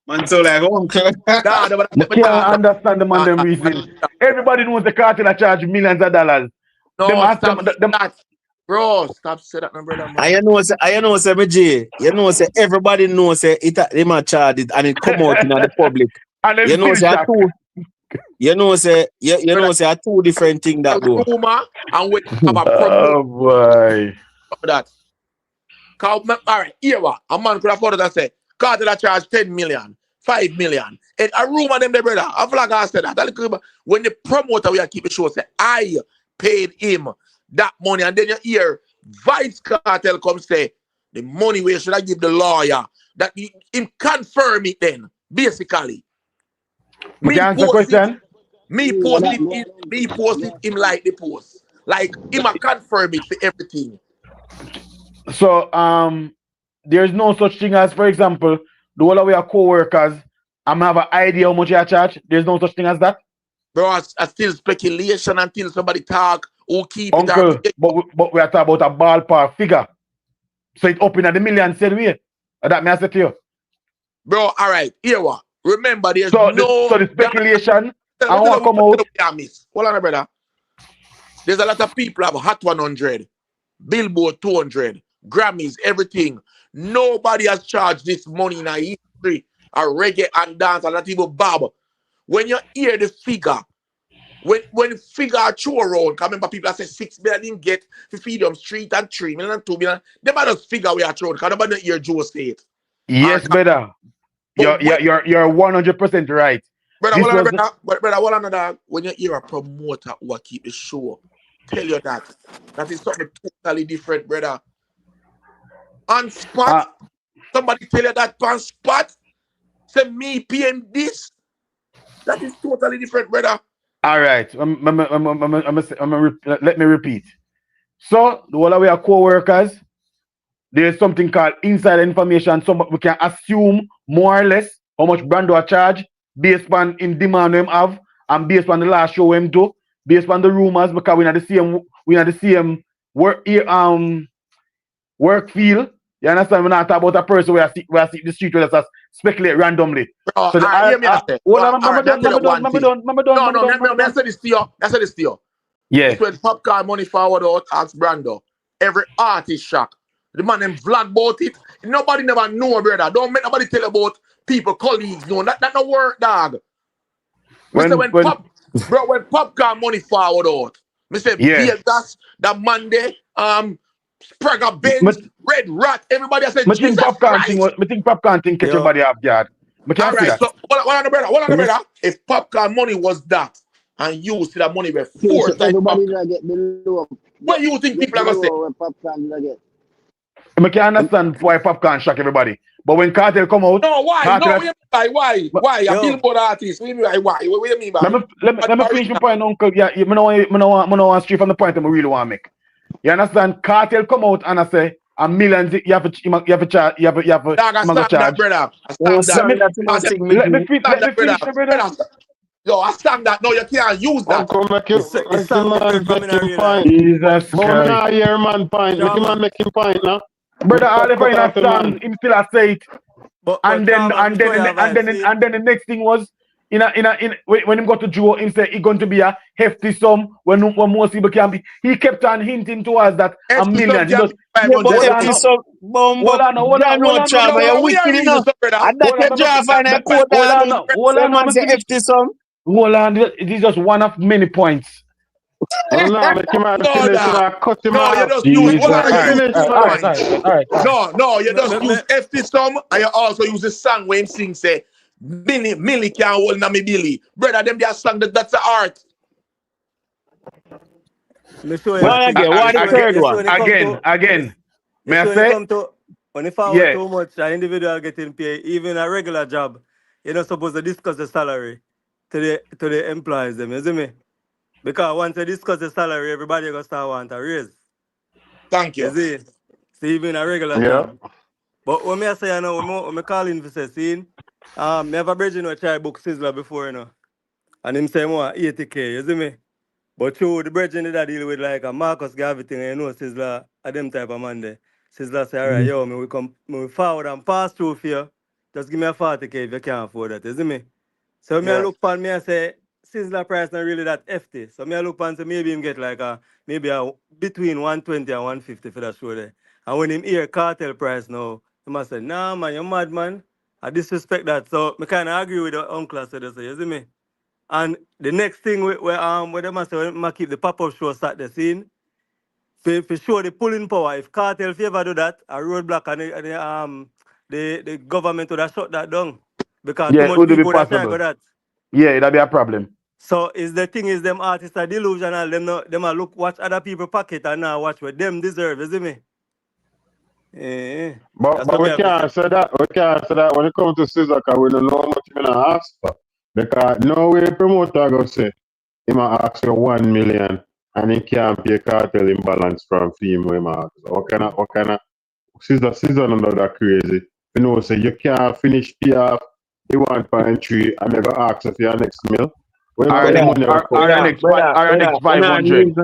Man, so like uncle.
Nah, them
I can't understand the man them reason. Everybody knows the cartel are charge millions of dollars.
No,
Them ask
stop
them-
that. Bro, stop say that, my brother. Man.
I know, say, me J. You know, say everybody knows, say it. They might charge it and it come out in the public.
And then
You know, say
shock.
you know, say you know, say two different things that do.
Rumor and we have a problem
Oh boy.
with that. All right, here what a man could afford to say, cartel that charge 10 million, 5 million. And a rumor them, the brother. I feel like I said that. When the promoter we keep the show say, I paid him that money, and then you hear Vybz Kartel come say, the money we should I give the lawyer, that him confirm it then, basically.
Me can answer the question?
Me post it, him like the post. Like, him a confirm it for everything.
So there's no such thing as, for example, the whole of our co-workers, I'm have an idea how much you charge. There's no such thing as that.
Bro, I still speculation until somebody talk who keep
Uncle,
it.
but we are talking about a ballpark figure. So it's up in the millions said way. That may I say to you.
Bro, all right, here what? Remember, there's
So
no...
the speculation, I want to come out.
Hold on, brother. There's a lot of people have Hot 100, Billboard 200, Grammys, everything. Nobody has charged this money in a history, a reggae and dance, and not even bob. When you hear the figure, when figure are throw around, remember people that say 6 million get to feed them street and 3 million and 2 million. Them are just figure we are throwing, because nobody hear Joe say it.
Yes, brother. You're 100% right.
Brother, when you hear a promoter who will keep the show, tell you that is something totally different, brother. On spot, somebody tell you that on spot, say me paying this, that is totally different, brother.
All right. Let me repeat. So, the whole of our co-workers, there's something called inside information. So we can assume more or less how much Brando are charge based on in demand them have and based on the last show them do, based on the rumors, because we are the same work field. You understand? We're not talking about a person where I see the street where just speculate randomly.
Bro,
So I
say this to you.
Yeah.
It's when Popcorn money forward out, ask Brando. Every artist shock. The man them vlog about it. Nobody never know, brother. Don't make nobody tell about people, colleagues. No, that no work, dog. When Popcorn money forward out, Mr.
Yeah.
Vegas, that Monday, Sprague Benz, Red Rat, everybody said,
I think Popcorn thing catch everybody off guard.
All right, so what on the brother? If Popcorn money was that, and you see that money were 4 times,
everybody gonna get below.
what you think people are gonna say?
Popcorn gonna get.
I can understand why Popcorn shock everybody. But when Cartel come out...
No, why?
Cartel
Why? A Billboard artist. What do you mean by why? What do you mean by?
Let me finish my point, Uncle. Yeah, I don't want to stray from the point I really want to make. You understand? Cartel come out and I say, a million, you have to charge.
Dog, I stand that, brother.
Let me finish, brother.
Yo, I stand that. No, you can't use that.
Jesus Christ.
Now hear man point. Make him make him point now.
Brother, all if I stand, him still a say it. And then the next thing was when him got to Joe, him said it's going to be a hefty sum when most people can be. He kept on hinting to us that a million. Hold on, it is just one of many points.
You just use FT sum and you also use the song when him sing say Millie can't hold na me Billy. Brother, them their song that's the art.
Again. May I say?
When you forward too much, an individual getting paid, even a regular job, you're not supposed to discuss the salary to the employees, them, you see me? Because once you discuss the salary, everybody gonna start want a raise.
Thank you.
You see? So even a regular job. But when I say, when I call in for say, see, me have a bridge, try book Sizzla before, And him say more 80K, you see me? But through the brethren that I deal with, like a Marcus got everything, and you know, Sizzla, a them type of man there. Sizzla say, all right, yo, me we forward and pass through for you. Just give me a 40K if you can't afford that, you see me? So me I look upon me and say, Sizzla price not really that hefty. So me I look upon say maybe him get like maybe between 120 and 150 for that show there. And when him hear cartel price now, he must say, nah man, you're mad man. I disrespect that. So me kinda agree with the uncle said, you see me? And the next thing where them say when keep the pop-up show start the scene, for sure the pulling power. If cartel if you ever do that, a roadblock and the government would have shut that down. Because too
Yeah, it
much
would be
people would have tried to
possible.
go that.
Yeah, that'd be a problem.
So is the thing is them artists are delusional, them are look watch other people pocket and now watch what them deserve, you see me?
But
That's what
we
me have to
can't
say.
say that. We can't say that when it comes to Sizzla, because we don't know how much you're gonna ask for. Because no way promoter go say he might ask for 1 million and he can't pay cartel imbalance from fee him ask. What kind of Sizzla under that crazy? You know, say you can't finish pay off the 1.3 and never ask for your next meal. Well,
Or
the
next,
money never come.
or next 500.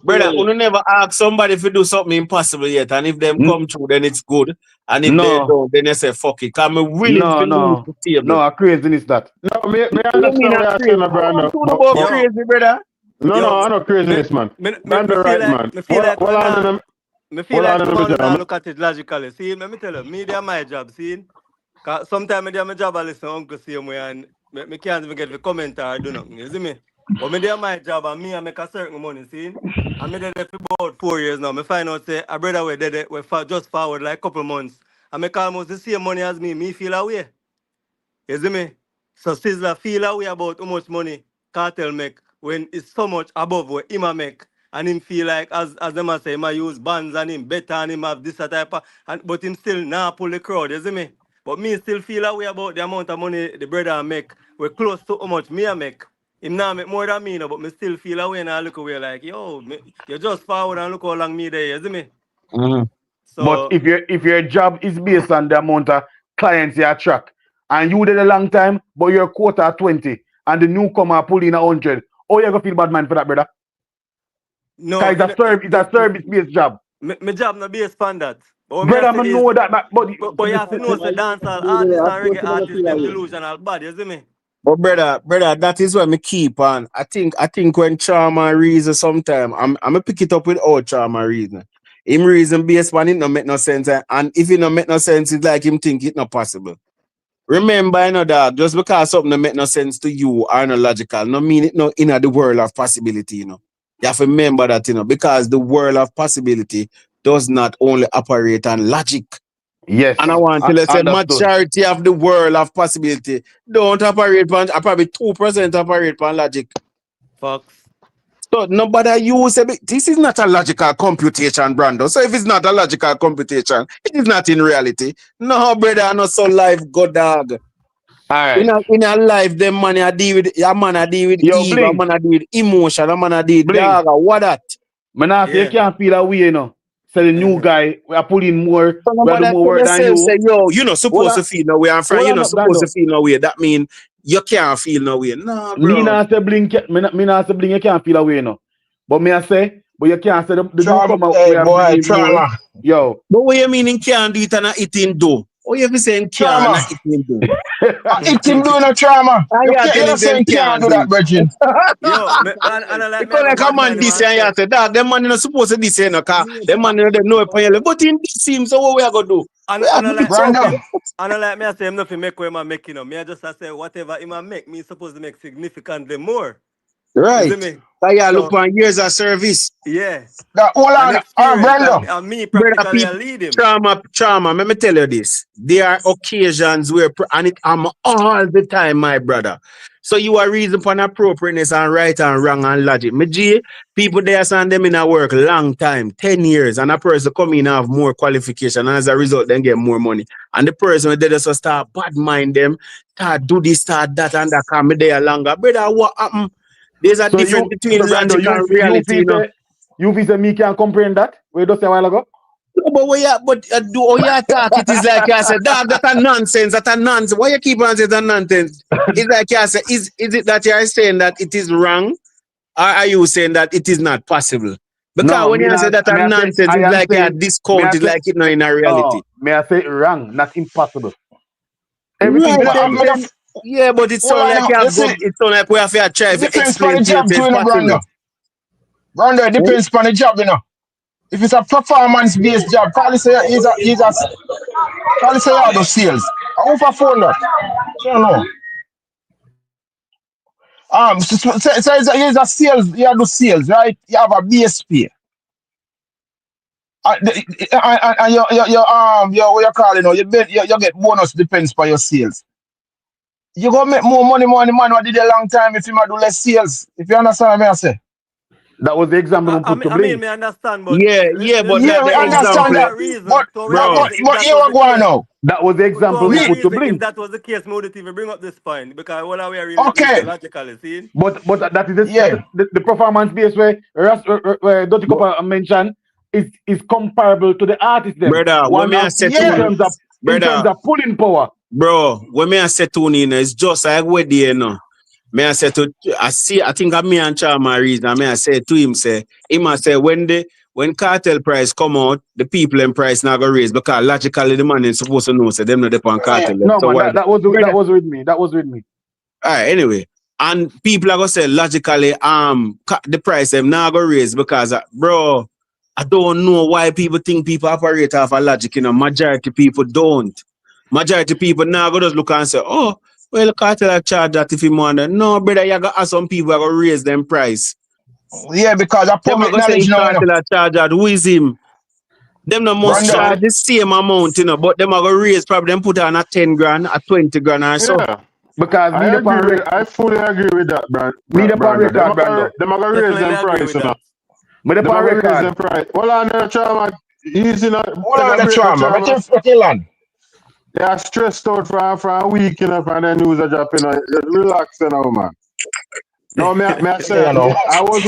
Brother, you never ask somebody if you do something impossible yet, and if them come through, then it's good. And if they
No,
don't, then they say fuck it. I'm willing to lose the table.
no, craziness that.
No, me
You
understand
mean
what you're
crazy?
saying, Brando.
Talk about
Yo,
crazy, brother.
No, I know craziness, man.
me
Brando
feel
right,
like
man.
me feel like
Well, on
me feel
well,
like
on
someone now
the
look at it logically. See, let me tell you, media my job, see? Cause sometimes I do my job, I listen to Uncle same way and me can't even get the comment or do nothing, you see me? But me do my job and me I make a certain money, see? And me did it for about 4 years now. Me find out say a brother we did it we just forward like couple months. I make almost the same money as me feel away. You see me? So Sizzla feel away about how much money cartel make when it's so much above what him a make. And him feel like as them a say him a use bands and him better and him have this type of but him still not pull the crowd, you see me? But me still feel away about the amount of money the brother make. We're close to how much me a make. Him now make more than me now, but me still feel away and I look away like, yo, you just forward and look how long me there, you see me?
But
So
if your job is based on the amount of clients you attract, and you did a long time, but your quota 20, and the newcomer pull in 100, oh, you gonna feel bad man for that, brother?
no,
It's a service-based job.
my job not based on that. But what
Brother,
me
I
say
know
is,
that, but
but you have to know the dancehall artists and reggae artists, them delusional bad, you see me?
But brother, that is what me keep on. I think when Charma reason sometime, I'm gonna pick it up with all Charma reason. Him reason based on it no make no sense, and if it no make no sense, it's like him think it not possible. Remember, you know, dog, just because something no make no sense to you or no logical, no mean it no in the world of possibility, you know. You have to remember that, you know, because the world of possibility does not only operate on logic.
yes,
And I want to say
understood.
majority of the world of possibility don't operate on probably 2% operate on logic.
Fox.
So nobody use it. This is not a logical computation, Brando. So if it's not a logical computation, it is not in reality. No, brother, I know so life go dog.
All right.
In a life, them man I deal with a man I deal with
Yo,
Eve, a
Blink.
man I deal with emotion, a man I deal with
Blink.
dog, what that?
Man, I say you can't feel that way, you know. So the new guy, we are putting more,
So
we are doing more work than you.
say, yo, you're not supposed to feel no way. And friend, you're not supposed to feel no way. That means you can't feel no way. No, bro.
Me not say Blink, me not say Blink, you can't feel that way, you know. But me I say, but you can't say the newcomer we are bringing more. Yo.
But what you mean can't do it and it in do? Oh, you be saying can't and it in do?
It him doing a trauma. You can't say you can't do that, Virgin.
Yo, and like
because like a man this and you say, dog, them man not supposed to this, you know, because them man they know it on but in this seems so what we are going to do?
And like me I say, I'm not make what I'm making, you know. Me I just say whatever him make, me supposed to make significantly more.
Right.
You see me?
So yeah, look on years of service.
Yeah.
Hold on, Brando.
And me practically lead him.
Trauma, let me tell you this. There are occasions where, and it am all the time, my brother. So you are reason for appropriateness and right and wrong and logic. Me G, people there send them in a work long time, 10 years, and a person come in and have more qualification, and as a result, then get more money. And the person when they just start bad mind them, start do this, start that, and that come there longer. Brother, what happened? There's a difference between logic and reality, you know.
You say me can't comprehend that? We just say a while ago.
No, but do all you talk, it is like I said, dog, that's a nonsense, Why you keep on saying that nonsense?
it's like you say, is it that you are saying that it is wrong, or are you saying that it is not possible? Because
No,
when
me
you say
not,
that
me
a
I say,
nonsense,
I
it's
am
like you are
saying, me I
discounted
say,
like it not in a reality.
no, may I say wrong, not impossible. Everything
Right,
Me not,
then,
me
possible.
not,
then yeah, but it
hold
sound
on
like
now.
you
You
have go,
see,
it sound like we have to try
it
to
depends on
explain
the
to you
job
say
too,
it's
you know,
possible.
Brando. Brando, it
Eh?
depends on the job, you know. If it's a performance-based job, probably say probably say you do sales. How for phone that? I don't know. So it's a sales, you do sales, right? You have a BSP. And what you call it, you know, you get bonus depends on your sales. You gonna make more money than the man who did a long time if you might do less sales. If you understand what I say.
That was the example we put to
I mean,
blink.
me understand, but
Yeah, but
Yeah,
that
we
the
to
understand
example,
that.
our reason,
But
to our
bro.
reason, if
but
that
here
was
we
the
go on
case,
now.
That was the
to
example we
our
Me,
put to
reason, if
blink.
that was the case, we wouldn't even bring up this point because what are we really at least
okay.
logically, see?
But that is
Yeah.
the performance base where Dottie
But
Copper mentioned is comparable to the artist them.
Brother, when
One
me I
of
say
in
yeah.
to
terms
brother,
of pulling power.
bro, when me I say to Nina, it's just like where they know. Me I say to I think of me and Chama reason. I say to him say when cartel price come out, the people in price not gonna raise because logically the man is supposed to know say them not depend on cartel.
No
So
man,
why
that was
brother?
with me. That was with me.
Alright, anyway. And people are gonna say logically, the price them not gonna raise because bro, I don't know why people think people operate off a logic, you know. Majority people don't. Majority people now go just look and say, oh, well, cartel charge that if you want. No, brother, you got some people are gonna raise them price.
Yeah, because of
Them are
public
gonna say
knowledge
if
now, you know.
cartel charge that, who is him? Them no must
Brando.
charge the same amount, you know, but them are gonna raise probably them put on a 10 grand, a 20 grand or so.
Yeah,
Because me the pan
I fully agree with that,
me the pan
Brando.
record, Brando.
Them are gonna raise
Definitely
them
agree
price,
with
you know.
that.
Me the
Them
pan
are gonna raise them
record.
price. Well, on the Chama, easy now.
Hold
Take
on
a
the
break, no
trauma. Make
Chama.
him land.
They are stressed out for a week, you know, and then news are dropping. Just relax, you know, man. No, me I say,
You know.
I was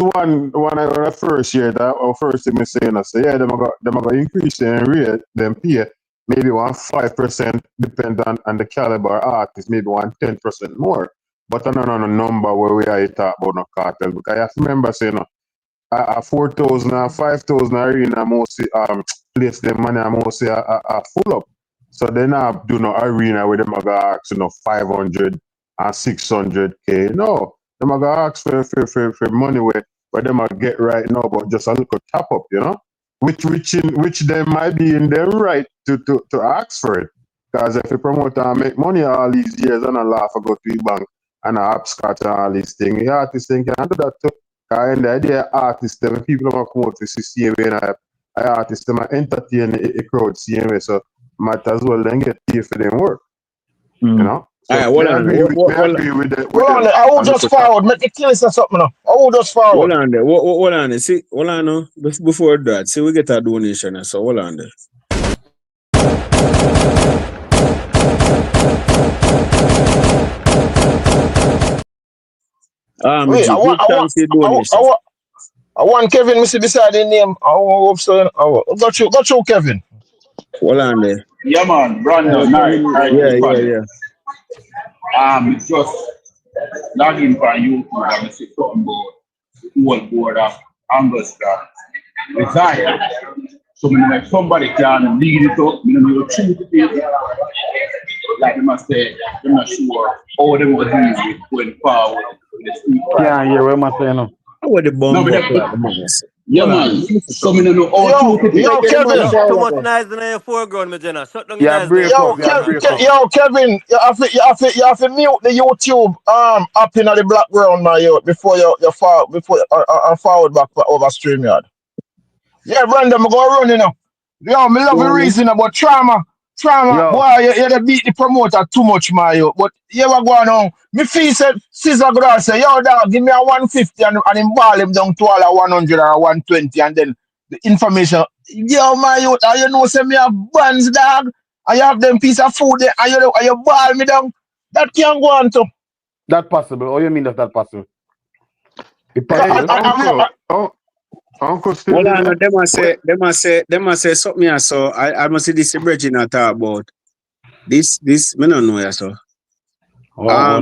one of the first year that our first thing me saying, I say, yeah, them are going increase their rate, them pay maybe 5% depend on the caliber artist, maybe 10% more. But I don't know the number where we are talk about no cartel because I have to remember saying, a 4,000 or 5,000 arena mostly place them money mostly a full up. So they not do no arena where them are gonna ask 500 and 600K. No, them are gonna ask for money where them are get right now, but just a little tap up, you know, which they might be in their right to ask for it. Because if a promoter make money all these years and a laugh go to the bank and a upscotch and all these things, the artist think can do that too. And the idea artists, them people are come out to see same way, and artists them entertain a crowd same way, so might as well then get paid for them work, you know. So
Alright, hold
me
on.
agree with the
Hold on. I will just forward. Make the kill say something now. I will just
Hold
forward.
on there. Hold on there. See, hold on now. Before that, see, we get a donation. So hold on there.
Wait,
G, give thanks for the donation.
I want Kevin, Missy beside the name. Got you, Kevin.
Hold on there.
Yeah, man, Brandon, night to the panel. Just log in for YouTube and see something about the whole board of Angus that resigned. So like somebody can lead it up, you know, choose the people. Like they must say, they're not sure how they will deal with going forward with the street.
Yeah, what am I saying now?
What the bomb
No,
up
but
like the man?
yeah, man. So me know how to
Yo, Kevin.
Too much noise in your foreground, my Jenna. Shut down the
Yeah,
noise in your
break up,
foreground, man.
Kevin, you have to mute the YouTube up in the background, my yo, before you forward back over StreamYard. Yeah, Brandon, I'm gonna run, you know. Yo, me love the reason about trauma,
Yo.
boy, you beat the promoter too much, my yo. But you ever going on? Me feel said Sizzla could say, yo, dog, give me a 150 and him ball him down to all a 100 or 120 and then the information. Yo, my yo, you know, say me have buns, dog. I have them piece of food there, and you ball me down. That can't go on to.
That possible. What do you mean that possible? It
Hey,
possible.
Uncle still
Hold
there?
on, them must say something. So I must see this bridging I talk about. This me don't know ya so.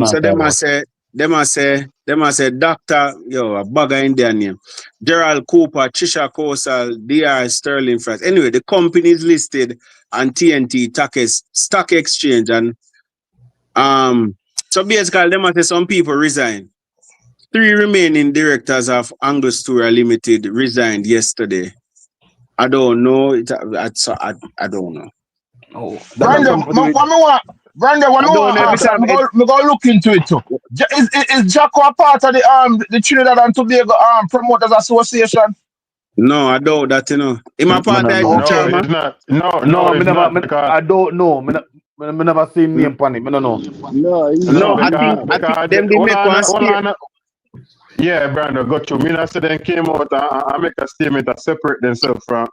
So them a say Doctor, yo, a bugger Indian name. Gerald Cooper, Trisha Kosal, DR Sterling France. Anyway, the company is listed on TNT Stock Exchange, and so basically them a say some people resign. 3 remaining directors of Angostura Limited resigned yesterday. I don't know. I don't know.
Oh,
Brandon, me go look into it too. Is Jacko a part of the Trinidad and Tobago Promoters Association?
No, I doubt that, you know. Him a part of
No,
the chairman?
it's not. No,
it's
it's
never,
not because
I don't know. I never seen name on it. I don't know.
No, he's
No,
not.
I think them they make one statement.
Yeah, Brandon, got you. Me not say them came out and make a statement to separate themselves from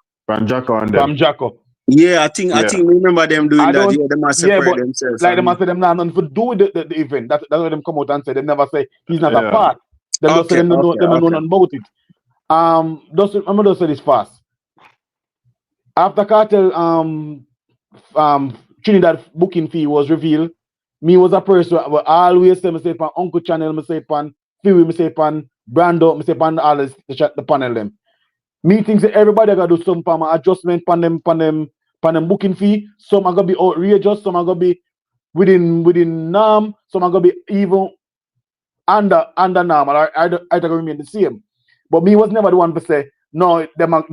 Jacko and them.
From Jacko.
Yeah, I think remember them doing that. Yeah, them must separate
but
themselves.
like them say them not nothing to do with the event. That's why them come out and say they never say he's not a part. Them just say them know nothing about it. Just say this fast. After Cartel Trinidad booking fee was revealed, me was a person who always say me say pan Uncle Channel, me say pan Fury, me say pan Brando, me say pan all the panel them. Me think that everybody gotta do some adjustment pan them booking fee. Some are gonna be outrageous, some are gonna be within norm, some are gonna be even under normal. I gonna remain the same. But me was never the one to say no. Them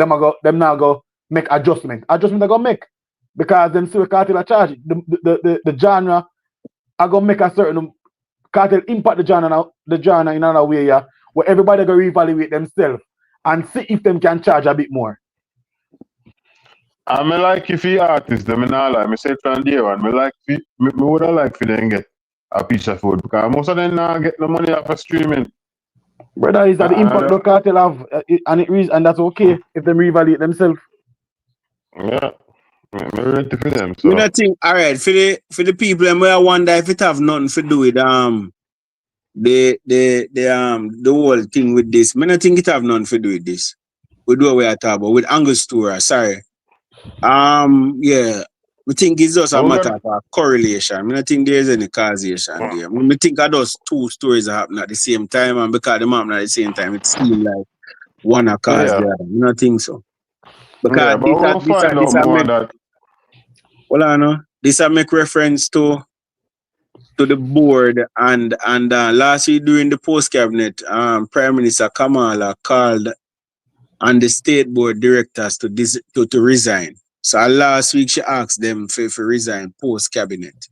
now go make adjustment. Adjustment I go make because them see Cartel are charge the genre. I gonna make a certain Cartel impact the genre in another way, yeah, where everybody gonna reevaluate themselves and see if them can charge a bit more.
I mean, like if you artists, them and all, I say from day one, me would have liked for them get a piece of food because most of them now get the money off of streaming.
Brother, is that the impact the Cartel have, and that's okay if them reevaluate themselves.
Yeah, I'm ready for them. So.
I think all right for the people, and I wonder if it have nothing to do with the whole thing with this. I think it have nothing to do with this. We do what we are talking about with Angostura. Sorry. Yeah, we think it's just a matter of a correlation. I don't think there's any causation there. I think those 2 stories are happening at the same time, and because they happen at the same time, it seems like one a cause the other. I don't think so. Because this make reference to the board and last week during the post cabinet, Prime Minister Kamala called on the state board directors to resign. So last week she asked them for resign post cabinet.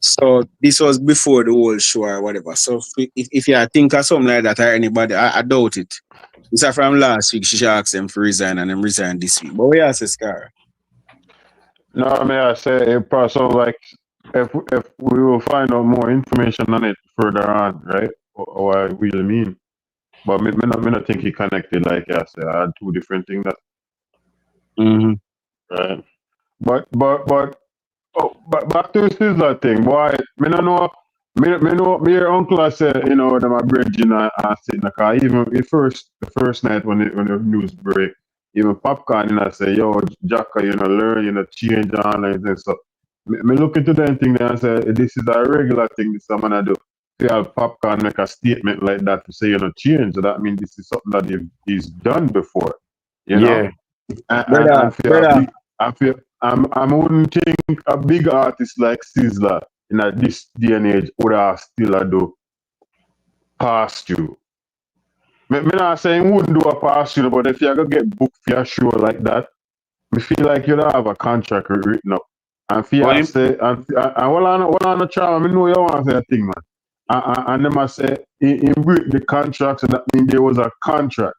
So this was before the whole show or whatever. So if you think of something like that or anybody, I doubt it. It's from last week she asked them for resign and them resign this week. But we ask Scar.
No, I mean I say it probably like if we will find out more information on it further on, right? Or what I really mean. But me not think he connected like I said. I had 2 different things that right. But back to the Sizzla thing, boy. Me no know. Me your uncle I said, you know, them a bridging and sit in the car. Even the first night when the news break, even Popcorn, you know, say, yo, Jacka, you know, learn, you know, change online and stuff. Me look into that thing there and say, this is a regular thing this I'm gonna do. To have Popcorn make a statement like that to say, you know, change. So that means this is something that he's done before. You know? I wouldn't think a big artist like Sizzla in this day and age would have still do past you. Me not saying wouldn't do a past you, but if you're gonna get booked for a show like that, me feel like you'd have a contract written up. And if you say, and what on the charm, I know you want to say a thing, man. And them I say, in break the contract, so that means there was a contract.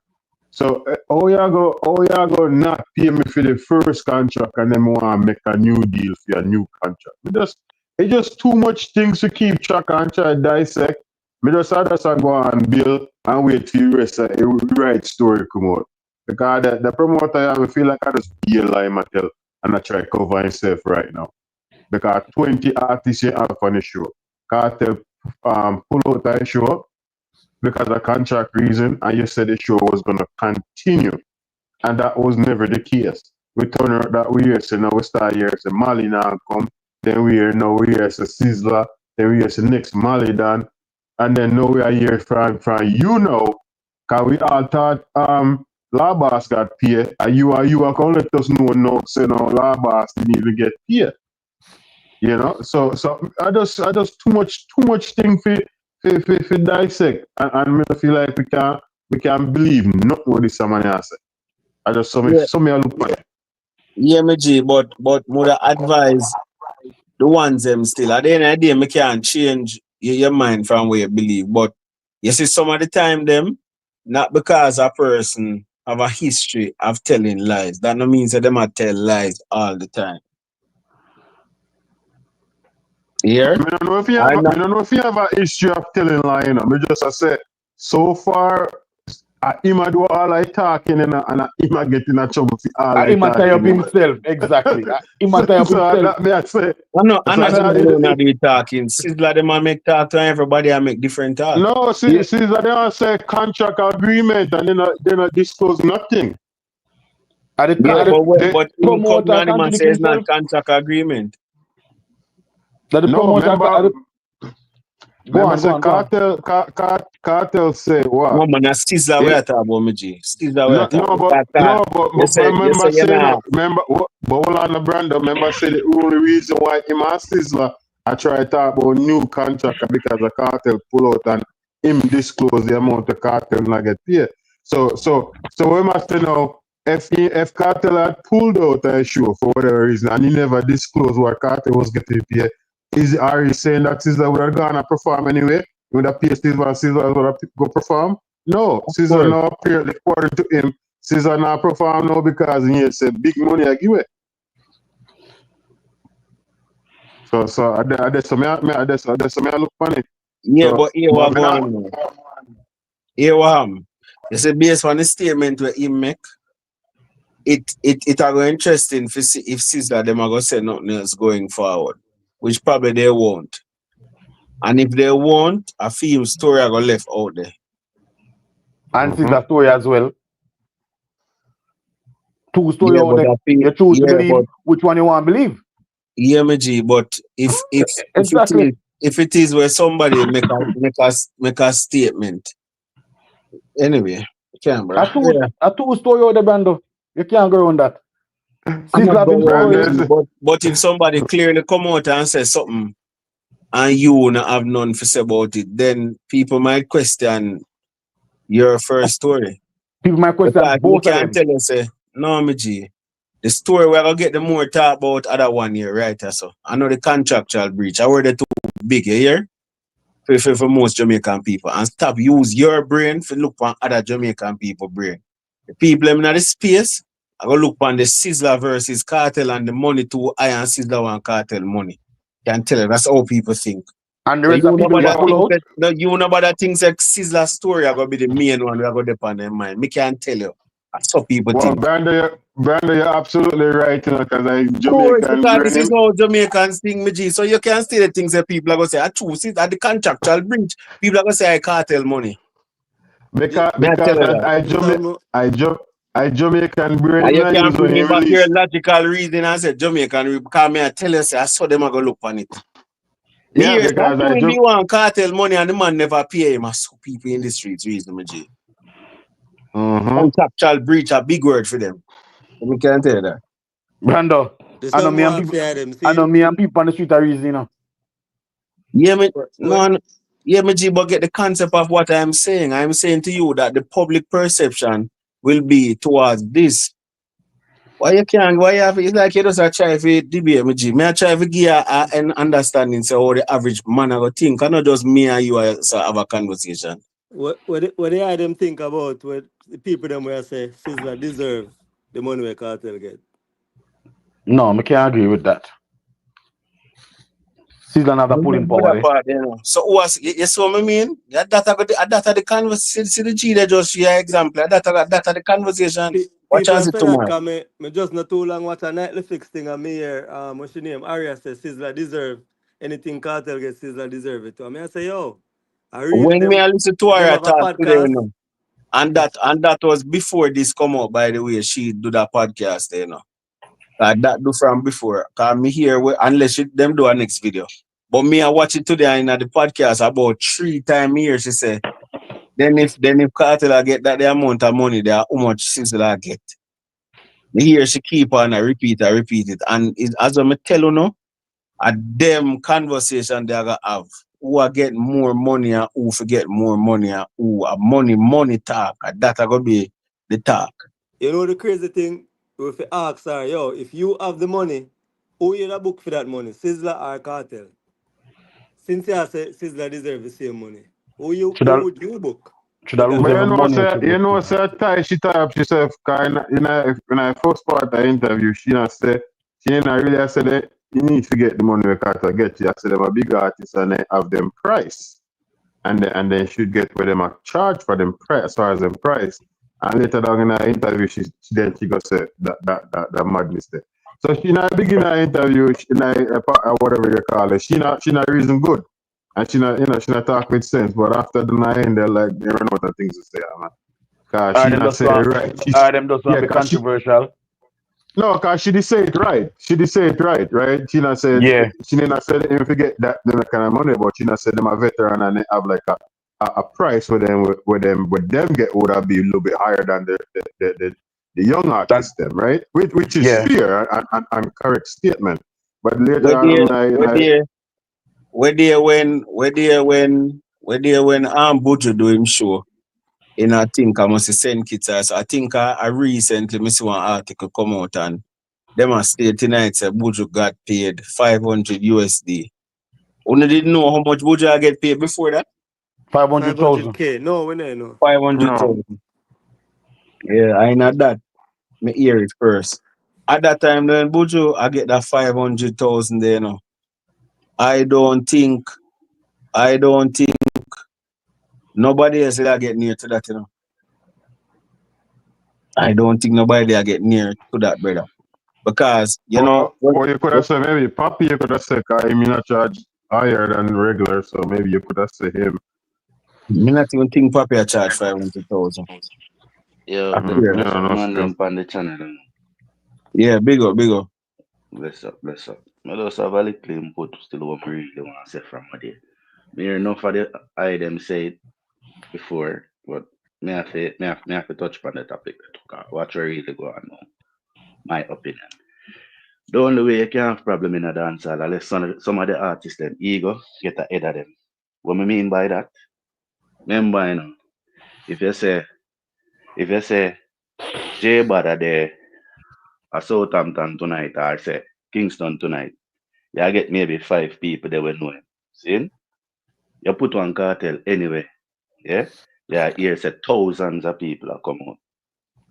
So how you go not pay me for the first contract and then want to make a new deal for a new contract? It's just too much things to keep track and try to dissect. Me just go and build and wait till the rest of the right story come out. Because the promoter, I feel like I just be a lie myself and I try to cover himself right now. Because 20 artists you have on the show. Cartel pull out that show because of contract reason, and you said the show was going to continue. And that was never the case. We turn out that we hear, so now we start here, so Mali now come, then we hear Sizzla, then we hear next Malidan, and then now we are here from you know, cause we all thought Labas got paid, and you are gonna let us know no, say no Labas didn't even get paid. You know, so I just too much thing for dissect, and I feel like we can believe not what this man has said. I just so me look at it.
Yeah, me G, but would I advise the ones them still. At the end of the day, me can't change your mind from where you believe. But you see, some of the time them, not because a person have a history of telling lies. That no means that them a tell lies all the time. Here?
I don't know if you have a history of telling lie, you know. Me just say so far him a do all I talking and him a get in a trouble for all I
him a tie up
talking.
himself, exactly. Him a tie up
So
himself.
that me I say.
I'm not do talking. Sizzla them a make talk to everybody and make different talk.
No, Sizzla they all say contract agreement and they not disclose nothing.
But in company says not contract agreement.
That the promoter
Cartel say what?
No man, that's Sizzla we are talking about, me G. Sizzla we are talking about.
Remember, but hold on the brand, remember say the only reason why him and Sizzla I try to talk about new contract because the Cartel pull out and him disclose the amount the Cartel not get paid. So we must know if Cartel had pulled out a show for whatever reason and he never disclosed what Cartel was getting paid, are you saying that Sizzla would have gone and perform anyway? Would have paid Sizzla would have go perform? No, Sizzla now apparently according to him, Sizzla now perform now because he said big money I give it. So I look funny.
Yeah,
so,
but here what going on. Here what you say based on the statement where he make, it are going interesting to see if Sizzla them are gonna say nothing else going forward. Which probably they won't. And if they won't, a few story are gonna left out there.
And Sizzla story as well. Two story out there. You choose to believe which one you want to believe.
Yeah, me G, but if
exactly.
if it is where somebody make a statement. Anyway, you can't, bro.
A two story out there, Brando. You can't go around that.
But if somebody clearly come out and say something and you not have none to say about it, then people might question your first story.
People might question both of them.
Tell you say, no, me G. The story we're gonna get the more talk about other one here, right? So I know the contractual breach. I heard the too big here for most Jamaican people. And stop use your brain for look on other Jamaican people brain. The people in the space, I go look on the Sizzla versus Cartel and the money to I and Sizzla one Cartel money. Can tell you that's how people think.
And the rest of people
you know about that things like Sizzla story are gonna be the main one we are gonna depend on their mind. Me can't tell you. That's how people think.
Brando, you're absolutely right, you know, because
this is how Jamaicans think, me G. So you can't say the things that people are going to say, I choose it at the contractual breach. People are going to say I cartel money.
Because I Jamaican brain.
And you can't bring me back your logical reason and say Jamaican because me I tell you, say I saw them are going to look on it.
Yeah,
yes,
because
that's when you want cartel money and the man never pay him. I saw people in the streets reason, me G. Contractual breach, a big word for them. We can't tell you that.
Brando, I know me and people on the street are reason, you know.
Yeah, me G, but get the concept of what I'm saying. I'm saying to you that the public perception will be towards this. Why you have it's like you just try to debate me G. I try to give an understanding so how the average man I go think. Not just me and you have a conversation.
What they had them think about what the people them will say Sizzla deserve the money we Cartel get?
No, I can't agree with that. Sizzla not a pulling power.
So you see what I mean? That the conversation. See the G they just share example. That the conversation. Watch as it tomorrow.
Me just not too long watch a nightly fix thing and me here what's your name? Aria says Sizzla deserve anything Cartel gets Sizzla deserve it. I say yo.
When me I listen to her talk today, you know, and that was before this come out, by the way, she do that podcast, you know. That do from before. Cause me here unless them do a next video. But me I watch it today in the podcast about 3 times a year. She say, then if Cartel I get that the amount of money there, how much Sizzla I get. Me hear she keep on and repeat it. And as I tell you now, a them conversation they are gonna have. Who are get more money and who forget more money and who are money talk. And that are gonna be the talk.
You know the crazy thing? If you ask her, yo, if you have the money, who you the book for that money? Sizzla or Cartel? Since you say Sizzla deserve the same money, who would you book?
Should I lose
But
every money?
say tie she tie up herself cause in a first part of the interview, she not say she ain't really said that you need to get the money we Carter get. You said them a big artist and they have them price. And they should get where them a charge for them price as far as them price. And later down in the interview, she go say that madness there. So she not begin her interview, she not whatever you call it. She not reason good, and she not talk with sense. But after the end, they're like they run out of things to say, man. Cause she not say it right.
Them does not be controversial.
No, cause she did say it right. Right? She not said she didn't say them forget that them kind of money, but she not said them a veteran and they have like a price for them with them get would have be a little bit higher than the young artists them, right? Which is fair and correct statement. But later
when Buju do him show, and I think I must send kids. So I think I recently me see one article come out and them a state tonight say Buju got paid 500 USD. Only didn't know how much Buju I get paid before that.
500,000.
$500K. No, we don't know.
500,000. Yeah, I know that. Me hear it first. At that time, then Buju, I get that 500,000 there now. I don't think nobody else will get near to that, you know. I don't think nobody will get near to that, brother. Because, you know...
Or you could have said maybe Papi, you could have said, I mean, I charge higher than regular, so maybe you could have said him.
Me not even think Papi I charge 500,000.
Yo, man them on the channel.
Yeah, big up.
Bless up. I just have a little input still what I really want to say from my day. Me hear enough of the I them say it before, but me have to touch upon the topic. What really go on now. My opinion. The only way you can have problem in a dancehall unless some of the artists them ego get ahead of them. What I mean by that? Remember, you know, if you say J Bada there at Southampton tonight or say Kingston tonight, you get maybe 5 people that will know him. See? You put one Cartel anyway. Yeah? Yeah, here say thousands of people are come out.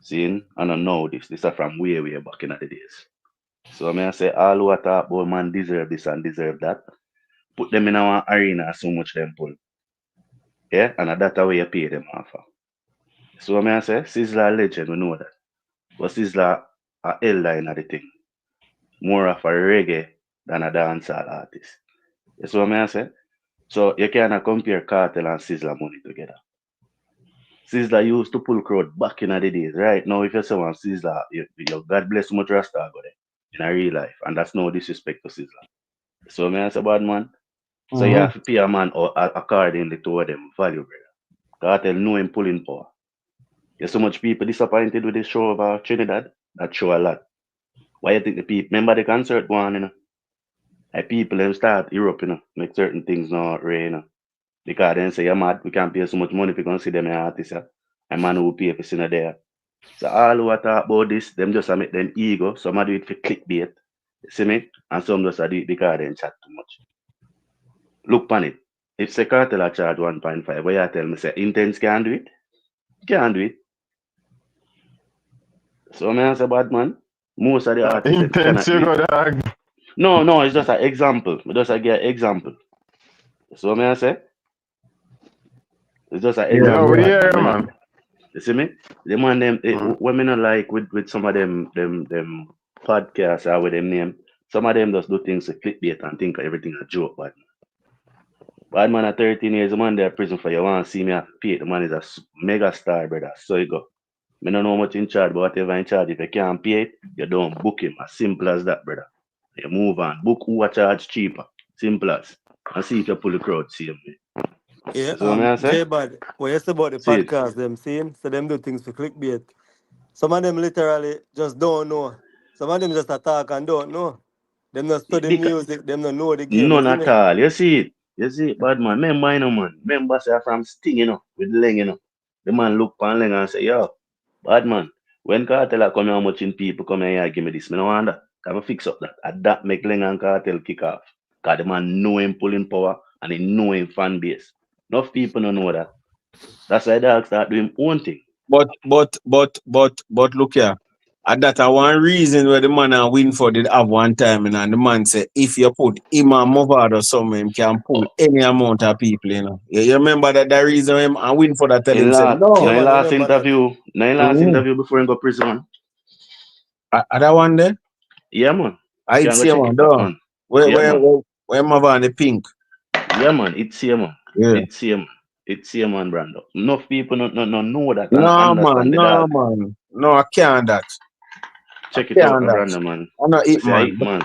See? I don't know this. This is from way back in the days. So I say all who talk about man deserve this and deserve that. Put them in our arena so much them pull. Yeah? And that's way you pay them off. So I say Sizzla legend, we know that. But Sizzla a elder in the thing. More of a reggae than a dancehall artist. That's what I say. So you cannot compare Cartel and Sizzla money together. Sizzla used to pull crowd back in the days. Right now, if you say one Sizzla, you God bless much Rasta go there in a real life. And that's no disrespect to Sizzla. So I say bad man. So you have to pay a man accordingly to what them value, brother. Cartel know him pulling power. There's so much people disappointed with this show about Trinidad. That show a lot. Why you think the people remember the concert one, you know? Like people them start Europe, you know, make certain things not rain, you know. Because then say you're mad, we can't pay so much money if you can see them in artists, yeah. And man who pay for seeing there. So all who talk about this, them just make them ego. Some do it for clickbait. You see me? And some just do it because they chat too much. Look pan it. If say Cartel a charge 1.5, why you tell me say Intense can't do it? Can't do it. So I say bad man. Most of the artists No, it's just an example. Just a give example. So I say? It's just an example.
Yeah, man.
You see me? The man them women not like with some of them podcasts or with them name. Some of them just do things to clickbait and think everything a joke, bad man. Bad man at 13 years, the man there prison for you want to see me have to pay. The man is a mega star, brother. So you go. Me don't know how much in charge, but whatever in charge, if you can't pay it, you don't book him. As simple as that, brother. You move on. Book who a charge cheaper. Simple as. And see if you pull the crowd same way.
Yeah,
That's what I say.
J-Bad, what you say about the
See it.
podcast, them seeing? So them do things for clickbait. Some of them literally just don't know. Some of them just attack and don't know. Them not study
Because
music, them not know the game, you
none
see
at
me?
all. You see it. You see it, bad man. Remember, you know, man. Remember, say from Sting, you know, with Leng, you know. The man look pan Leng and say, yo, bad man. When Cartel come here, how much in people come here, give me this. Me no wonder. Can I fix up that? And that make Leng and Cartel kick off. Because the man know him pulling power and he know him fan base. Enough people don't know that. That's why they start doing own thing.
But look here. And that one reason where the man and Winford did have one time, and the man said if you put him and Movado somewhere, him can pull any amount of people, you know. You remember that the reason him and Winford that tell him said
Yeah,
no.
man, I remember that.
In last
Mm-hmm.
interview before he go prison.
That one there?
Yeah, man.
I
Can go
see
check
man,
it back,
though.
man.
Where
Yeah, man.
Mava the pink?
Yeah, man. It's same, man.
Yeah.
It's same. It's same, man, Brando. Enough people not know that and
No
understand
man,
the
no
dog.
man. No, I can't that.
Check it out, Brando, man.
I'm not it, man.
It, man.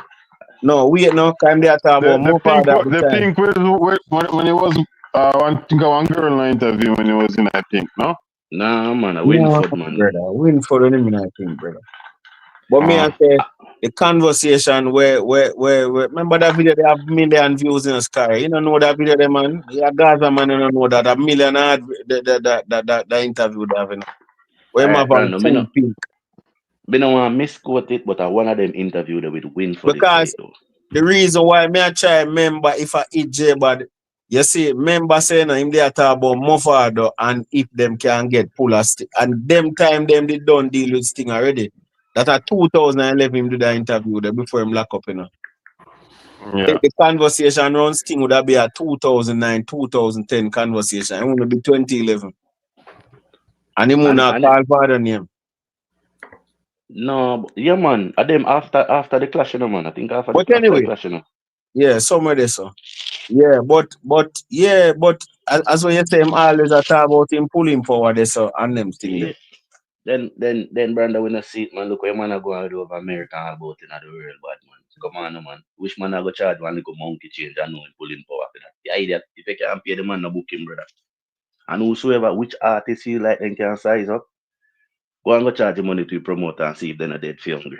No, we no time they talk about
The pink,
Movado at the
the
time.
pink when it was one girl in the interview when it was in I think, no?
Nah, man, a
No,
Winford, man.
brother. Winford on him, I think, brother. But me, I say the conversation where remember that video they have million views in the sky. You don't know that video, there, man. Yeah, Gaza man, you don't know that a million had the interview they have, you know. Where my
Brando,
full pink.
Me no want misquote it, but I one of them interviewed with Winford.
Because the reason why me I try remember if I eat J-Bad, you see, member saying him they talk about Movado and if them can get pull a stick. And them time them they don't deal with Sting already. That at 2011 him do the interview there before him lock up, you know.
Yeah.
The conversation around Sting would have been a 2009, 2010 conversation. It would be 2011. And him would not call father name.
No, yeah, man. At them after the clash, you know, man. I think after the clash, you know.
Yeah, somewhere there, so. Yeah, but as when you say him always a talk about him pulling forward there, so and them thing there.
Then Branda when I see it, man, look where man are going to over America all about in the world, bad man. Come on, man. Which man I go charge one little monkey change and know him pulling power for that. The idea if you can't pay the man no book him, brother. And whosoever which artist you like them can size up, go and go charge the money to your promoter and see if they're not dead for hungry.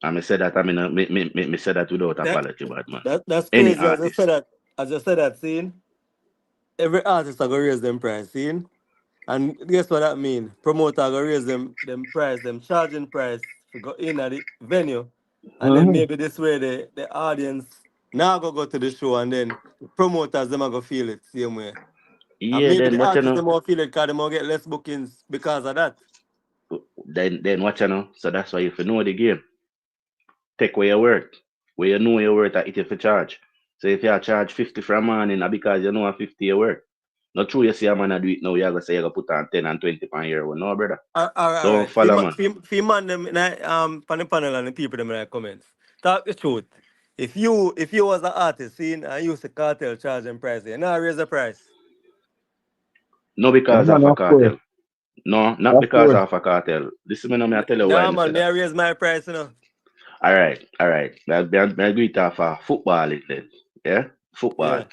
And I said that me said that without apology, bad man.
That's crazy. As I said that, seeing every artist are gonna raise them price, seeing? And guess what that mean? Promoter are gonna raise them price, them charging price to go in at the venue. And then maybe this way the audience now go to the show and then promoters them are gonna feel it same way.
Yeah,
and maybe
then
the
what you
artists
know?
them more feel it because they more get less bookings because of that.
Then what you know? So that's why if you know the game, take where you work. Where you know your worth at it if you charge. So if you charge 50 for a morning, because you know a 50 your work. Not true you see a man do it now, you're gonna say you're gonna put on 10 and 20 pound year. Well, no, brother.
All right.
Follow man.
Fee man them on the panel and the people them in the comments. Talk the truth. If you was an artist seeing and you use a cartel charging price, you now raise the price.
No, because of a cartel. No, not because of a cartel. Listen, I tell you why.
Nah, man, I raise my price, you know.
All right. I agree to have a football in there. Yeah? Football.
Yeah.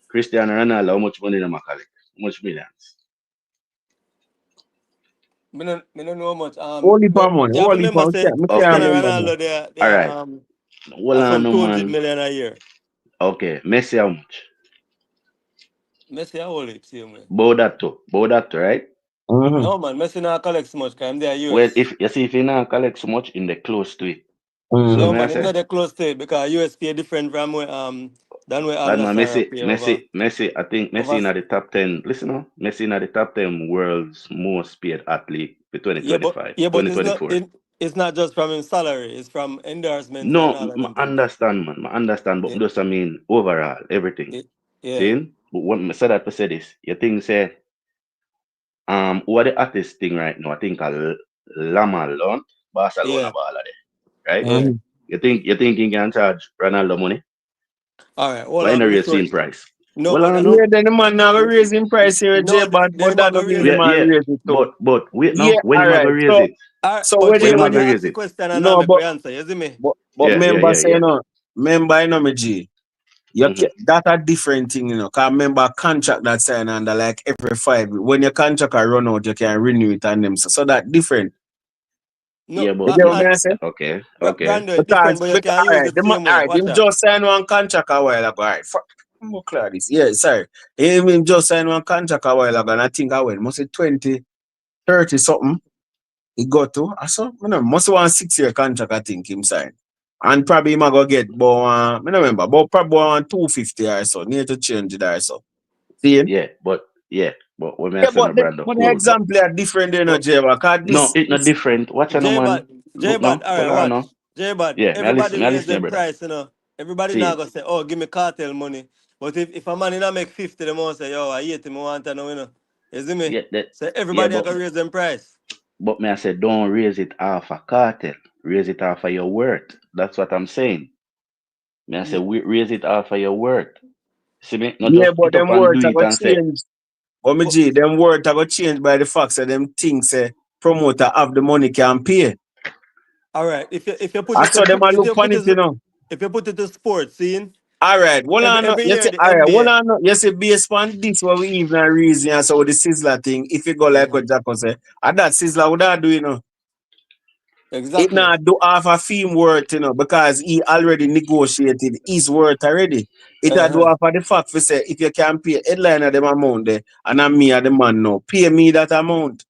Cristiano Ronaldo, how much money them collect? How much millions?
Me don't know how much.
Only for money.
You have to
Only
remember,
for
say, Cristiano Ronaldo, they
all right. Well,
some
no,
200
man.
million a year.
Okay. Messi, how much?
Messi, how old is same way?
About that, right?
No, man, Messi not collect so much because I'm there US.
Well, if he not collect so much, in the close to it.
No, man, he's not that close to it because US pay different from than where Al Nassr pay over.
Messi, I think Messi in the top 10. Listen, no? Messi in the top 10 world's most paid athlete for 2025.
But
2024.
it's not just from his salary, it's from endorsements and
No,
all of
I
them.
understand, man. I understand, but just I mean overall, everything.
Yeah.
See? But when I said that, I said this. You think say what the artist thing right now? I think a Lama Lon, Barcelona ball there, right?
Yeah.
You think he can charge Ronaldo money?
All right, hold
Why
on.
not you seen price?
No,
Well,
but
on.
Yeah, then the man now go raise him price here,
no,
but
then I
that
go
don't mean
raise
the
it.
Yeah,
man
yeah.
raise it too.
But wait
Yeah,
now. When
all
am I
right.
gonna raise it?
So
But
when
J
you
When am I
Bad,
gonna
you
look,
ask
raise
the
it?
question and I
no,
make we answer, you see me?
but
Yeah, yeah,
member
yeah,
say,
yeah.
member, me G.
Mm-hmm.
That a different thing, Cause remember contract that sign under like every 5 weeks. When your contract are run out, you can renew it and them. So that different.
No,
Yeah,
You
but
get what
and
I say?
okay, okay.
Brando, it's different,
Because,
but you can
all
use
right,
the same way.
all right,
Watch
him
that.
just signed one contract a while ago. All right, fuck, more clear this. Yeah, sorry. Him just signed one contract a while ago, and I think I went, must say 20, 30 something. He got to. I saw, must have one 6-year contract, I think him signed. And probably him a go get, but I don't remember, but probably one 250 or so. Need to change it or so. See?
Yeah, but when I
Yeah,
say no, Brando,
but the
cool. But
example are different,
But
Jeva, because
no, it's not different. Watch out, no man.
J
Look
Bad,
now.
all
Hold
right,
on,
watch.
no.
J Bad,
Yeah,
everybody
me I
raise
listen,
them
brother.
price, Everybody
See
now
it.
go say, oh, give me cartel money. But if a man make 50, them won't say, yo, I hate him, I want to know, You see me?
Yeah, that.
So
Yeah,
everybody are gonna raise them price.
but me I say don't raise it off a cartel. Raise it off of your worth. That's what I'm saying. Me I say raise it off of your worth. See me? Not
yeah,
just
but
put up
them
and do
words are
it
going
and
to
say,
change. But me
But,
G, them words are going to change by the fact that them things say promoter have the money can pay.
all right, if you put
I
it
saw
to
them a look on it,
if you put it to sports scene,
All right, well,
every
you
year
say,
the
all right, well,
NBA.
you say, based on this, what we even a reason, and so with the Sizzla thing, if you go like what Jacko say, and that Sizzla would that do, it
Exactly.
not do half a theme worth, because he already negotiated his worth already. It a do half of the fact for say, if you can pay headliner them amount there, and I'm me and the man now, pay me that amount.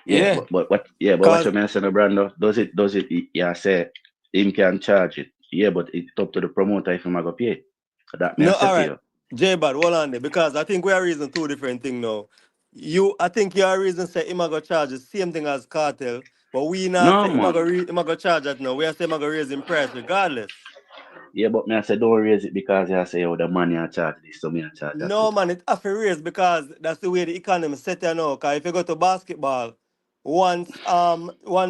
yeah,
Yeah,
but what? Yeah, but what
cause
you mentioned, Brando? Does it? Yeah, say him can charge it. Yeah, but it's up to the promoter if him a go pay. That me I
no,
say
all
for
right,
you.
J Bad, hold on there, because I think we are reason two different things now. I think your reason say him a go charge the same thing as cartel, but we not
No
say
man.
him a go charge that now. We are say him a go raise him price regardless.
Yeah, but me I say don't raise it because you say oh the money I charge this, so me I charge that too.
No man, it have to raise because that's the way the economy set there now. Cause if you go to basketball, once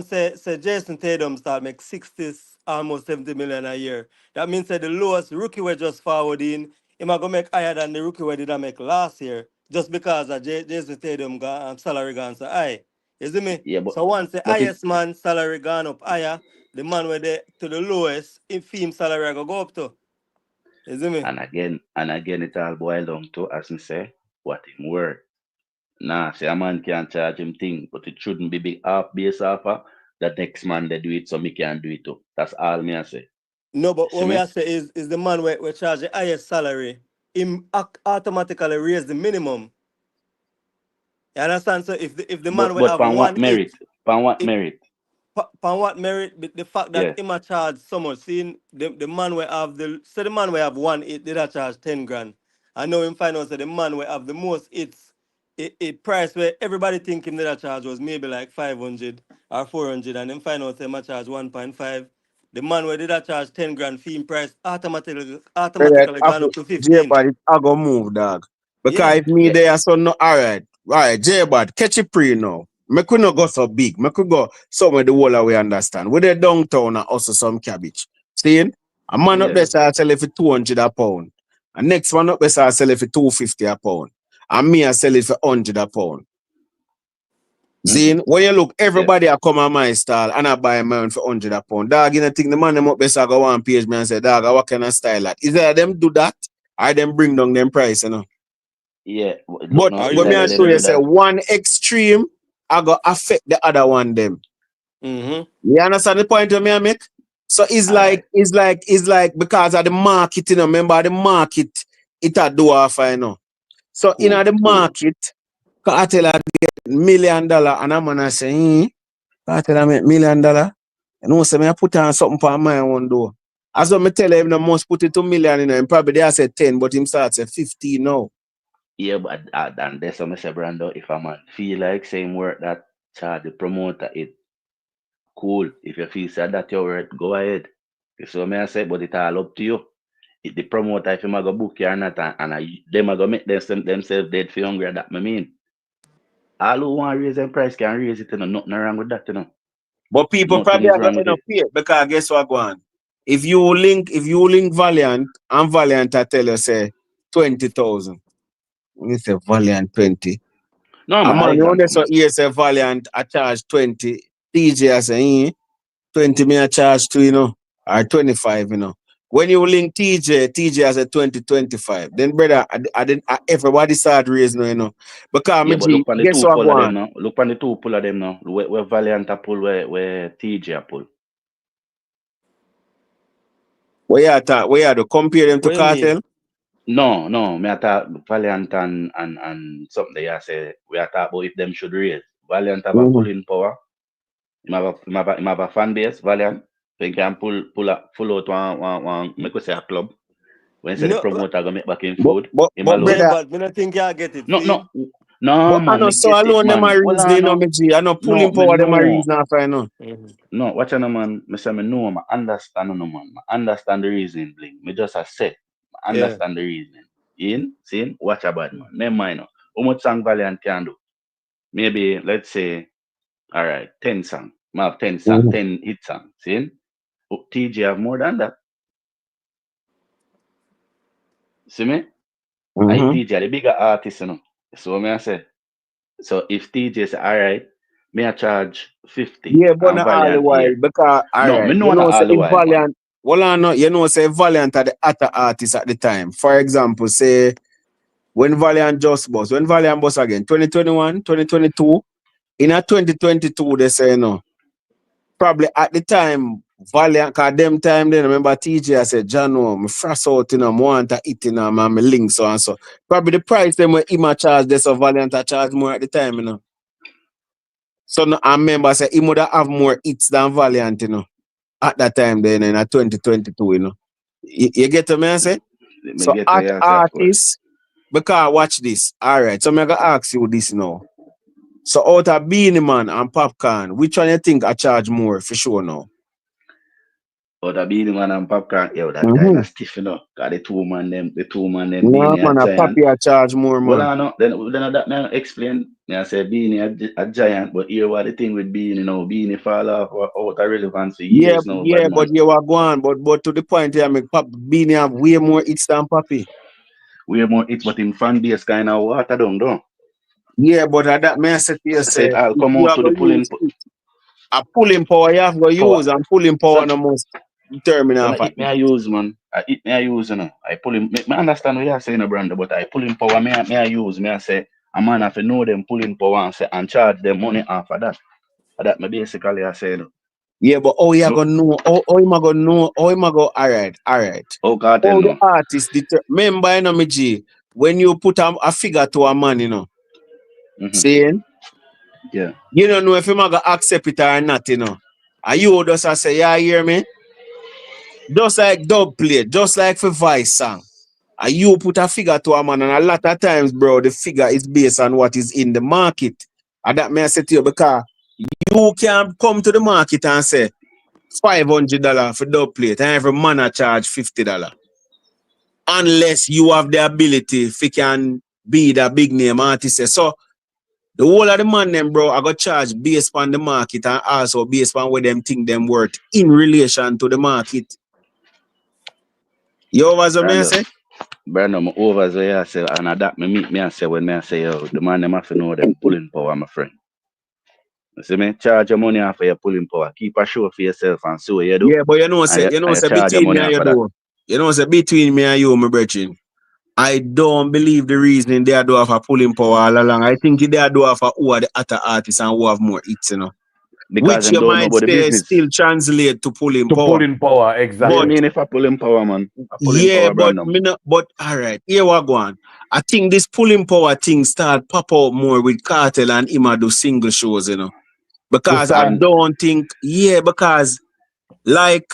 say Jason Tatum start make 60 almost 70 million a year. That means that the lowest rookie we just forward in, he might go make higher than the rookie we did make last year. Just because of Jason Tatum salary gone so high. You see me?
Yeah,
So once the
but it
highest man salary gone up higher, the man where they to the lowest, if him salary go up to. You see me?
and again it all boil down to as me say, what him worth. Nah, say a man can charge him thing, but it shouldn't be big half base offer. The next man they do it so me can do it too. That's all me I say.
No, but
See
what we
me?
are say is the man we charge the highest salary, him automatically raise the minimum. You understand? So if the man
But
will have
pan what
one
merit?
hit,
Pan what
it
merit?
upon what merit the fact that
Yeah.
him a charge so much. Seeing the man will have the man will have one hit, they a charge 10 grand. I know him find out that the man will have the most hits. It price where everybody think him that a charge was maybe like 500 or 400, and then find out him a charge 1.5. The man where did a charge 10 grand fee price
Right,
automatically gone up to
J-Bad,
15.
I go move, dog.
Yeah.
Because if me
Yeah.
there, so no, all right, J-Bad, catch it pre now. Me could not go so big. Me could go somewhere the whole way understand. With the downtown and also some cabbage. Seeing? A man up
Yeah.
there I sell it for 200 a pound. And next one up there I sell it for 250 a pound. And me I sell it for 100 a pound.
Mm-hmm.
Seeing? When you look,
Yeah.
everybody I come on my stall and I buy mine for 100 a pound. Dog, you know, think the man them up there I go one page me and say, dog, what kind of style that? Is that them do that? I them bring down them price,
Yeah. Look
But
now,
Are
it's
you
when me I
either
show
them
you
do
really?
say
that.
one extreme, I go affect the other one them.
Mm-hmm.
You understand the point of me I make? So
All right.
it's like because of the market, remember the market, it a do off, So in
Cool.
the
Cool.
market, Cartel a get $1 million and I'm gonna say, Cartel a make $1 million. You know, so me I put on something for my own door. As when me tell him the must put it to million in him, probably they say 10, but him start say 15 now.
Yeah, but and that's what I say, Brando. If a man feel like same work that charge the promoter it cool. If you feel sad that your work, go ahead. So me I say, but it all up to you. If the promoter if him a go book you or not them a go make themselves dead for hungry that me mean. All who want raise them price can raise it, nothing wrong with that,
But people
Nothing
probably
is
are
wrong
gonna
with
end up
it.
here because guess what, go on. If you link Valiant and Valiant I tell you say 20,000. We say Valiant 20.
No,
A
man,
man, you
example,
only so
man.
here say Valiant, I charge 20. TJ I say, 20 me I charge 2, or 25, When you link TJ as a 2025. Then, brother, everybody start raising, Because,
Yeah, but look on the
guess
two
what,
pull
go
of them
on?
now. Look on the two pull of them now. Where Valiant a pull, where TJ a pull.
Where you have to compare them to
What you mean?
Cartel?
No, me I talk Valiant and something that you say we are talk about if them should raise. Valiant have a pulling power. Him have a fan base, Valiant. So he can pull out one make we say a club. When you say the
No,
promoter go make back in
But,
food,
but,
him
but
yeah,
alone.
brother,
but me not think I get it.
No,
See?
but I
man,
know
me
so
get it,
alone them
man.
are
Hold
reasoning,
on, no.
me G. I know
No,
pulling
me
power them are
know.
reason if I know.
No, watch on man. Me say me know, I understand no man. I understand the reasoning, bling. Me just a say, I
Yeah.
understand the reasoning. In, see, watch about man. Never mind. How much song Valiant can do? Maybe let's say, all right, 10 song. I have 10 song, 10 hit song. See, TJ have more than that. See me? I TJ the bigger artist, So me I say, so if TJ say, all right, me I charge 50
Yeah, but
and
not all the
Valiant
while
here.
because
No, me
alright,
know not
say
all the
if
while, man.
Valiant, well I know say Valiant are the other artists at the time. For example, say when Valiant just bust, when Valiant bust again, 2021, 2022, in a 2022 they say probably at the time Valiant, cause them time then remember TJ I said, John, me frost out, me want to eat, man, me link so and so. Probably the price them where him a charge this, so Valiant a charge more at the time, So no, I remember say he would have more hits than Valiant, at that time then in 2022, You get to me I say?
Me
So
get
at
where you say, of course.
artists, because watch this. Alright, so I'm gonna ask you this now. So out of Beanie Man and Popcorn, which one you think I charge more for sure now?
But the Beanie Man and Popcorn, yo, that kind
Mm-hmm.
of stiff, Got the two man them
Yeah,
Beanie a
man, a
giant.
Papi I charge more,
Well,
man.
I know. Then that man explain. I said Beanie a giant, but here what the thing with Beanie, Beanie fall off or out of relevance for years now, bad
But
man.
you were going, but to the point here, make Beanie have way more hits than Papi.
We have more hits, but in fan base kind of water down, though.
Yeah, but at that man I said to you,
Say
say,
I'll
if
come
you
out
have
to the
to use
pulling
it, a pulling power you have to
power.
use, and pulling power
Such
no most determine
then
of
I hit me I use, man. I hit me I use, I pull him. Me understand what you're saying, brand, but I pull him power. Me I use. Me I say a man have to know them pulling power and say and charge them money off of that. That me basically I say.
Yeah, but how you
Look,
gonna know? How you gonna know? How you gonna go? All right.
how Cartel
How the
no?
artist remember, me G, when you put a figure to a man, saying,
Yeah.
you don't know if him gonna accept it or not, And you just say, yeah, hear me? Just like dub play, just like for Vice song. And you put a figure to a man, and a lot of times, bro, the figure is based on what is in the market. And that may I say to you, because you can come to the market and say $500 for dub plate, and every man a charge $50. Unless you have the ability if you can be the big name artist. So the whole of the man them, bro, I got charge based on the market and also based on what them think them worth in relation to the market. You over what I say?
Brandon, over there, I say, and that me meet me and say when me I say, yo, the man them have to know them pulling power, my friend. You see me? Charge your money off of your pulling power. Keep a show for yourself and see what you do.
Yeah, but
And you
say
charge your
between me
money
and
off
you
of that.
do. Say between me and you, my brethren. I don't believe the reasoning they do have a pulling power all along. I think they do have a who are the other artists and who have more hits,
Because
Which
them
you
don't know
might
about the
say
business.
still translate to pulling
To
power.
pull in power,
What do you
But
exactly.
mean if I pulling power, man? A pulling
yeah,
power,
but
Brandon.
but all right, here we go on. I think this pulling power thing start pop out more with Cartel and Ima do single shows, Because I
And
don't think, because like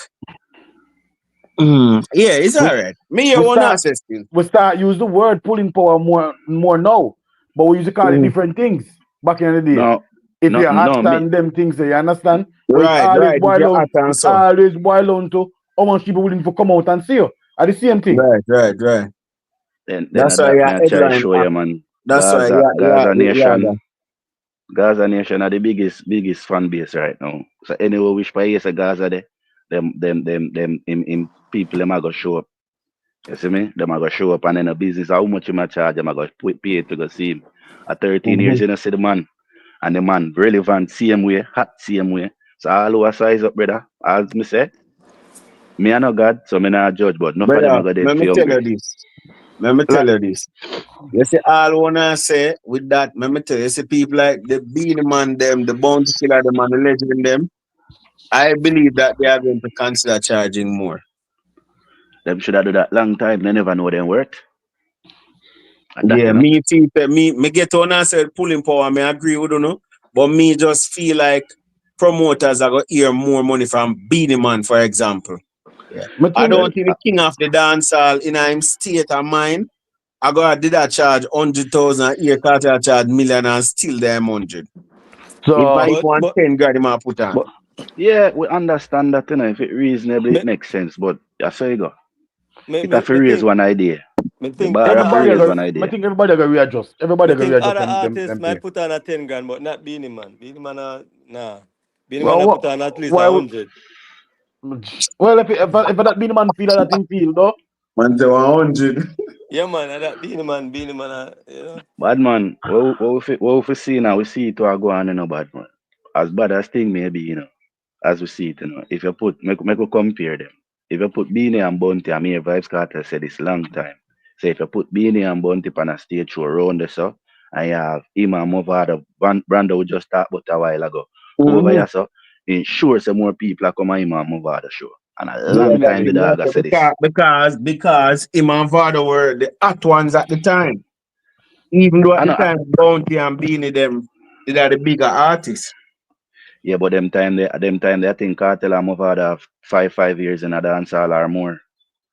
yeah, it's
We,
all right. Me you
we
wanna
start
say still.
we start use the word pulling power more now, but we used to call it different things back in the day.
no,
If you
me.
understand them things, you understand. But
Right. If you act and
it's
so.
always boil down to how much people willing to come out and see you. Are the same thing.
Right.
Then
That's why
adapt me
your
and try
headline
show
act.
you, man.
That's why
Gaza
yeah.
Nation. Gaza Nation are the biggest fan base right now. So anyway, which place a Gaza there, them in people them are gonna show up. You see me? Them are gonna show up and in a business how much you might charge, them are gonna pay to go see him. At 13 years, you know, see the man. And the man relevant same way, hot same way. So all who are size up, brother. As me say, me I no God, so me not judge, but enough of them
Brother,
are go dead
let
for
me tell
hungry.
you this. Let me tell
Like,
you this. You see, all wanna say with that, let me tell you, see people like the Beanie Man, them, the Bounty Killer, them, and the Legend, them. I believe that they are going to consider charging more.
Them should have do that long time. They never know them worth. And that,
Yeah,
you know.
me think me get on and say pulling power. Me agree with you, know, but me just feel like promoters are gonna earn more money from Beanie Man, for example. Yeah,
me
I
think,
Well,
don't think the king of the dancehall in him state of mind. I go did I charge 100,000 a year, Cartel charge million and still them 100. If I
so,
want 10 grand, him a put on.
But
yeah, we understand that, you know, if it reasonably it
me,
makes sense, but that's how you go.
me,
It
me,
have to
me
raise
think
one idea.
me
The
think
bar
other
have to
everybody
raise
got,
one
artists
I
idea.
think everybody got to readjust.
me
Everybody got to
think
readjust
other
them,
artists
them
might
pay.
put on a 10 grand, but not Beanie Man. Beanie Man nah. Beanie Man
Well,
a put on at least
why?
100.
Well, if that be the man feel that thing feel though.
Man, say 100.
Yeah, man, that Beanie Man, you know.
Bad man, what we see now, we see it to go on, you know, bad man. As bad as thing may be, you know, as we see it, you know, if you put, make we compare them. If you put Beanie and Bounty, I mean, Vybz Kartel said this long time. So if you put Beanie and Bounty on a stage show around this, so, and you have him and Movada, Brando we just talked about a while ago, go over here, so, ensure some more people are coming him and Movada show. And a
Yeah,
long
that
time the
is
dog I said this.
because him and Vado were the hot ones at the time. Even though at
I
the
know,
time Bounty and Beanie them they are the bigger artists.
yeah, but them time they I think Cartel and Movada have 5 years in a dancehall or more.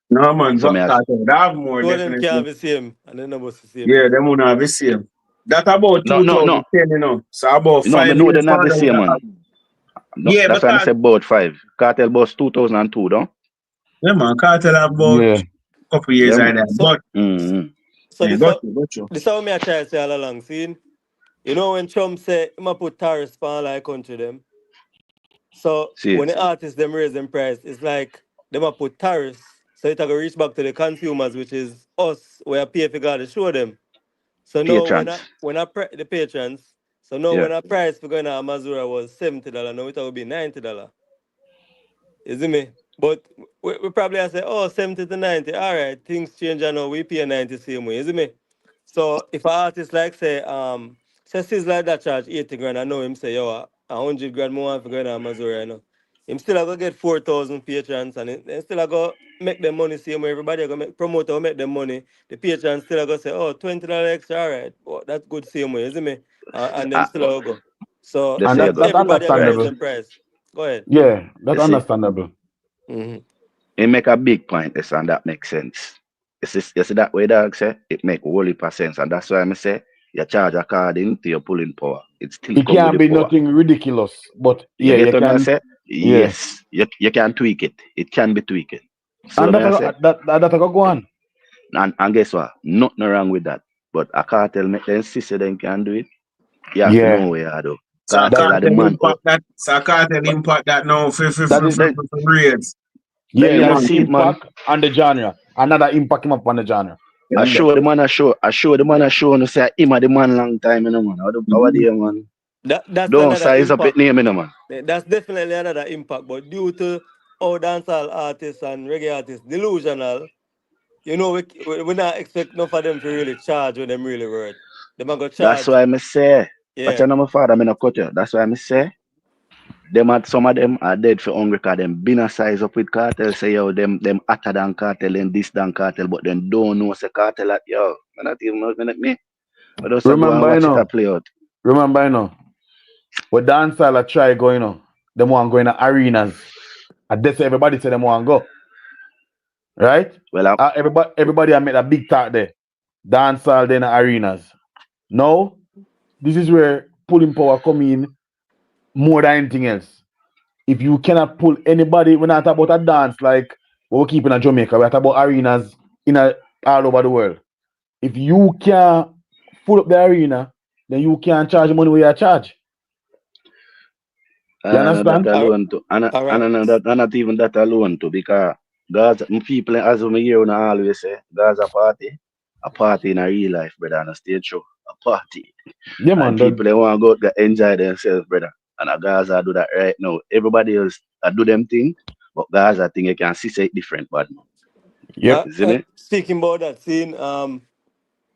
No man,
So me as
Cartel they have more
Two of them can't
definitely.
be same, and they never the same
Yeah,
thing.
them will not be same. That about
no.
2010, you know. So about
You know, me
5
know they're
years
not the
further with
same
the
man.
album.
No,
Yeah,
that's why I
because
said about 5. Cartel boss 2002, don't?
yeah man, Cartel have about
Yeah.
couple years
Yeah,
like
man.
that.
So
But
Mm-hmm.
so
yeah, got you.
this how me I try to say all along, see? You know when Trump say I'ma put tariffs on like country them. So
See,
when the artists them raise them price, it's like them a put tariffs. So it go reach back to the consumers, which is us, where pay for God to show them. So
pay
now
chance.
the patrons, so now
Yeah.
when a price for going to Mazura was $70, now it will be $90. You see me? But we probably have say, oh, 70 to 90. All right, things change and now we pay 90 same way. You see me? So if an artist like say Sizzla like that charge 80 grand, I know him say, yo, 100 grand more for going to Missouri, you know. Him still a go get 4,000 patrons and he still a go make them money same way. Everybody a go make promoter will make them money. The patrons still a go say, oh, $20 extra, all right. Oh, that's good same way, you see me? And them
Ah,
still a go. So
they
And
say you
that's
go.
everybody a go
Right.
raise
understandable.
them price. Go ahead.
Yeah,
You
that's
see,
understandable.
Mm-hmm.
it make a big point, this, and that makes sense. You see that way, dog say? It make whole heap of sense. And that's why I say, you charge according to your pulling power. It still
It
come with
can't
the
be
power.
nothing ridiculous, but
You
yeah, you
get on me, I
can.
say?
Yeah,
Yes. You can tweak it. It can be tweaked. So
and
me I say,
that go on.
and guess what? Nothing wrong with that. But a cartel make them insist they can do it. You have to
Yeah,
know where you do.
So I
that
Cartel are
can't
the
tell
man. Oh,
impact that now
that is.
then,
for grades.
Yeah,
then
he
you
has
see it, man.
impact on the genre. Another impact him up on the genre.
I show the man I show no say him a the man long time, you know, man. How the man?
That's
Don't
another
size up it
impact.
name, you know, man.
That's definitely another impact. But due to our dancehall artists and reggae artists delusional, you know, we not expect enough of them to really charge when them really worth. Them a go
That's
charge.
why I say, watch
Yeah.
out, my father, me no cut you. That's why I say, some of them are dead for hungry because them been a size up with cartel. Say yo, them hotter than cartel and this than cartel, but then don't know say cartel at yo. Man, not even me. But just go and
Remember,
watch it a play out.
With dancehall I try go, them want go in the arenas. And that's everybody say them want go. Right?
Well,
Everybody I made a big talk there. Dancehall then the arenas. Now, this is where pulling power come in more than anything else. If you cannot pull anybody, we're not talking about a dance like what we keep in Jamaica, we're talking about arenas all over the world. If you can't full up the arena, then you can't charge the money where you charge. You
and I know that
understand?
All
alone too. And
right.
not even that alone too, because Gaza, people as we hear when I always say, Gaza a party in a real life, brother, and a stage show, a party.
Yeah,
And
man.
people they want to go to enjoy themselves, brother. And a Gaza do that right now. Everybody else do them thing, but Gaza thing you can see say it different, but
Yep.
you see me?
Speaking about that scene,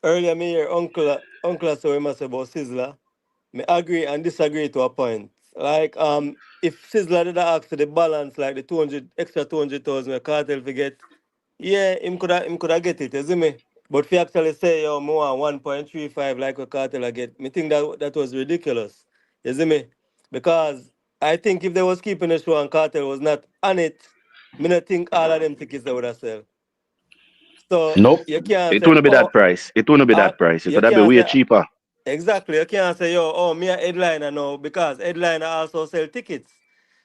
earlier me hear uncle so him say about Sizzla. Me agree and disagree to a point. Like if Sizzla did ask for the balance, like the 200 extra 200,000 a cartel forget, yeah, him coulda get it, you see me? But if you actually say yo more 1.35 like a cartel I get, me think that was ridiculous. You see me? Because I think if they was keeping the show and cartel was not on it, me not think all of them tickets they would have sell. So
Nope.
you can't
It
say,
won't be that
oh,
price. It won't be that price. It
you
could have been
can't
way
say
cheaper.
exactly. You can't say, yo, oh, me a headliner now because headliner also sell tickets.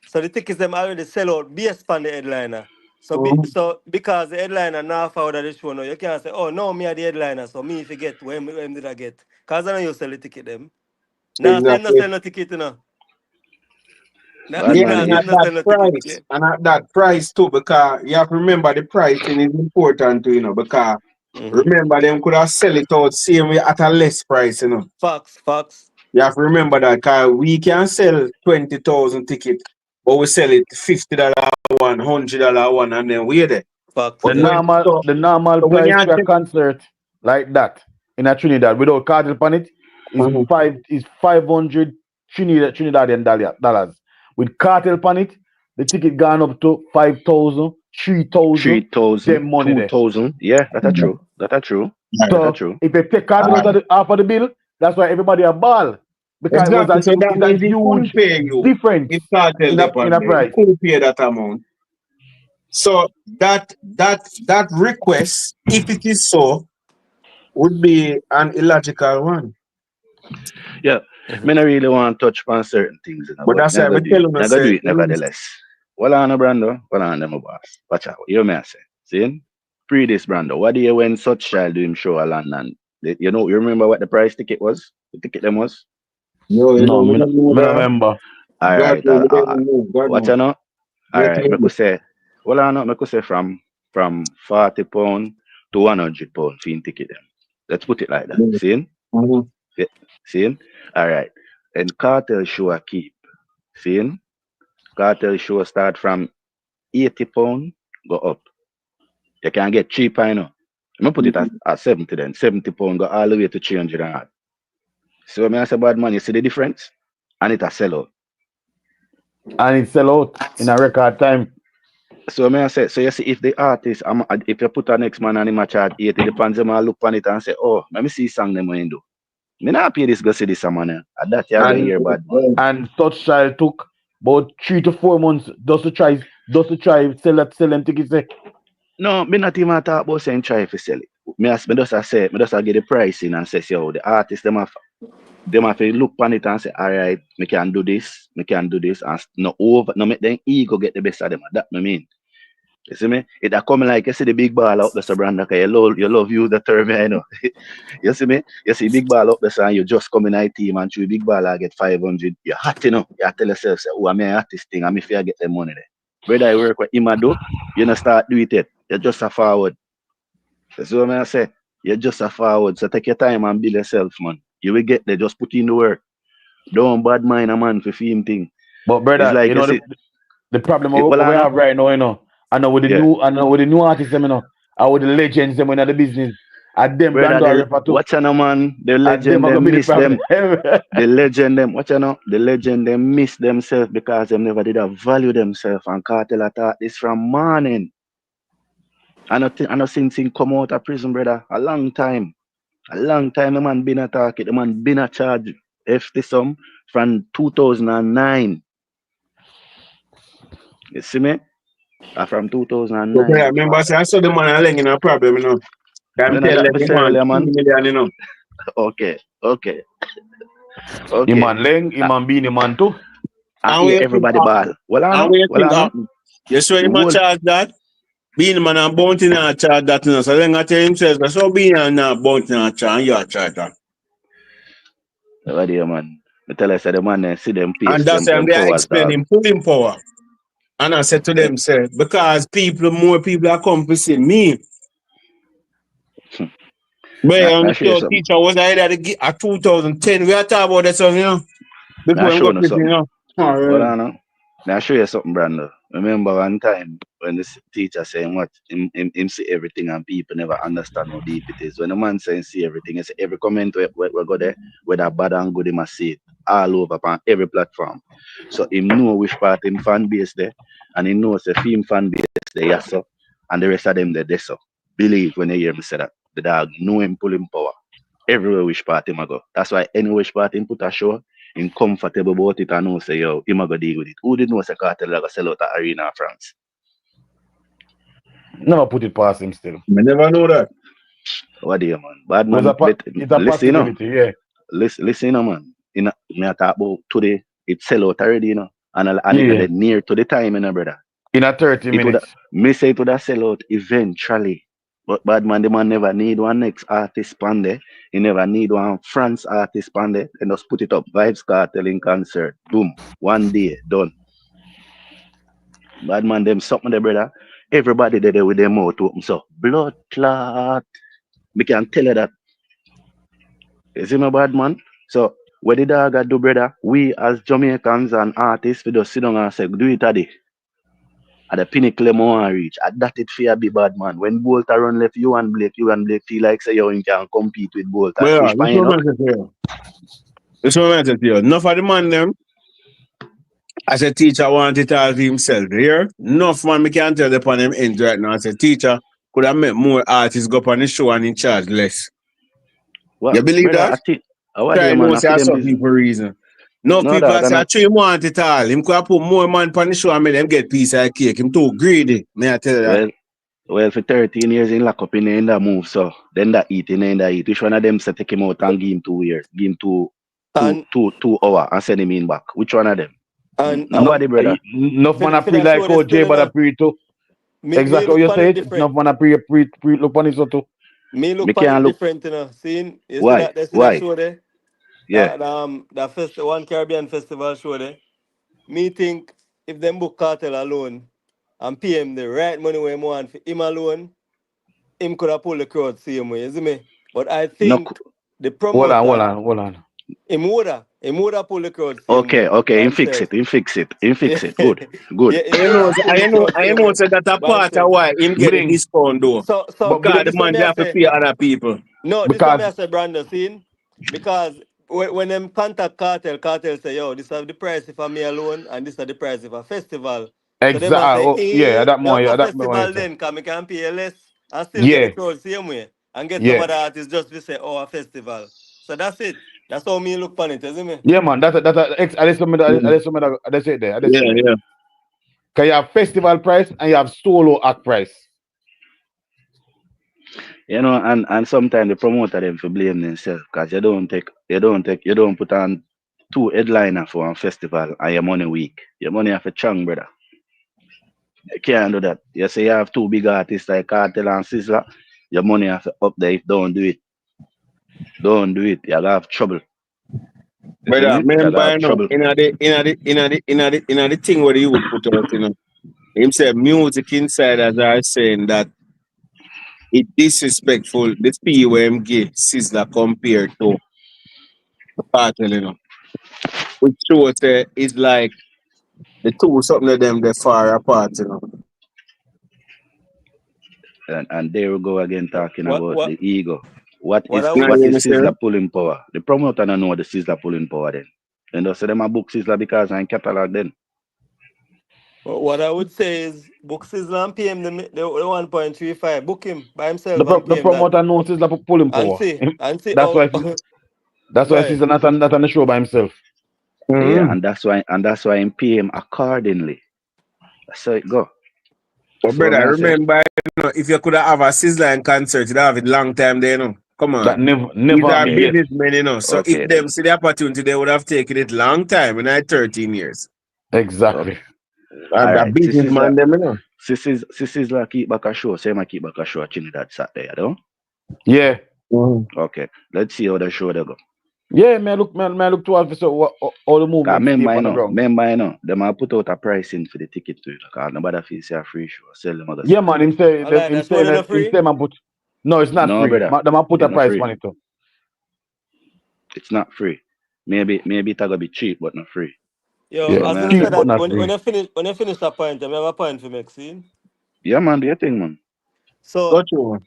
So the tickets them already sell out based on the headliner. So because the headliner now forward the show now, you can't say, oh no, me a the headliner, so me forget when did I get? Cause I know you sell the ticket them. Now say no
Exactly.
sell no ticket, you know.
Bad
Yeah,
Me
man,
not
and
say
at
no
that
sell no ticket. Yeah.
price, and at that price too, because you have to remember the pricing is important too, because
Mm-hmm.
remember them could have sell it out same way at a less price.
Facts.
You have to remember that because we can sell 20,000 tickets, but we sell it $50 one, $100 one, and then we're there.
Facts,
The
But
yeah.
normal
so when you
price for a
check,
concert like that in a Trinidad without cartel on it is
Mhm.
500 Trinidadian dollars. With cartel on it, the ticket gone up to 5,000, 3,000.
3,000,
Them money there.
2,000. Yeah, that's true. That's true. That's
So
true.
if they take cartel out of the half of the bill, that's why everybody a ball because
Exactly. So that
it's a
means he couldn't
huge
pay you.
difference
If cartel
in
depend,
a
he
price.
couldn't pay that amount. So that request, if it is so, would be an illogical one.
Yeah, me not really want to touch on certain things,
But
but
that's why I tell
me go do
say
it nevertheless. Well on Brando, well on them boss. Watch out, you may I say. See? Pre this Brando. What do you when such child do him show a London? You remember what the price ticket was? The ticket them was?
No,
No,
we
me
don't know that.
remember.
God
Alright,
knows, we don't know. God
watch
knows.
out now.
Yeah,
Alright,
tell
me
me.
could say well on me could say from £40 to £100 for ticket them. Let's put it like that. See?
Mhm.
Yeah, see? Alright. And cartel show a keep. See? Cartel show start from £80 go up. You can get cheaper, you know. I'm gonna put it at 70 then. £70 go all the way to 300 and odd. So when I say bad man, you see the difference? And it a sell out.
And it sell out in a record time.
So when I say, so you see if the artist, if you put a next man and him a charge 80, the fans them all look on it and say, oh, let me see song them when do. Me not pay this go see this man. And that you go
And
hear bad man.
and such child took about 3 to 4 months just to try sell them tickets.
No, me not even talk about saying try to sell it. Me just get the pricing and say, yo, the artist them have to look on it and say, all right, me can do this, and no make them ego get the best of them. That me mean. You see me? It a come like you see the big ball out there, so Branda, cause you love you the term, I know. You see me? You see big ball out there, so you just come in a team and through big ball I get 500. You're hot, you know. You tell yourself, say, oh, I'm a artist thing, I'm if I get the money there. Whether I work with him or do, you not start doing it. You're just a forward. That's what I say. You're just a forward. So take your time and build yourself, man. You will get there. Just put in the work. Don't bad mind a man for film thing.
But brother,
It's like
you know the problem we have right now, you know. I know with the new artists, you know, and with the legends them in the business. And them brand are refer to.
Watch out, man. The legend them miss them. The legend them. Watch out, the legend them miss themselves because them never did value themselves. And Cartel attack this from morning. I know since he come out of prison, brother. A long time. The man been attacked. The man been a charge. FT sum from 2009. You see me? From 2009.
So, I remember I saw the man in a problem, you know. Can tell them the man 2 million, you know.
Okay.
Iman Leng, Iman Bean, Iman too.
And everybody ball. Well, I know.
You sure you man charge that? Being man and bounty not charge that, you know. So then I tell himself, so being and not bounty not charge, and you are charge that.
Everybody, man. I tell us that the man see them peace.
And that's why they are explaining pulling power. And I said to them, sir, because more people are come to see me. But
Now,
I'm
now show you
sure
something.
teacher was at 2010. We are talking about that song, you know.
Now
Before I'm
show
going
you
to prison, you
something.
know. All
Hold
right.
on now. Now show you something, Brando. Remember one time when the teacher saying what him see everything and people never understand how deep it is. When the man saying see everything, he say every comment we go there, whether bad and good, he must see it all over on every platform. So him know which part him fan base there, and he knows the film fan base there, yes, so, and the rest of them there, so. Believe when they hear me say that. The dog know him pull him power. Everywhere which part him a go. That's why any which part him put a show, him comfortable about it and know say yo, him a go deal with it. Who did know say Cartel a go sell out the arena in France?
Never put it past him still.
I never know that.
What do you man? Bad
But
man,
it's a
listen, you know.
possibility, yeah.
Listen, you know, man. Me a talk about today, it sell out already, you know. And it
Yeah.
dead near to the time, you know, brother.
In a 30
It would
minutes.
me say it would have sell out eventually. But bad man, the man never need one next artist pan there. He never need one France artist pan there. And just put it up. Vybz Kartel in concert. Boom. One day, done. Bad man, them something there, brother. Everybody there with their mouth open. So blood clot. We can tell you that. You see my bad man? So what the dog do, brother? We as Jamaicans and artists, we just sit down and say, do it today. At the pinnacle you want to reach. At that it fear be bad man. When Bolter run left, you and Blake feel like say you can compete with Bolter.
Well,
Switch
this
pine
one
up.
I said to you. This one I said to you. Enough of the man them, as a teacher want it all to himself. Here, enough man me can tell upon him end right now. As a teacher, could have met more artists go up on the show and in charge less.
What
You believe
brother,
that?
I think what do
Try
you
know
man I
say
feel them
some
business.
people reason. No
No
people
dog,
I say I try him want it all. Him could have put more man on the show and make them get piece of cake. Him too greedy. May I tell you that?
Well, for 13 years in lock up in the end that move, so then that eat in the end that eat. Which one of them say take him out and give him 2 years? Give him two
And
hours and send him in back. Which one of them?
and
Nobody, brother.
Enough man a
for
pre
that
like
show this
OJ,
still,
but
you
a
know,
pre too.
me
Exactly what
look
you
upon it
said.
different.
Enough man a pre look on it so too.
Me look
Me
upon it
can't look.
different, you know. You see
Why?
that see that
Why?
show there?
Yeah.
That one Caribbean festival show there. Me think if them book Cartel alone and pay him the right money where him want for him alone, him could have pulled the crowd same way, you see me? But I
No.
think the
Hold
promoter,
on.
him woulda pull the crowd same
Okay,
way
okay.
by
Him fix
himself.
it. Him fix it. Him fix
Yeah,
it. Good. Good.
yeah, him
I
woulda
know,
pull the
I know,
crowd
I
same
know
way
so that a
by
part of
himself.
why him get the
Bling.
discount though.
So
Because the
this one
man
me
they
I
have to
say.
pay other people.
No, this one
Because
me I say Brandon seen because when them contact Cartel say, yo, this is the price if I'm me alone and this is the price if a festival. So them I say,
yeah, that more,
no
yeah, that more.
festival then, cause me can pay less and still get the
Yeah,
crowd same way. And get some
yeah.
other artists just to say, oh, a festival. So that's it. That's how me look on it, isn't me?
Yeah, man. That's I just say it there. I just
Yeah,
say there.
yeah.
Cause you have festival price and you have solo act price.
You know, and sometimes the promoter them for blame themselves because you don't put on 2 headliner for one festival and your money weak. Your money have a chunk, brother. You can't do that. You say you have 2 big artists like Cartel and Sizzla, your money have to up there. If don't do it, don't do it. You'll have trouble. You see
Brother,
me? You'll
remember
have
you know,
trouble.
in the thing where you would put out, you know. Him say music insiders are saying that it disrespectful the fee where him give Sizzla compared to Cartel, you know. Which shows it's like the two something of them they far apart, you know.
And there we go again talking
What
about
what
the ego. What
what
is
I
You know
would
what
what is
I'm saying?
Sizzla pulling power? The promoter don't know the Sizzla pulling power then. And they say them a book Sizzla because I'm catalog then.
what I would say is book Sizzla and pay him the 1.35. Book him by
The
himself and pay
the
him that.
promoter knows is like pulling
And
power.
see
That's
oh
why that's why
right.
he's not on the show by himself.
Yeah,
Mm-hmm.
and that's why him pay him accordingly. That's how it go.
But
So
brother,
may I say,
remember, you know, if you could have a Sizzla in concert, you'd have it long time there, you know. Come
That
on.
never
These are
happen.
okay,
Yes.
businessmen, you know. So if
okay
them
then.
see the opportunity, they would have taken it long time, you know, 13 years.
Okay.
Exactly.
All
A
right.
businessman, them, you know.
Sizzla keep back a show. Say my keep back a show at Trinidad Saturday, you know?
Yeah.
Mhm.
Okay. Let's see how the show they go.
Yeah, man, look towards so all the movement tape on the ground.
Remember, them I put out a pricing for the ticket to it. Because nobody feels say a free show. Sell them other
Yeah,
stuff.
man, him say
Alright, that's one enough free.
man put. No, it's not
No,
free.
brother.
Them I put a
It's not
price
free.
on it too.
It's not free. Maybe it's gonna be cheap, but not free.
Yo,
Yeah,
as
Man,
you
cheap
said
but
that
not
when
free.
I finish that point, I have a point for make scene.
yeah, man, do your thing, man.
So
Go through.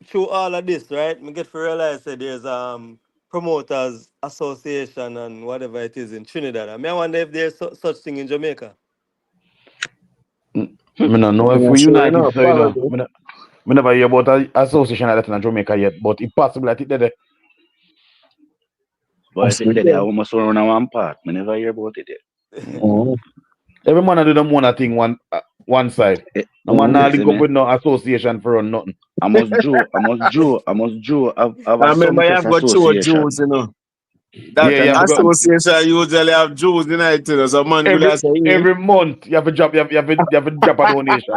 through all of this, right? Me get to realize that there's promoters association and whatever it is in Trinidad. I mean, I wonder if there's such thing in Jamaica.
I don't know if
Yeah,
we
sure
united,
enough,
so you know.
probably.
Me never hear about an association like that in Jamaica yet, but it's possible that it there.
But if it's there, I almost run on one part. I never hear about it yet.
Oh,
Every man do them one thing one side. No man now
You see
link up
me?
with no association for run nothing.
I must draw have a
remember, you
Sumpers
have got two
association.
Jews, you know. That
Yeah, you have to go
association usually have Jews in it, you know. So man could have say,
every month you have a drop you have to drop a donation.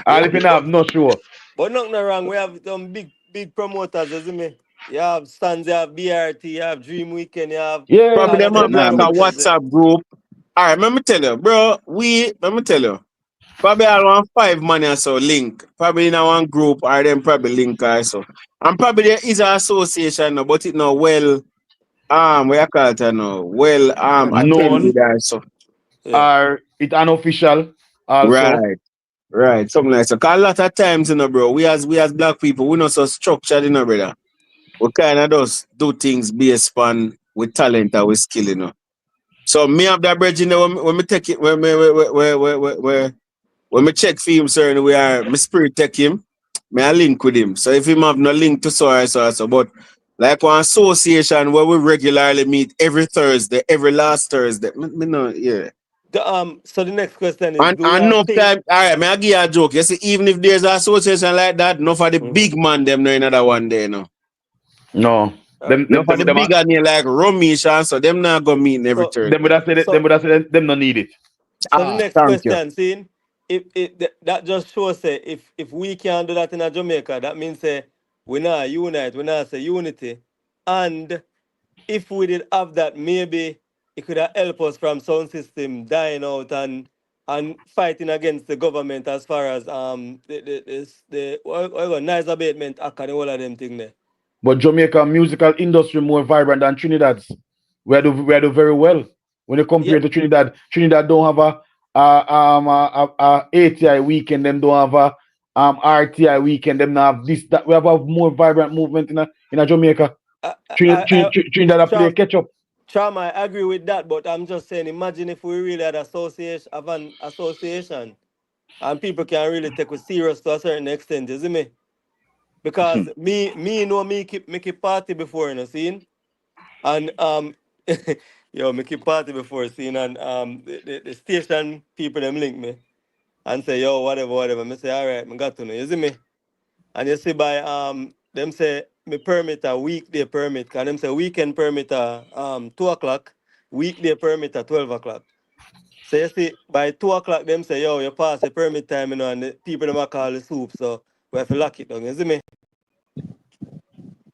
All if you have no sure.
But nothing wrong. We have some big promoters, isn't it? You have Stans, you have BRT, you have Dream Weekend, you have
Yeah,
probably
all of
them have
them
like a
promotions.
WhatsApp group. All right, let me tell you, bro. Let me tell you. Probably around 5 money or so link. Probably in one group or them probably link also. And probably there is an association, no, but it no well what you call it no well
known
attended also.
Yeah.
or it unofficial also.
Right. Something like so. Cause a lot of times, you know, bro, we as black people, we not so structured, you know, brother. We kind of just do things based on with talent and with skill, you know. So me have that bridge, you know, when me take it, when me check for him, sir, and we are me spirit take him, me I link with him. So if him have no link to so, but like one association where we regularly meet every Thursday, every last Thursday. Me know, yeah.
So the next question is,
And
do we have
enough
things?
time, all right, may I give you a joke. You see, even if there's an association like that, enough of the big man, them know another one day, no.
No. Them
Enough of the bigger name like Romish and so them not gonna meet in every Thursday.
them would have said them don't need it.
So the next
thank you.
question, seeing if that just shows say if we can do that in a Jamaica, that means say we not unite, we not say unity. And if we did have that, maybe it could have helped us from sound system dying out and fighting against the government as far as the noise abatement act and all of them thing there.
But Jamaica musical industry more vibrant than Trinidad's. We do very well. When you compare to Trinidad don't have a ATI weekend, them don't have a RTI weekend, them not have this, that. We have a more vibrant movement in a Jamaica. Trinidad have play catch up.
Trauma, I agree with that, but I'm just saying, imagine if we really had an association and people can really take it serious to a certain extent, you see me? Because me keep party before, you know, seen? And me keep party before, seen, and the station people them link me and say, yo, whatever. Me say, all right, me got to know, you see me? And you see by them say me permit a weekday permit, can them say weekend permit 2 o'clock, weekday permit 12 o'clock. So you see by 2 o'clock them say, yo, you pass the permit time, you know, and the people them call the soup, so we have to lock it down, you see me?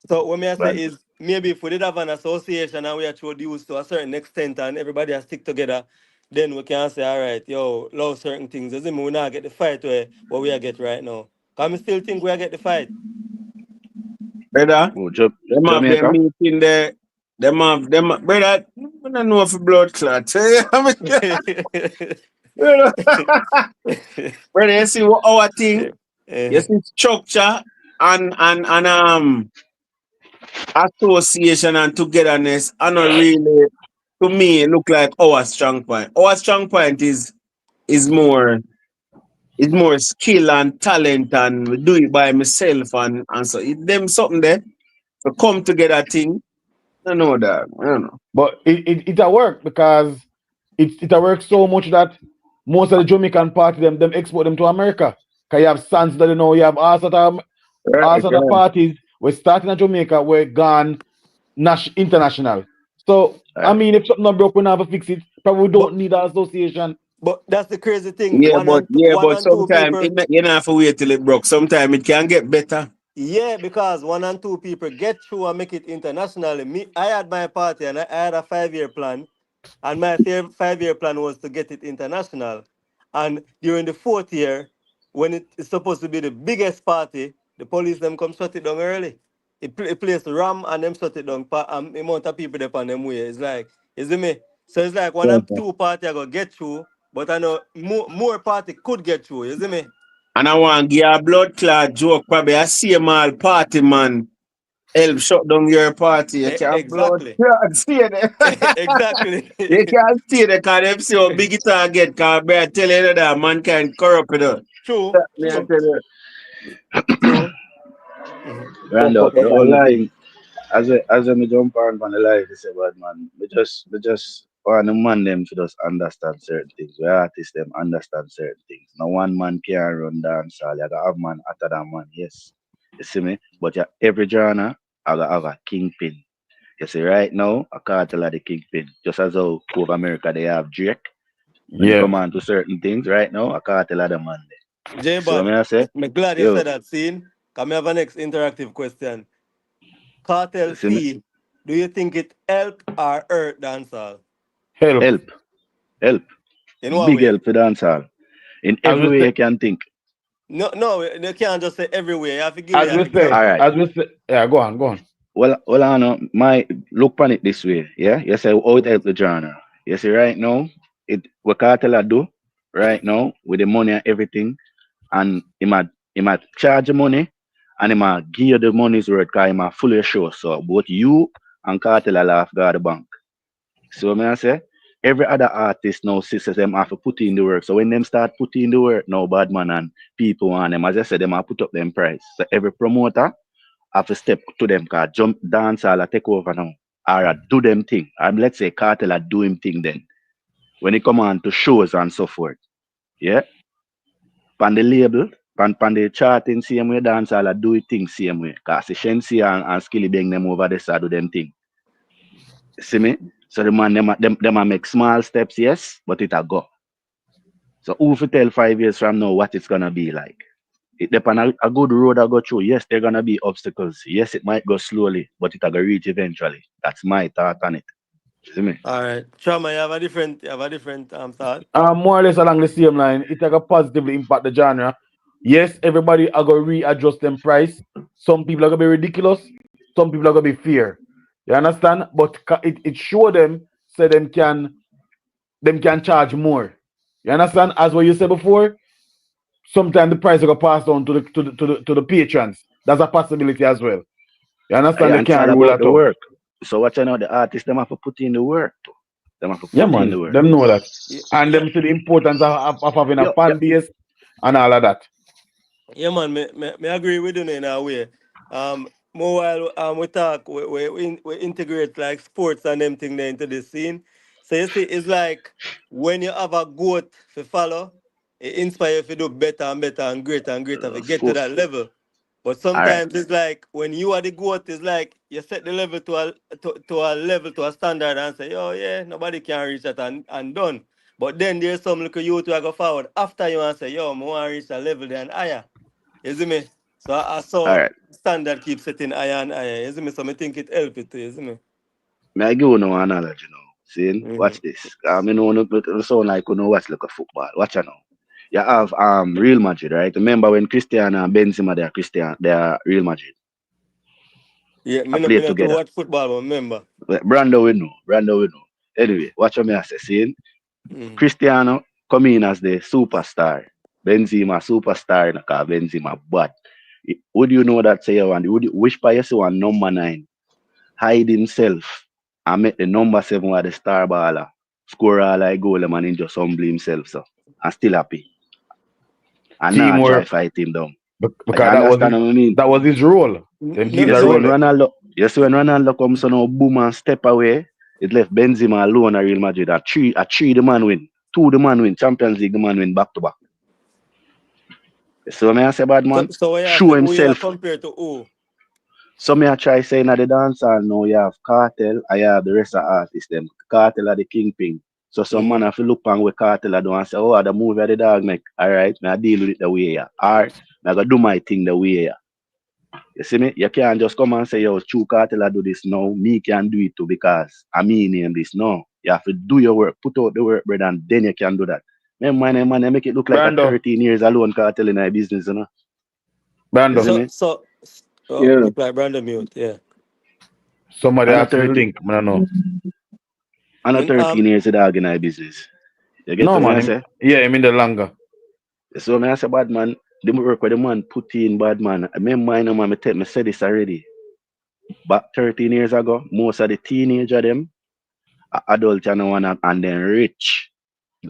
So what I say is maybe if we did have an association and we introduced to a certain extent and everybody has stick together, then we can say, all right, yo, love certain things. Doesn't mean we not get the fight what we are get right now. Because I still think we are get the fight.
Brother, them have
Jamaica?
them meeting there. Brother, I don't know if blood clot. Brother, you see what our thing? You see structure and association and togetherness are not really, to me, look like our strong point. Our strong point is more skill and talent and do it by myself and so it them something there to come together thing. I know that. I don't know.
But it a work because it a work so much that most of the Jamaican party them export them to America. Cause you have sons that you have all sort of parties. We're starting in Jamaica, we're gone international. So I mean, if something not broke, we never fix it. Probably don't need an association.
But that's the crazy thing.
But sometimes you don't have to wait till it broke. Sometimes it can get better.
Yeah, because one and two people get through and make it internationally. I had my party and I had a 5 year plan, and my 5 year plan was to get it international. And during the fourth year, when it is supposed to be the biggest party, the police them come shut it down early. It placed ram and them shut it down. Amount of people there on them way. It's like, you see me? So it's like one and two party I go get through, but I know more party could get through. You see me?
And I want to give a blood clot joke, probably a CML party man. Help shut down your party. You can't blood
Exactly.
clot see them.
Exactly.
You can't see them because them see how big it target. Because I tell you that mankind corrupt.
True.
Me I
True.
tell you.
True. Mhm.
Bumper
Rando,
to
the whole
find
line, as I me jump on the live, it's about man. We just want the man them to just understand certain things. We artists them understand certain things. No one man can run dancehall. You gotta have man after that man, yes. You see me? But yeah, every genre I gotta have a kingpin. You see, right now, a cartel of the kingpin. Just as how over America they have Drake. When it
Yeah.
come on to certain things, right now, a cartel of the man there. So what
J-Bad,
I say?
I'm glad you
Yo,
said that, scene. Come have a next interactive question.
you
Cartel
see me?
fee, do you think it help or hurt dancehall?
Help.
Help, help.
In what
Big
way?
help for dancehall. In
As
every
we
way
say,
you can think.
No, you can't just say everywhere. You have to give me
as
an
we say,
All
example.
right.
yeah, go on, go on.
Well, I know my look on it this way. Yeah, you say how it help the genre. You see, right now, what cartel I do right now with the money and everything, and he might charge the money, and he might give you the money's worth because he might fully show. So both you and cartel are laugh guard the bank. So me I say, every other artist now sisters them have to put in the work. So when them start putting in the work now, bad man and people want them, as I said, them have put up them price. So every promoter have to step to them cause jump dance all take over now. Or do them thing. Let's say cartel are do him thing then. When it come on to shows and so forth. Yeah. Pan the label, pan the charting same way dance all do it thing same way. Cause the Shensi and Skilly bang them over the side do them thing. See me? So the man them a make small steps, yes, but it a go. So who fi tell 5 years from now what it's gonna be like? It depend a good road I go through. Yes, there gonna be obstacles. Yes, it might go slowly, but it gonna reach eventually. That's my thought on it. You see me?
All right. Trauma, you have a different thought.
More or less along the same line, it can positively impact the genre. Yes, everybody are gonna readjust them price. Some people are gonna be ridiculous, some people are gonna be fair. You understand? But it show them so them can charge more. You understand? As what you said before, sometimes the price will pass on to the patrons. That's a possibility as well. You understand? They
And it's
can't
all
rule
about
at
the
all.
work. So what you know, the artists them have to put in the work too. Them have to
Yeah,
put in the
man.
work.
Them know that.
Yeah,
And
yeah,
them see the importance of having a
Yo,
fan base and all of that.
yeah, man. Me agree with you in a way. More while we talk, we integrate like sports and them thing there into the scene. So you see, it's like when you have a goat to follow, it inspire you to do better and better and greater to get to
school.
that level. But
All right.
sometimes it's like when you are the goat, it's like you set the level to a level, to a standard and say, oh yeah, nobody can reach that and done. But then there's some little youth who go forward after you and say, yo, I want to reach a level then higher. You see me? So I
All
saw
right.
standard keep setting higher and higher. You see me? So I think it help it too, you see me?
May I give you no analogy now? See,
Mm-hmm.
watch this. I know it sound like you know watch like a football. Watch it now. You have Real Madrid, right? Remember when Cristiano and Benzema they are Real Madrid.
Yeah,
I
me
played
not to
together.
watch football, but remember.
Like, Brando we know. Brando we know. Anyway, watch what me I say. See,
Mm-hmm.
Cristiano come in as the superstar. Benzema superstar because Benzema bad. Would you know that say you want which player you want number 9 hide himself and make the number 7 with the star baller score all like goal man and just humble himself so and still happy and not try
Teamwork.
fight him down. You
Because
understand what I mean?
that was his role. Them give
No,
him
You
that
see
no,
when
role there.
Ronaldo comes so now boom and step away, it left Benzema alone at Real Madrid. At three the man win. 2 the man win. Champions League the man win back to back. So may I say bad man?
so what you
Show
say, who you are
himself.
compared to who?
So me I try saying at the dancehall now you have Cartel, I have the rest of artists them. Cartel are the kingpin. So some man
Mm-hmm.
have to look on with Cartel I do and say, oh the movie of the dog make. Alright, me I deal with it the way yeah. Or I gotta do my thing the way yeah. You see me? You can't just come and say, yo, True Cartel I do this now. Me can do it too because I mean name this. No. You have to do your work, put out the work, brother, and then you can do that. Man, they make it look like a
Brando,
13 years alone cartel in our business, you know. You
Brando.
see me?
Oh, look like Brandon mute, yeah.
Somebody
I'm
asked me the
30.
link, I don't know.
I'm not 13 years a dog in our business. You get
No,
what me I
man.
say?
Yeah, I mean the longer.
So me I say bad man, the work where the man put in bad man. I remember I know man, me said this already. Back 13 years ago, most of the teenager them adult and then rich.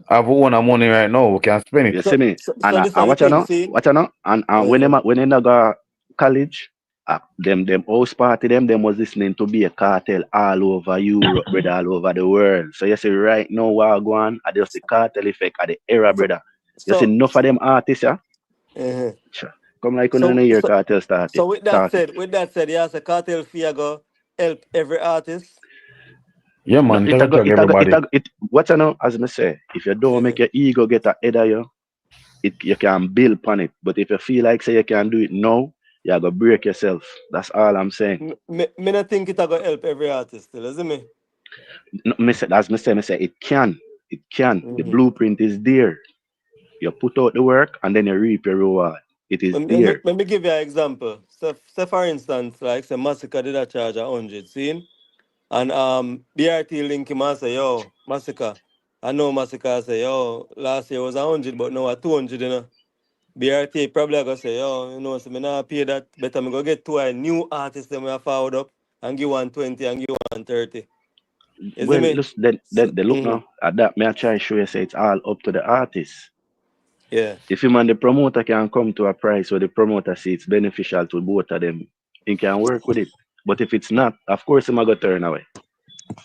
I've won a money right now, we can spend
You
it.
see me?
So
And
this are the
watch out
thing,
now,
see?
watch out now. And when they go college, them house party them was listening to be a cartel all over Europe, brother, all over the world. So you see right now what go on, I just the cartel effect at the era, brother. You see enough of them artists, yeah?
Uh-huh.
Sure. Come like on a year cartel started.
So with that said, yes, a cartel fee go help every artist.
Yeah, man,
No,
everybody.
What I know, as I say, if you don't make your ego get ahead of you, you can build upon it. But if you feel like say you can do it now, you gotta break yourself. That's all I'm saying.
Me not think it go help every artist still, isn't me?
No, me say it can. It can. The blueprint is there. You put out the work and then you reap your reward. It is there.
Let me give you an example. So for instance, like say Massacre did a charge 100, see? And BRT link him and say, yo, Massacre. I know Massacre say, yo, last year was 100, but now at 200, you know. BRT probably gonna say, yo, you know, so me not pay that. Better me go get two new artists that me have forward up and give 120 and give 130. You see
Well,
me?
look now. At that, may I try to show you say it's all up to the artist.
Yeah.
If him and the promoter can come to a price where the promoter see it's beneficial to both of them, he can work with it. But if it's not, of course him gonna turn away.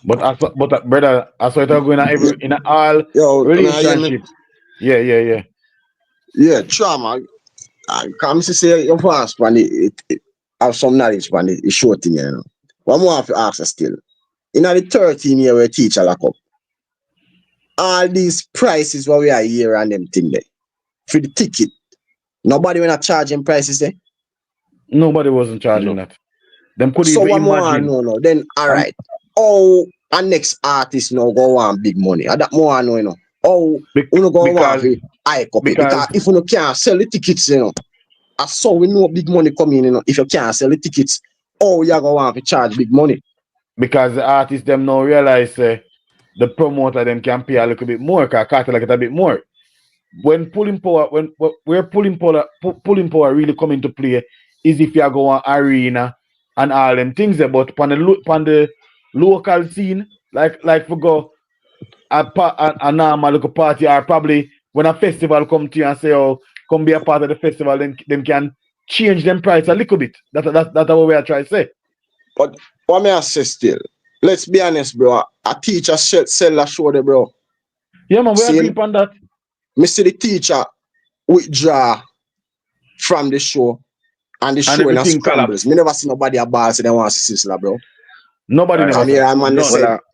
But brother, I saw it going in all relationship. Yeah.
Yeah, trauma. Come to say your fast man, it have some knowledge man, it short thing, you know. One more have to ask us still. In the 13 year we teacher lock up. All these prices what we are here and them thing there. For the ticket. Nobody when not charging prices there.
Nobody wasn't charging that. Them could
so
even
one
imagine.
more no. Then alright. Oh, our next artist now go on big money. And that more know, you know. Oh, you know go on for high copy. Because if you can't sell the tickets, you know. I saw we know big money coming, you know. If you can't sell the tickets, oh, you're going to charge big money.
Because the artists them now realize the promoter them can pay a little bit more, because cartel like it a bit more. When pulling power really come into play is if you go on arena and all them things there. But on the local scene, like for go a normal local party, or probably when a festival come to you and say, oh, come be a part of the festival, then them can change them price a little bit. That's what we are trying to say.
But what may I say still? Let's be honest, bro. A teacher sell a show there, bro.
Yeah, man, we agree on that.
Me see the teacher withdraw from the show and the show in a scrambles. Me never see nobody a ball say they want to see Sizzla, bro.
Nobody never
here, man,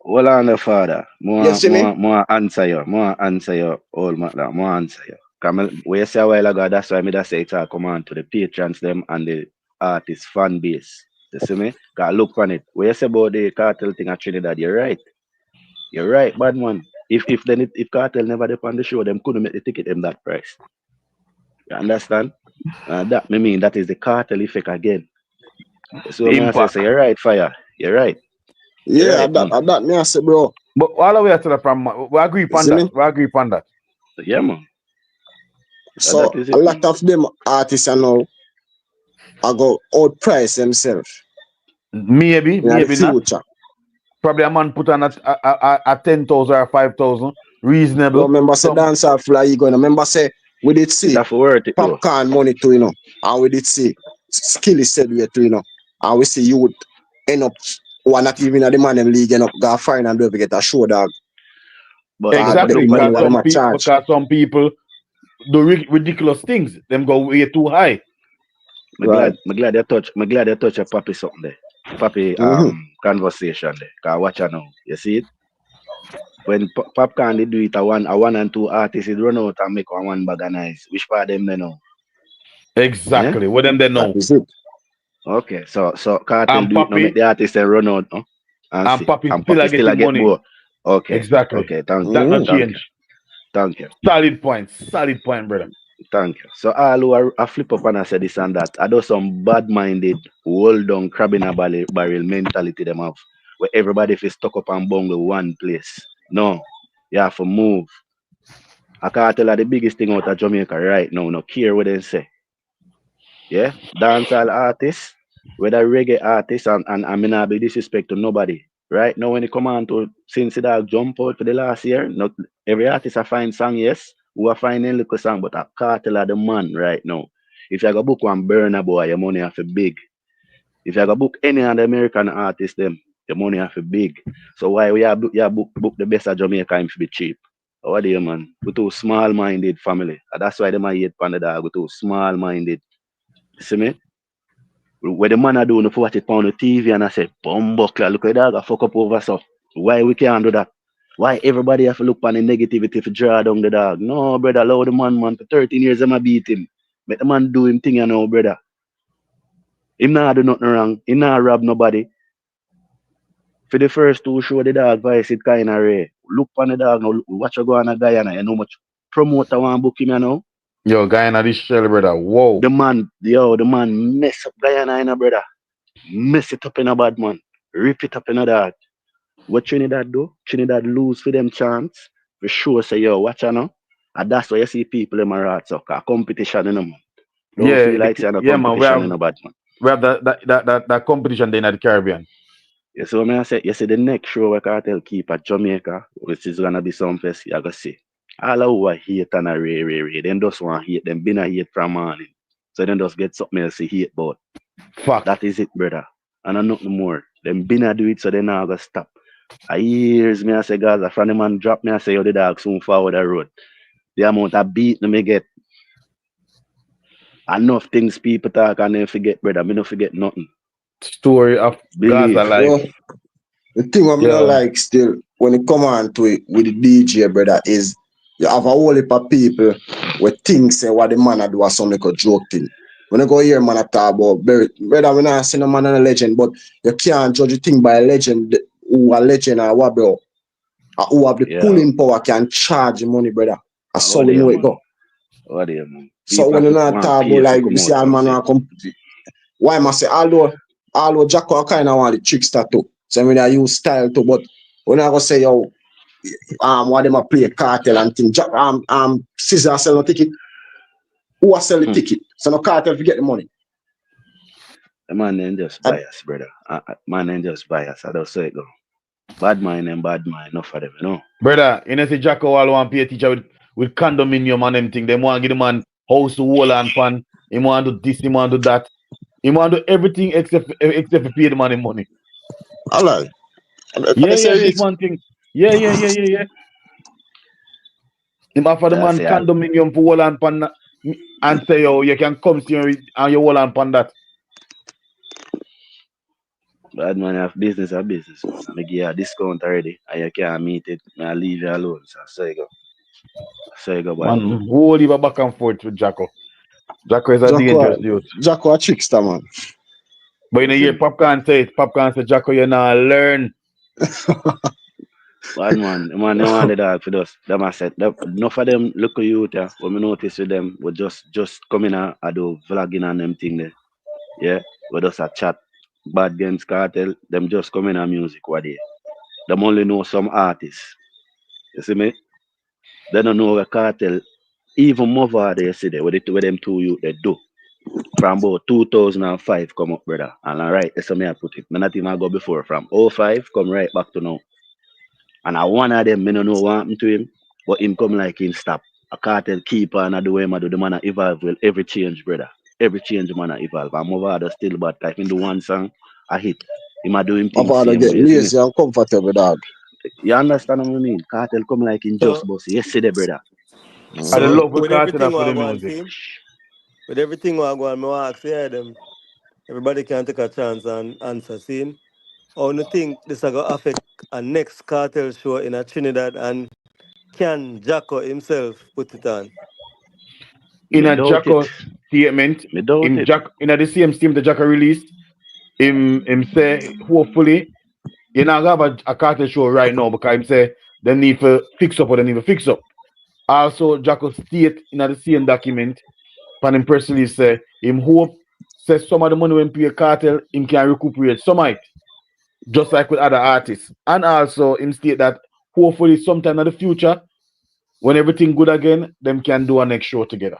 well on the father.
You see me?
More answer you. More answer you. All more answer you. Come we say a while ago, that's why me say it's all come on to the patrons them and the artist fan base. You see me? Cause look on it. What you say about the cartel thing at Trinidad, you're right. You're right, bad man. If cartel never did on the show, them couldn't make the ticket them that price. You understand? That me mean that is the cartel effect again. So I say you're right, fire. You're right.
Yeah, that me I say, bro.
But all the way to the from we agree on that. We agree on that.
Yeah, man.
So a lot of them artists are now I go outprice themselves.
Maybe not. Probably a man put on a 10,000 or 5,000. Reasonable.
No, remember say Dancehall fly you going. Remember say we did see popcorn money too, you know. And we did see skill said we too, you know. And we see you would end up one not even at the man them league end up go fine and do get a show dog.
But
exactly because some people do ridiculous things. Them go way too high.
I'm glad you touch a Papi something there. Papi conversation there. Cause watch out now. You see it? When Popcorn they do it a one and two artists, it run out and make one bag of nice. Which part them they know?
Exactly. What them they know?
That is it.
Okay, so Cartel
And
do it now, make
Papi,
the artist run out, no? And
and
see.
Papi
And
still
Papi
are
still a
getting
get
money.
more. Okay,
Exactly.
okay, thank you.
That not
Thank you.
change.
Thank you.
Solid point, brother.
Thank you. So all who are flip up and I say this and that, I do some bad-minded, hold down, crab in a barrel mentality them have, where everybody is stuck up and bungle one place. No, you have to move. I can't tell you the biggest thing out of Jamaica right now, no care what they say. Yeah? Dancehall artists, whether reggae artists, and I mean not be disrespect to nobody. Right now when it come on to since it have jump out for the last year, not every artist I find song, yes, who are finding little song, but I Cartel are the man right now. If you go book one Burner Boy, your money have to big. If you go book any other American artist, them, your money have to big. So why we are book the best of Jamaica if be cheap? What do you man? We too small minded family. And that's why them are hate pan the dog, we too small minded. See me? Where the man are doing for watch it on the TV and I say, Bumbuckler, look at that, I fuck up over so. Why we can't do that? Why everybody have to look on the negativity to draw down the dog? No, brother, allow the man for 13 years I'm beat him. Make the man do him thing, you know, brother. Him not do nothing wrong. He not rob nobody. For the first two show the dog voice it kinda rare. Look on the dog now, watch you go on a Guyana, you know much promoter want book him, you know.
Yo, Guyana this shell, brother. Whoa.
The man mess up Guyana, you know, brother. Mess it up in a bad man. Rip it up in a dog. What Trinidad do? Trinidad lose for them chance. For sure say, yo, watch you know. And that's why you see people in my rats so competition in them. Don't
Yeah,
feel like saying a
yeah, man.
competition in a bad man.
We have that competition there in the Caribbean.
Yeah, so when I say you see the next show we Cartel keep at Jamaica, which is gonna be some fest, you gotta see. All of who are hate and a ray. Them just want hate, them been a hate from morning. So then just get something else to hate about.
Fuck.
That is it, brother. And I nothing more. Them been a do it, so they now gonna stop. I years me I say guys, a friend of man drop me I say yo the dog soon forward the road. The amount of beat me get. Enough things people talk and then forget, brother. Me no forget nothing.
Story of
Believe.
Gaza life.
Yo, the thing I don't like still when it come on to it with the DJ, brother, is you have a whole heap of people where things say what the man a do or some like a joke thing. When I go hear man a talk about brother, we not see no man and a legend, but you can't judge a thing by a legend who a legend or what, bro. Who have the pulling power can charge money, brother. That's so we know it go.
What do you mean?
So when you not talk about like you see a man a compete. Why must say although Jacko kind of want the trickster too. So when I use style too, but when I go say yo, what them a play Cartel and thing, Sizzla sell no ticket. Who a sell the ticket? So no Cartel to get the money.
The man then just bias, brother. Man then just bias. I don't say it go. Bad mind, enough of them, you know.
Brother, you know say Jacko all want pay a teacher with condominium and them thing. They want to give the man house to wall and pan. He want to do this, he want to do that. He want to do everything except to pay the money.
Alright.
Yeah, this one thing. Yeah. Him offer the man condominium for wall and pan and say, yo, you can come see me and your wall and pan that.
Bad man have business. I give you a discount already and you can't meet it. I leave you alone. So you go.
Man, who leave a back and forth with Jacko? Jacko is a dangerous dude.
Jacko a trickster, man.
But you know, hear Popcorn say Jacko, you not learn.
Bad man, they want the dog for us. Them I said, enough of them look at you there. When we notice with them, we just come in and do vlogging and them thing there. Yeah, we just a chat. Bad Games Cartel, them just come in and music what they. Them only know some artists. You see me? They don't know a Cartel. Even more they see there, with them two youth they do. From about 2005 come up, brother. And alright, that's how I put it. Me not even go before. From 05 come right back to now. And I one of them, I don't know what happened to him, but him come like him stop. A Cartel keeper and I do him, I do the man evolve well. Every change, brother. Every change the man evolve. And Mother still bad. Like in the one song, I hit. Him I do him things
same get lazy and comfortable, dog.
You understand what I mean? Cartel come like in just boss. Yesterday, brother.
I love with Cartel for the music.
With everything I go on, I ask them. Everybody can take a chance and answer. See? How do you think this is going to affect a next Cartel show in a Trinidad, and can Jacko himself put it on?
In a Jacko, statement.
Me doubt
In
it.
Jack in the same statement that Jack released, him say hopefully you not have a cartel show right now because him say they need to fix up or they need to fix up. Also, Jack will state in the same document, and him personally say him hope says some of the money when pay cartel him can recuperate some of it, just like with other artists. And also him state that hopefully sometime in the future, when everything good again, them can do a next show together.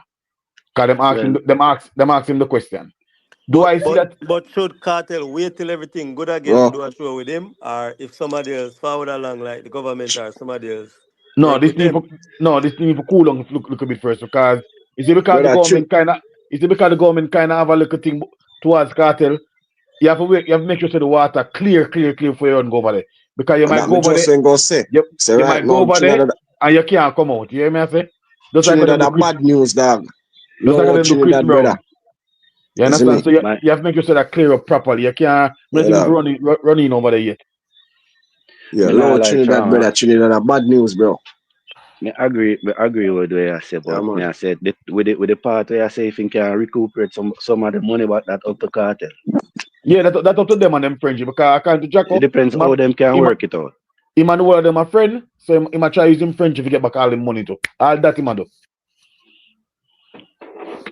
Cause
Well,
them ask him the question. Do I see that?
But should Cartel wait till everything good again to
Bro,
do a show with him, or if somebody else forward along, like the government or somebody else,
No,
work with them?
this need for cool down look a bit first because is it because the
brother,
government kinda have a little thing towards cartel? You have to wait, you have to make sure the water clear before you go over there. Because you
and
might
that
go
me
over
just
there,
ain't gonna say.
you,
Say
you
right
might go
now,
over there and you can't come out. You hear me I say? Just like
Trinidad
them do
a
Chris
bad news, dog.
just like
No
them do Chris
Trinidad, brother.
Brown. You
You see
understand?
me?
So you have to make sure that clear up properly. You can't not
Yeah,
even
dog.
running over there yet.
Yeah,
me
low
not like
Trinidad,
trauma.
brother. Trinidad a bad news, bro.
Me agree with what I say,
Yeah,
but me
man.
I said with the part where I say if you can recuperate some of the money about that up to cartel.
Yeah, that's up to them and them friendship because I can't to
It
Jacko.
depends how them can work it out.
Him and one of them a friend, so him a try use him friendship to get back all the money too. All that him a do.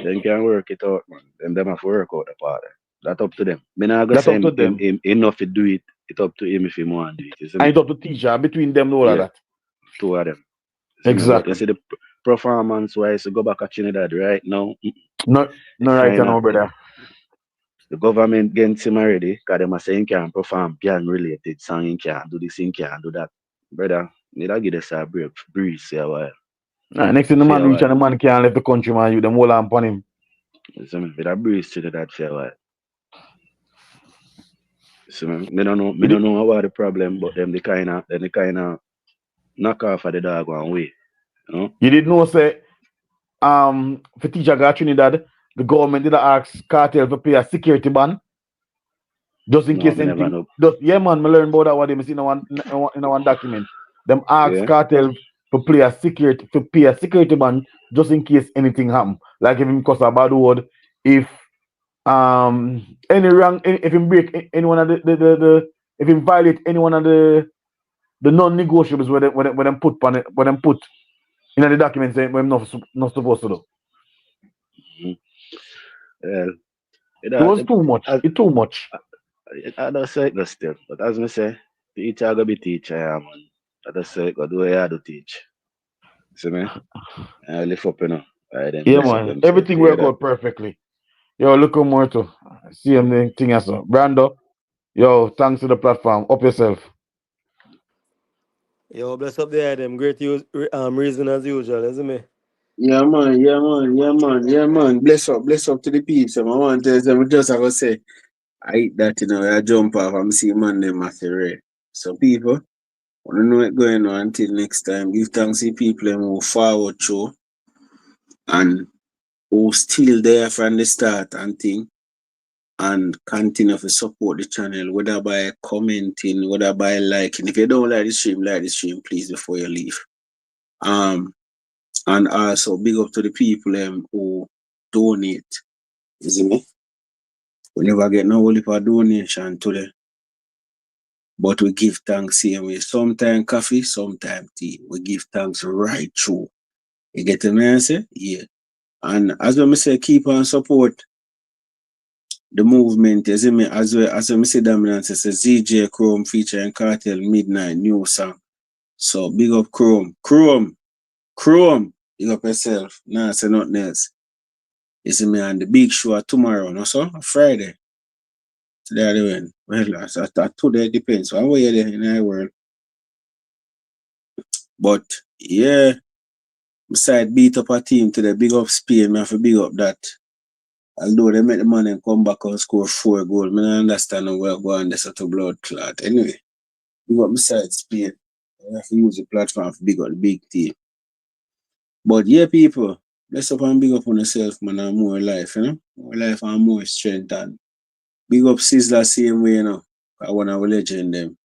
Them can work it out, man. Them have to work out the part. That's up to them. Me not gonna
That's
say
up to them.
him enough to do it. It's up to him if he want to do it. You see
And
me?
it's up to teacher between them all of
Yeah,
that.
two of them. You see me? But you
Exactly.
see the performance wise to go back to Trinidad right now,
No
it
right
kind of
now, brother.
the government against him already because them are saying can't perform gang related song, he can't do this, he can't do that. Brother, need to give us a breeze for a while.
Next thing the man reach and the man can't leave the country, man. You them all on him.
You see me? With a breeze to that for a while. You see me? Me don't know about the problem, but them the kind of knock off of the dog one way. You know?
You did know say for teacher got Trinidad, the government did ask cartel to pay a security ban. Just in
No,
case
me never
anything.
know.
Yeah, man, I learn about that what they see in one document. Them ask
Yeah.
cartel to pay a security ban just in case anything happen. Like if him cause a bad word, if any wrong, if him break any one of the if him violate any one of the non-negotiables when them put on it, when them put in the documents when them not supposed to do.
Well,
It was too much. It's too much.
I don't say it go still, but as me say, teacher go be teacher, yeah, man. I just say go do what you have to teach. See me? I lift up, you know. Right, then
Yeah,
bless up
man.
themselves.
Everything
Hear
work
that?
out perfectly. Yo, look more to see him thing as well. Brando, yo, thanks to the platform. Up yourself.
Yo, bless up there, them great reason as usual, isn't it?
Yeah, man. Bless up to the peeps. I want to tell them just I go say, I eat that, you know, I jump off, I'm seeing man them at the rate. So people, wanna know what's going on until next time. Give thanks to people who move forward through and who still there from the start and thing. And continue to support the channel, whether by commenting, whether by liking. If you don't like the stream, please before you leave. And also big up to the people who donate. You see me? We never get no only for donation today. But we give thanks same way. Sometimes coffee, sometimes tea. We give thanks right through. You get the answer? Yeah. And as we say, keep on support the movement. You see me? As we say, Dominant says ZJ Chrome featuring Cartel Midnight new song. So big up Chrome. Big up yourself. Nah, say nothing else. You see me on the big show tomorrow, no so? Friday. Today I win. Well, that today depends. One way there in our world. But yeah, beside beat up a team today, big up Spain, I have to big up that. Although they make the money and come back and score 4 goals, I don't understand how we're going this to blood clot. Anyway, big up beside Spain. I have to use the platform for big up the big team. But yeah, people, let's up and big up on yourself, man, and more life, you know? More life and more strength. And big up Sizzla same way, you know? I want to legend them.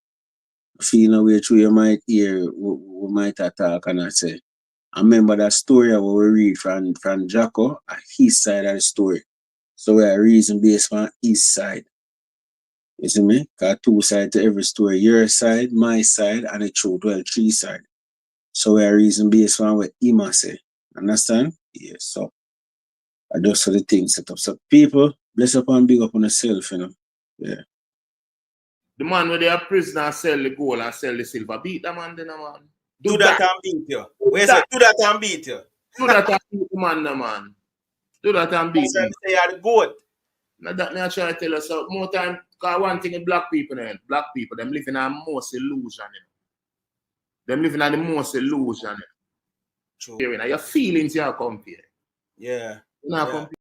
Feel no way through you might hear, we might attack and I say. I remember that story I will read from Jacko at his side of the story. So we are reason based on his side. You see me? Got two sides to every story. Your side, my side, and the truth. Well, three sides. So we are reason based on what Ima say. Understand? Yes. So I just for the thing set up. So people, bless up and big up on yourself, you know. Yeah.
The man where they are prisoner sell the gold and sell the silver. Beat the man then, man.
Do that and beat you. Where's it? Do that and beat you.
Do that and beat the man, man. Do that and beat him.
Say you are the goat.
Now that me I try to tell us so more time, because one thing in black people, them live in a most illusion. Them living in the most illusion.
True.
Your feelings you are compare.
Yeah.
You not
Yeah.
compare.